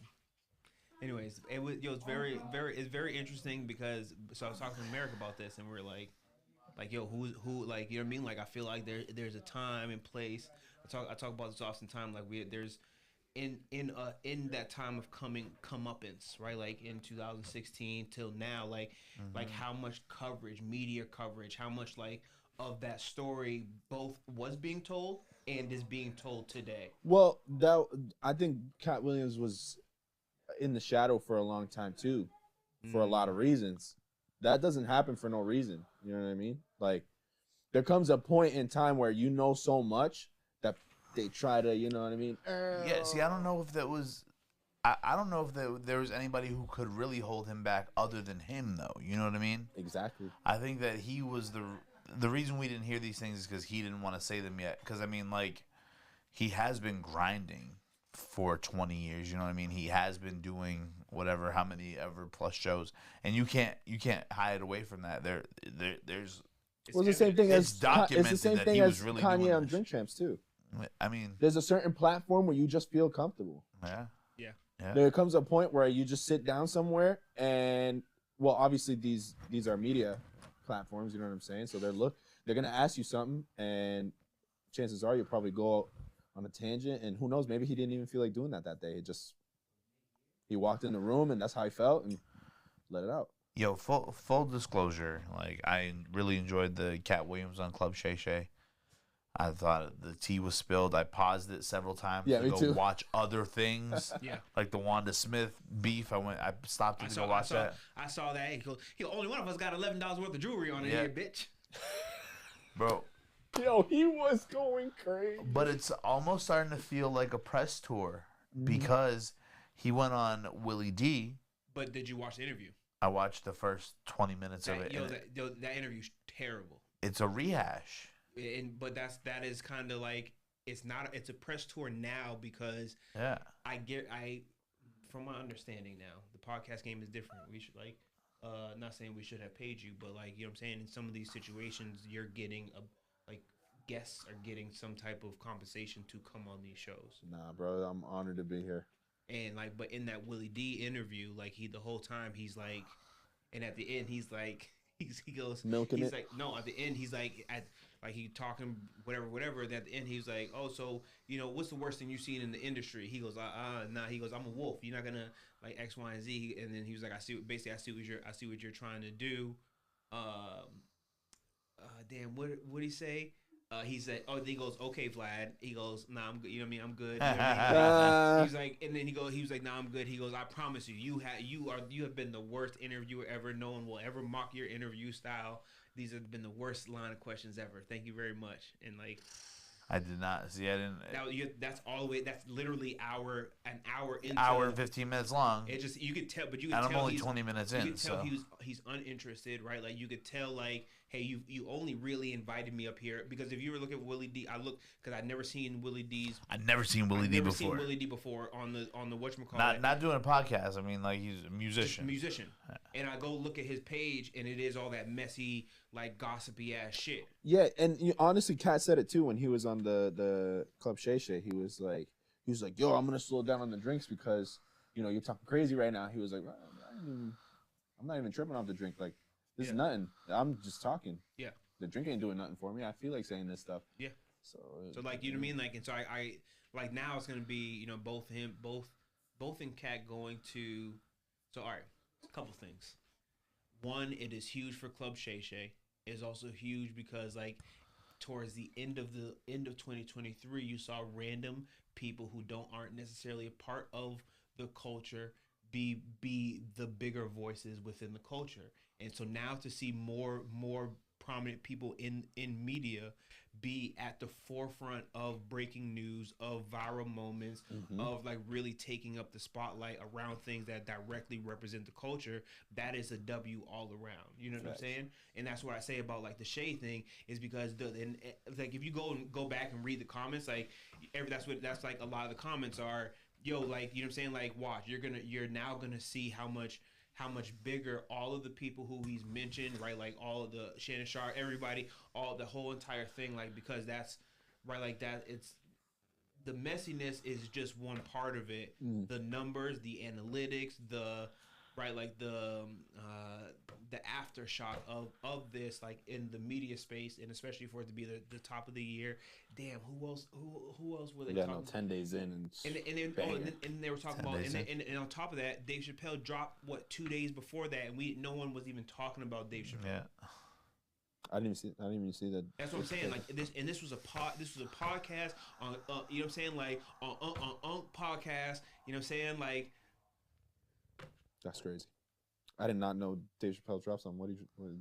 Anyways, it's very interesting because I was talking to Merrick about this, and we're like yo, who like, you know what I mean? Like, I feel like there's a time and place. I talk about this often time. Like, there's in that time of comeuppance, right? Like in 2016 till now, like how much coverage, media coverage, how much like of that story both was being told and is being told today. Well, I think Cat Williams was in the shadow for a long time too, for a lot of reasons. That doesn't happen for no reason. You know what I mean? Like, there comes a point in time where you know so much that they try to, you know what I mean? Yeah, see, I don't know if that was. I don't know if there was anybody who could really hold him back other than him, though. You know what I mean? Exactly. I think that he was the reason we didn't hear these things is because he didn't want to say them yet. Because I mean, like, he has been grinding for 20 years. You know what I mean? He has been doing whatever, how many ever plus shows, and you can't hide away from that. There's. Well, it's the same thing It's as documented it's the same that thing he as was really Kanye doing on this Drink Champs too. I mean, There's a certain platform where you just feel comfortable. yeah. Yeah. There comes a point where you just sit down somewhere and, well, obviously these are media platforms, you know what I'm saying? So they're gonna ask you something, and chances are you'll probably go on a tangent, and who knows, maybe he didn't even feel like doing that day. He walked in the room and that's how he felt and let it out. Yo, full disclosure, like, I really enjoyed the Cat Williams on Club Shay Shay. I thought the tea was spilled. I paused it several times to me go too. watch other things. Yeah. Like the Wanda Smith beef. I stopped it to go watch that. I saw that. He goes, only one of us got $11 worth of jewelry on it here, bitch. Bro. Yo, he was going crazy. But it's almost starting to feel like a press tour because he went on Willie D. But did you watch the interview? I watched the first 20 minutes of it. That interview's terrible. It's a rehash. But that is kind of like, it's a press tour now because from my understanding now, the podcast game is different. We should not saying we should have paid you, but like, you know what I'm saying, in some of these situations you're getting guests are getting some type of compensation to come on these shows. Nah, bro, I'm honored to be here. And like, but in that Willie D interview, like, the whole time he's like, and at the end he's like, he goes milking he's it. Like, no, at the end he's like, he talking whatever. And at the end he was like, oh, so, you know, what's the worst thing you've seen in the industry? He goes, nah. He goes, I'm a wolf. You're not gonna like X, Y, and Z. And then he was like, I see what you're trying to do. Damn, what did he say? He said, he goes, okay, Vlad. He goes, nah, I'm good. You know what I mean? I'm good. You know what I mean? He's like, and then he was like, nah, I'm good. He goes, I promise you, you have been the worst interviewer ever. No one will ever mock your interview style. These have been the worst line of questions ever. Thank you very much. And like, I did not see. I didn't. That's all the way. That's literally an hour into. Hour and 15 minutes long. It just, you could tell, but you could and tell I'm only 20 minutes in. You could tell so. he's uninterested, right? Like, you could tell, like, hey, you only really invited me up here because if you were looking at Willie D, because I'd never seen Willie D's. I'd never seen Willie D before. Seen Willie D before on the whatchamacallit. Not doing a podcast. I mean, like, he's a musician. And I go look at his page, and it is all that messy, like, gossipy ass shit. Yeah, and honestly, Kat said it too when he was on the Club Shay Shay. He was like, yo, I'm gonna slow down on the drinks because, you know, you're talking crazy right now. He was like, I'm not even tripping off the drink. Like, this is nothing. I'm just talking. Yeah. The drink ain't doing nothing for me. I feel like saying this stuff. Yeah. So like, you know what I mean? Like, and so I like, now it's gonna be, you know, both and Kat going to. So all right, a couple things. One, it is huge for Club Shay Shay. It is also huge because, like, towards the end of 2023, you saw random people who aren't necessarily a part of the culture be the bigger voices within the culture. And so now to see more prominent people in media be at the forefront of breaking news, of viral moments, of like really taking up the spotlight around things that directly represent the culture, that is a W all around. You know what I'm saying? And that's what I say about like the Shay thing is because like if you go back and read the comments, like that's like a lot of the comments are, yo, like, you know what I'm saying? Like, watch, you're now gonna see how much bigger all of the people who he's mentioned, right? Like all of the Shannon Sharp, everybody, all the whole entire thing, like, because that's right, like that. It's the messiness is just one part of it. The numbers, the analytics, the right, like the aftershock of this, like in the media space, and especially for it to be the top of the year. Damn, who else were they? 10 days in, and they were talking about, and on top of that, Dave Chappelle dropped 2 days before that, and no one was even talking about Dave Chappelle. Yeah. I didn't even see that. That's what I'm saying. Like this was a podcast on, you know what I'm saying, like on podcast. You know what I'm saying, like. That's crazy. I did not know Dave Chappelle drops on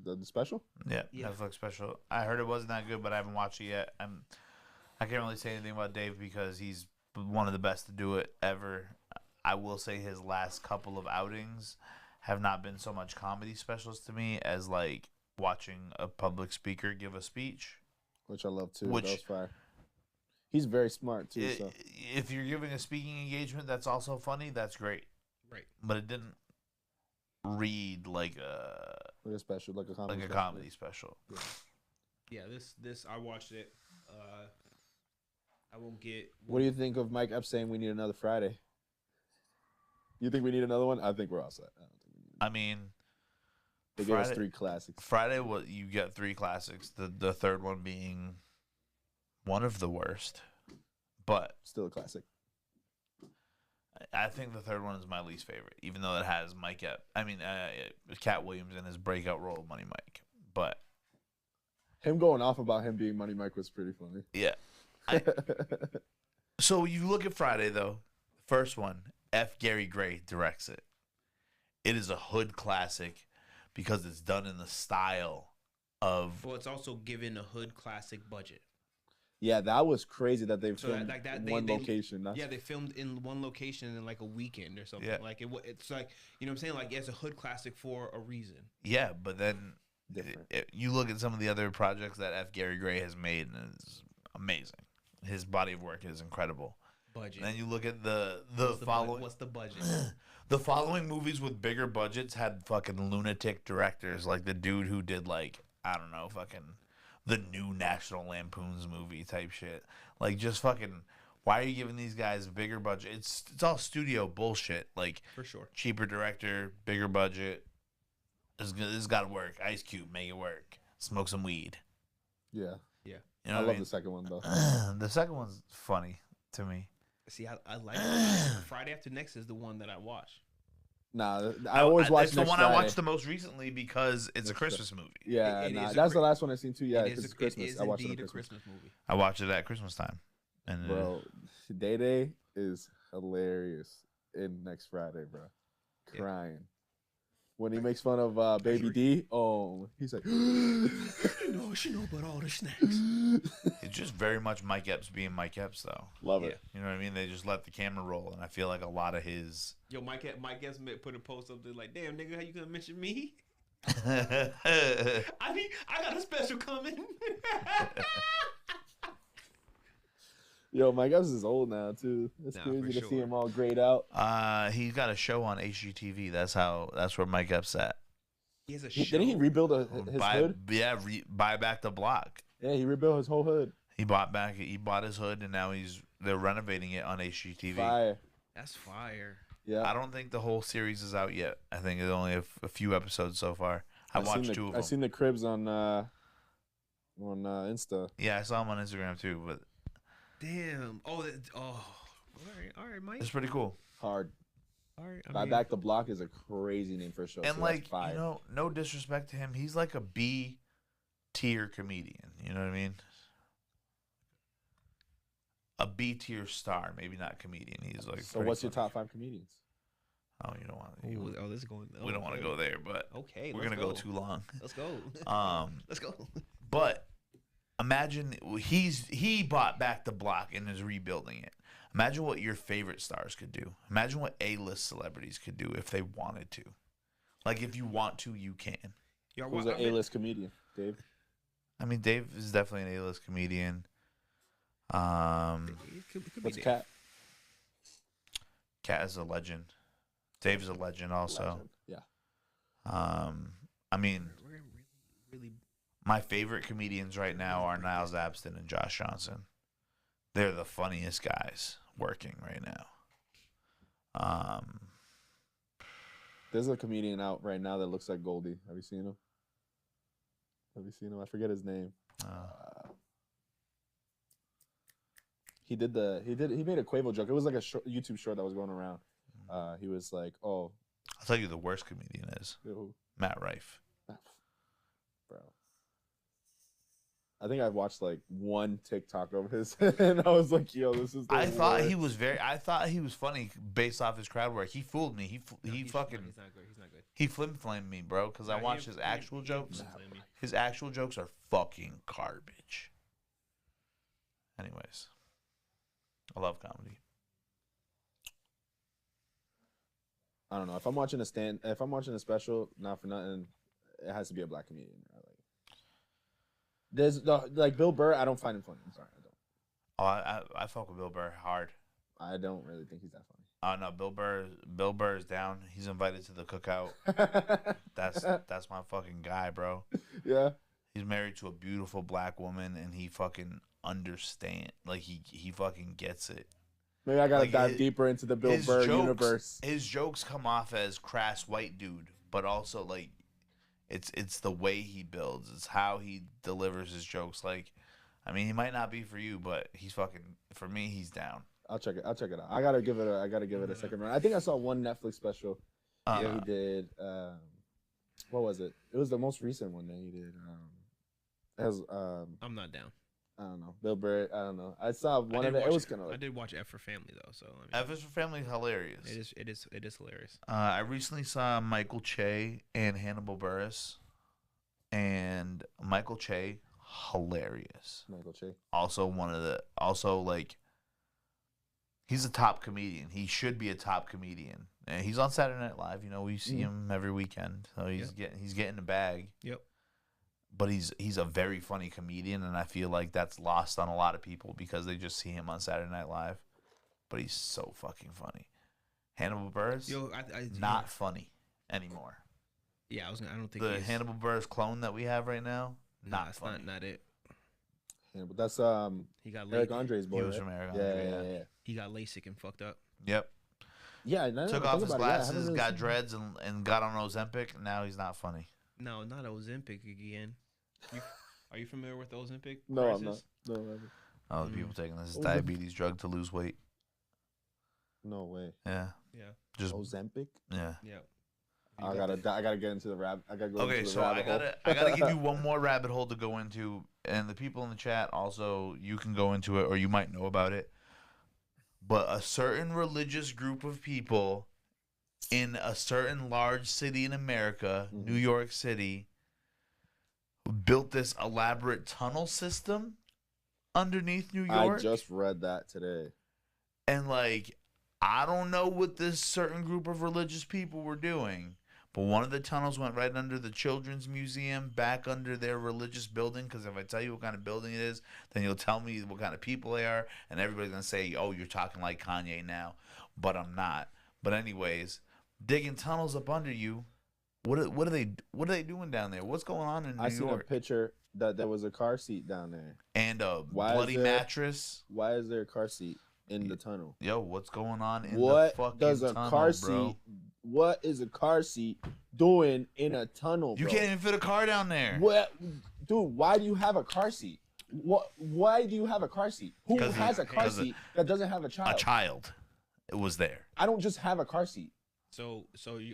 the special. Yeah, Yeah. Netflix special. I heard it wasn't that good, but I haven't watched it yet. I can't really say anything about Dave because he's one of the best to do it ever. I will say his last couple of outings have not been so much comedy specials to me as like watching a public speaker give a speech. Which I love too. Which- That was fire. He's very smart too. So If you're giving a speaking engagement that's also funny, that's great. Right. But it didn't read like a special, like a comedy. comedy special. Yeah, this I watched it. I won't get. What do you think of Mike Epps saying we need another Friday? You think we need another one? I think we're all set. I don't think we need. I mean, They gave us Friday- 3 classics. Friday, you get 3 classics. The third one being one of the worst, but Still a classic. I think the third one is my least favorite, even though it has Cat Williams in his breakout role of Money Mike. But Him going off about him being Money Mike was pretty funny. yeah, so you look at Friday though. First one, F. Gary Gray directs it. It is a hood classic because it's done in the style of Well, it's also given a hood classic budget. Yeah, that was crazy that they So filmed like that, in they, one they- location. That's, Yeah, they filmed in one location in like a weekend or something. Yeah. Like it's like, you know what I'm saying? Like it's a hood classic for a reason. yeah, but then Different. you look at some of the other projects that F. Gary Gray has made, and it's amazing. His body of work is incredible. Budget. And then you look at the What's the following. What's the budget? The following movies with bigger budgets had fucking lunatic directors, like the dude who did like I don't know, fucking the new National Lampoon's movie type shit. Like just fucking, why are you giving these guys bigger budget? It's all studio bullshit. Like For sure. cheaper director, bigger budget. This got to work. Ice Cube, make it work. Smoke some weed. yeah. Yeah. You know I what love mean? the second one though. The second one's funny to me. See, I like it. Friday After Next is the one that I watch. Nah, I always watch It's the Next one Friday. I watched the most recently because it's a Next Christmas movie. Yeah, It nah, is a that's the Chri- last one I seen too. Yeah, it because is, it's Christmas. It is I watched it indeed on a Christmas. Christmas movie. I watched it at Christmas time. And Bro, Day Day is hilarious in Next Friday, bro. Yeah. Crying. When he makes fun of Baby D, oh, he's like, She know about all the snacks. it's just very much Mike Epps being Mike Epps, though. love Yeah. it. You know what I mean? They just let the camera roll, and I feel like a lot of his. Yo, Mike Epps put a post up there like, damn, nigga, how you gonna mention me? yeah, I got a special coming. Yo, Mike Epps is old now too. It's Nah, crazy for to see sure. him all grayed out. he's got a show on HGTV. That's where Mike Epps at. He has a show. Didn't he rebuild his hood? Buy back the block. Yeah, he rebuilt his whole hood. He bought his hood, and now they're renovating it on HGTV. Fire. That's fire. Yeah. I don't think the whole series is out yet. I think it's only a few episodes so far. I seen watched the, 2 of I them. seen the cribs on Insta. Yeah, I saw him on Instagram too, but Damn. Oh. All right, Mike. it's pretty cool. Hard. All right. Buy Back the Block is a crazy name for a show. And so like that's fire. no disrespect to him, he's like a B tier comedian. You know what I mean? A B tier star, maybe not comedian. He's like. So pretty what's your funny. top 5 comedians? Oh, you don't want. Oh, this is going. We don't want to go there, but Okay. we're let's gonna go too long. Let's go. Let's go. But imagine he bought back the block and is rebuilding it. Imagine what your favorite stars could do. Imagine what A-list celebrities could do if they wanted to. Like if you want to, you can. Yo, Who's an A-list comedian? Dave? I mean, Dave is definitely an A-list comedian. What's Cat? Cat is a legend. Dave's a legend also. Legend. Yeah. I mean, We're really. my favorite comedians right now are Niles Abston and Josh Johnson. They're the funniest guys working right now. There's a comedian out right now that looks like Goldie. Have you seen him? I forget his name. He made a Quavo joke. It was like a YouTube short that was going around. He was like, "Oh, I'll tell you the worst comedian is who? Matt Rife. Bro, I think I've watched like one TikTok of his, and I was like, "Yo, this is." The I thought worst. he was I thought he was funny based off his crowd work. He fooled me. He He's not good. He's not good. he flim-flamed me, bro. Because I Nah, watched his actual jokes. flim-flamed me. His actual jokes are fucking garbage. Anyways, I love comedy. I don't know if I'm watching a special, not for nothing, it has to be a black comedian. There's like Bill Burr. I don't find him funny. I'm sorry, I don't. Oh, I fuck with Bill Burr hard. I don't really think he's that Oh no, Bill Burr is down. He's invited to the cookout. funny. That's my fucking guy, bro. Yeah. He's married to a beautiful black woman, and he fucking understand. Like he fucking gets it. Maybe I gotta Like, dive deeper into the Bill Burr universe. His jokes come off as crass white dude, but also like it's the way he builds. It's how he delivers his jokes. Like, I mean, he might not be for you, but he's fucking for me. He's down. I'll check it out. I gotta give it a second round. I think I saw one Netflix special that he did. What was it? It was the most recent one that he did. I'm not down. I don't know. Bill Burr. I don't know. I saw one of it. It was kind of I like. did watch F for Family though, so I mean, F is for Family is hilarious. it is hilarious. I recently saw Michael Che and Hannibal Buress, and Michael Che hilarious. Michael Che. Also like he's a top comedian. He should be a top comedian. And he's on Saturday Night Live. You know, we see him every weekend. So he's getting the bag. Yep. But he's a very funny comedian, and I feel like that's lost on a lot of people because they just see him on Saturday Night Live. But he's so fucking funny. Hannibal Buress, not funny anymore. Yeah, I don't think The Hannibal Buress clone that we have right now, not it's funny. not it. Yeah, but that's He got Eric LASIK. Andre's boy. He was right? from Eric Yeah, Andre, yeah. He got LASIK and fucked up. Yep. Yeah, and I Took never off think his about it. Yeah, I haven't glasses, really got seen- dreads, and got on Ozempic. Now he's not funny. No, not Ozempic again. Are you familiar with Ozempic? No, I'm not. crisis? No, I haven't. Oh, the people taking this Ozempic. diabetes drug to lose weight. No way. Yeah. Yeah. Just Ozempic. yeah. Yeah. I gotta get into the rabbit. I gotta go Okay, into the so I rabbit hole. gotta give you one more rabbit hole to go into, and the people in the chat also, you can go into it or you might know about it. But a certain religious group of people in a certain large city in America, New York City, built this elaborate tunnel system underneath New York. I just read that today. And like, I don't know what this certain group of religious people were doing, but one of the tunnels went right under the Children's Museum, back under their religious building. Because if I tell you what kind of building it is, then you'll tell me what kind of people they are, and everybody's gonna say, "Oh, you're talking like Kanye now," but I'm not. But anyways, digging tunnels up under you. What are they doing down there? What's going on in New I seen a York? picture that there was a car seat down there. And a Why is bloody there- mattress. Why is there a car seat in the tunnel? Yo, what's going on in the What fucking does a tunnel, car bro? seat? What is a car seat doing in a tunnel? You bro? can't even fit a car down there. What, dude? Why do you have a car seat? What? Why do you have a car seat? Who 'Cause has a car 'cause seat that doesn't have a child? A child. It was there. I don't just have a car seat. So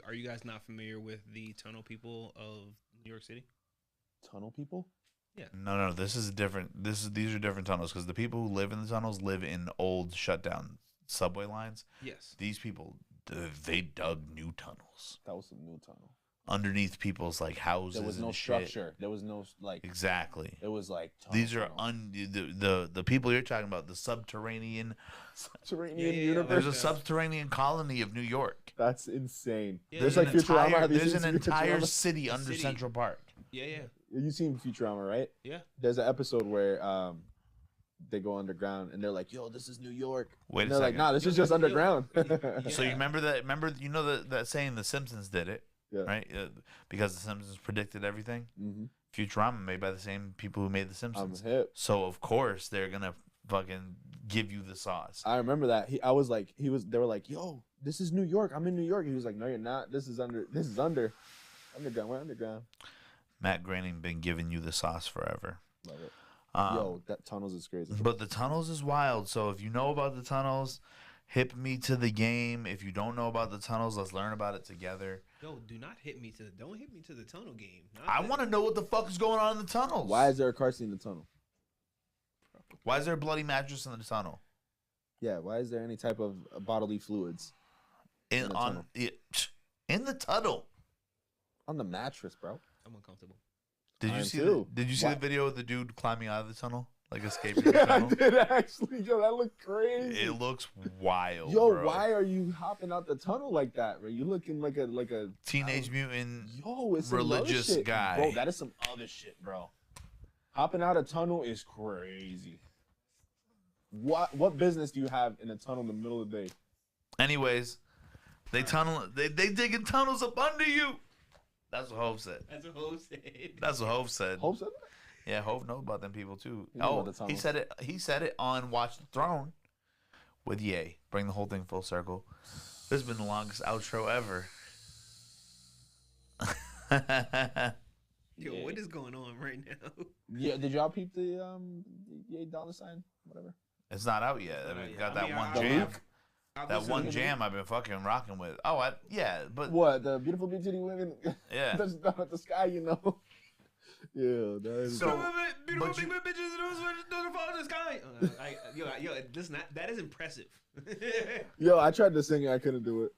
are you guys not familiar with the tunnel people of New York City? Tunnel people? No. This is different. These are different tunnels because the people who live in the tunnels live in old, shut down subway lines. Yes. These people, they dug new tunnels That was some new tunnel. underneath people's like houses. There was no and shit. structure. There was no like. Exactly. It was like. These are tunnel. the people you're talking about. The subterranean. subterranean Yeah, universe. There's a subterranean colony of New York. That's insane. Yeah, there's there's like an Futurama. entire, Have you there's seen an entire Futurama? city under City. Central Park. Yeah. You've seen Futurama, right? Yeah. There's an episode where they go underground and they're like, "Yo, this is New York." Wait And a they're like, second. "Nah, this is just underground." So you remember that? You know that saying The Simpsons did it, Yeah. right? Because The Simpsons predicted everything. Mm-hmm. Futurama made by the same people who made The I'm Simpsons. hip. So of course they're gonna fucking give you the sauce. I remember that. They were like, "Yo, this is New York. I'm in New York." He was like, "No, you're not. This is underground. We're underground." Matt Groening been giving you the sauce forever. Love it. Um, Yo, that tunnels is crazy. But the tunnels is wild. So if you know about the tunnels, hip me to the game. If you don't know about the tunnels, let's learn about it together. Yo, don't hit me to the tunnel game. I want to know what the fuck is going on in the tunnels. Why is there a car seat in the tunnel? Why is there a bloody mattress in the tunnel? Yeah, why is there any type of bodily fluids In the on tunnel? in the tunnel. On the mattress, bro? I'm uncomfortable. Did I you am see? too. Did you see Why- the video of the dude climbing out of the tunnel, like escaping the Yeah, I tunnel? did actually. Yo, that looked crazy. It looks wild. Yo, bro. why are you hopping out the tunnel like that, bro? You looking like a Teenage Mutant? Yo, it's some other religious shit. guy. Bro, that is some other shit, bro. Hopping out a tunnel is crazy. What business do you have in a tunnel in the middle of the day? Anyways, they digging tunnels up under you. That's what Hove said. That's what Hov said. That's what Hove said. Hope said that? Yeah, Hove knows about them people too. He knows Oh, about the he tunnels. said it. He said it on Watch the Throne with Ye. Bring the whole thing full circle. This has been the longest outro ever. Yo, Yeah. what is going on right now? Yeah, did y'all peep the $8 sign? Whatever. It's not out yet. I not mean, yet. got I that mean, one I- jam. I've That listened one to it. jam I've been fucking rocking with. Oh, yeah, but What? The beautiful beauty women yeah. touch down at the sky, you know? Yeah, that is So- Beautiful but big you- bitches don't fall in the sky. Yo, listen, that is impressive. Yo, I tried to sing it, I couldn't do it.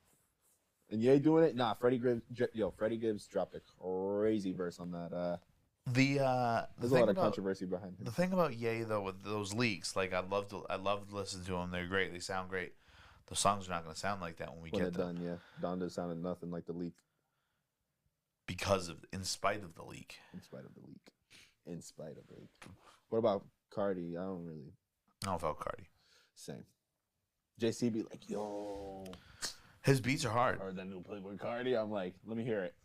And Ye doing it? Nah, Freddie Gibbs dropped a crazy verse on that. The There's a thing lot of about controversy behind the him. thing about Ye though with those leaks, like I love to listen to them. They're great. They sound great. The songs are not gonna sound like that when we When get they're them done, yeah. Donda sounded nothing like the leak, in spite of the leak. in spite of the leak. In spite of the leak. What about Cardi? I don't really. I don't feel Cardi. Same. JC be like, yo. His beats are hard. Or that new Playboy Cardi. I'm like, let me hear it.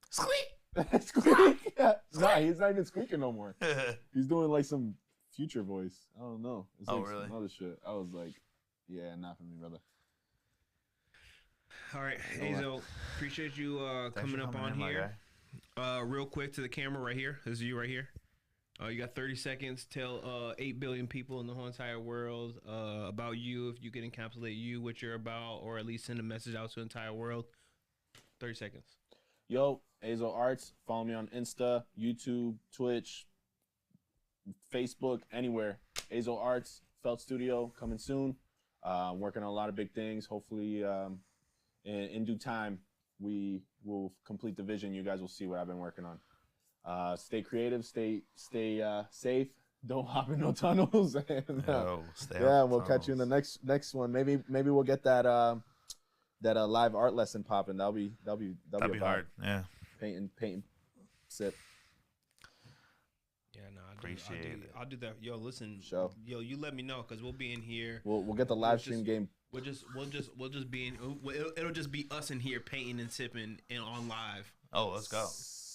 Squeak. Squeak. Nah, he's not even squeaking no more. He's doing like some future voice. I don't know. It's Oh, like really? some other shit. I was like, yeah, not for me, brother. All right, Oh, wow. Azo, appreciate you Thanks coming for up coming on in, my here. guy. Real quick to the camera right here. This is you right here. You got 30 seconds. Tell 8 billion people in the whole entire world about you. If you can encapsulate you, what you're about, or at least send a message out to the entire world. 30 seconds. Yo, AZOH Arts. Follow me on Insta, YouTube, Twitch, Facebook, anywhere. AZOH Arts, Felt Studio, coming soon. Working on a lot of big things. Hopefully, in due time, we will complete the vision. You guys will see what I've been working on. Stay creative, stay safe. Don't hop in no tunnels. And, Yo, stay yeah, off we'll catch you in the next one. Maybe we'll get that live art lesson popping. That'll be That'd be a vibe. hard. Yeah. Painting, sip. Yeah, no, Appreciate it. I'll do that. Yo, listen. Show. Yo, you let me know because we'll be in here. We'll get the live We'll stream just- game. We'll just be in. It'll just be us in here painting and sipping and on live. Oh, let's go.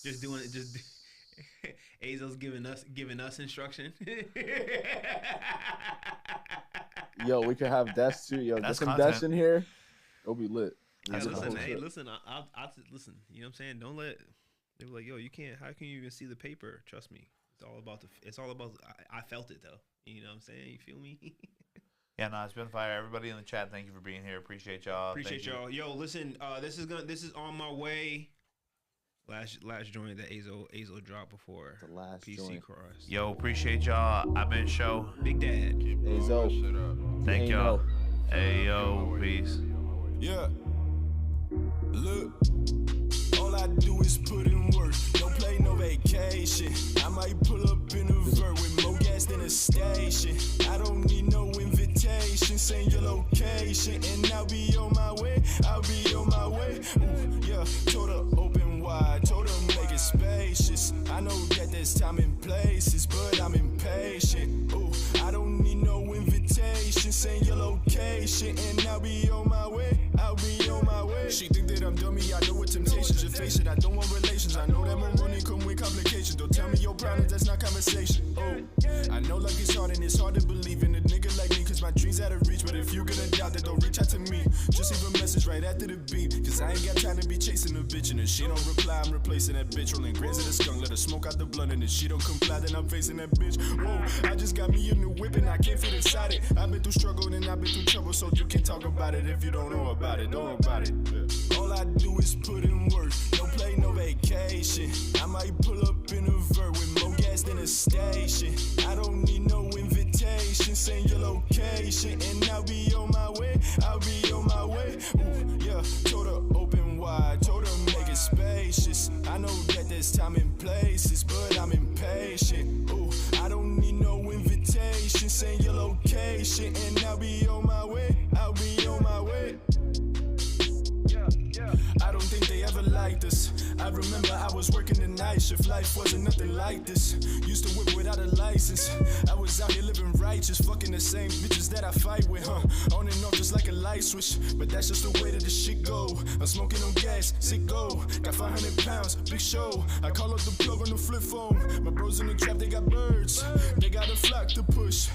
Just doing it. Just Azo's giving us instruction. Yo, we could have desks too. Yo, get That's some content. desks in here. It'll be lit. Yeah, That's We'll get the listen, whole hey, shit. listen. I'll listen. You know what I'm saying? Don't let. They were like, yo, you can't. How can you even see the paper? Trust me. It's all about the. It's all about. I felt it though. You know what I'm saying? You feel me? Yeah, no, it's been fire. Everybody in the chat, thank you for being here. Appreciate y'all. Appreciate Thank you. y'all. Yo, listen. This is on my way. Last joint that Azo dropped before The last PC joint. Cross. Yo, appreciate y'all. I've been Sho. Big Dad. AZOH. Thank Ain't y'all. no. Hey yo, peace. Yeah. Look, all I do is put in work. Don't play no vacation. I might pull up in a vert with more gas than a station. I don't need no invitation. Send your location and I'll be on my way. I'll be on my way. Ooh, yeah, told her open wide. Told her make it spacious. I know that there's time and places, but I'm impatient. Ooh, I don't need no invitation. Send your location and I'll be on my way. I'll be on my way. She think that I'm dummy. I know what temptations you face it. I don't want relations. I know that my money come with complications. Don't tell me your problems. That's not conversation. Oh, I know luck is hard and it's hard to believe in a nigga like me. Cause my dreams out of reach. But if you gonna doubt that, don't reach out to me. Just leave a message right after the beat. Cause I ain't got time to be chasing a bitch. And if she don't reply, I'm replacing that bitch. Rolling grains of the skunk. Let her smoke out the blunt. And if she don't comply, then I'm facing that bitch. Whoa, I just got me a new whip and I can't fit inside it. I've been through struggle and I've been through trouble. So you can talk about it if you don't know about it. Don't know about it. Yeah. All I do is put in work. Don't play no vacation. I might pull up in a vert with more gas than a station. I don't need no invitation. remember I was working the night shift. Life wasn't nothing like this. Used to whip without a license. I was out here living righteous, fucking the same bitches that I fight with, huh? On and off just like a light switch. But that's just the way that the shit go. I'm smoking on gas, sicko. Got 500 pounds, big show. I call up the plug on the flip phone. My bros in the trap, they got birds. They got a flock to push.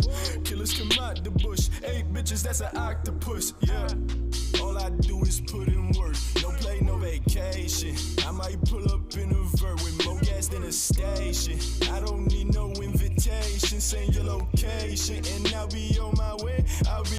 Killers come out the bush. 8 bitches, that's an octopus, yeah. All I do is put in work. No play, no vacation. I might pull up in a vert with more gas than a station. I don't need no invitation. Send your location and I'll be on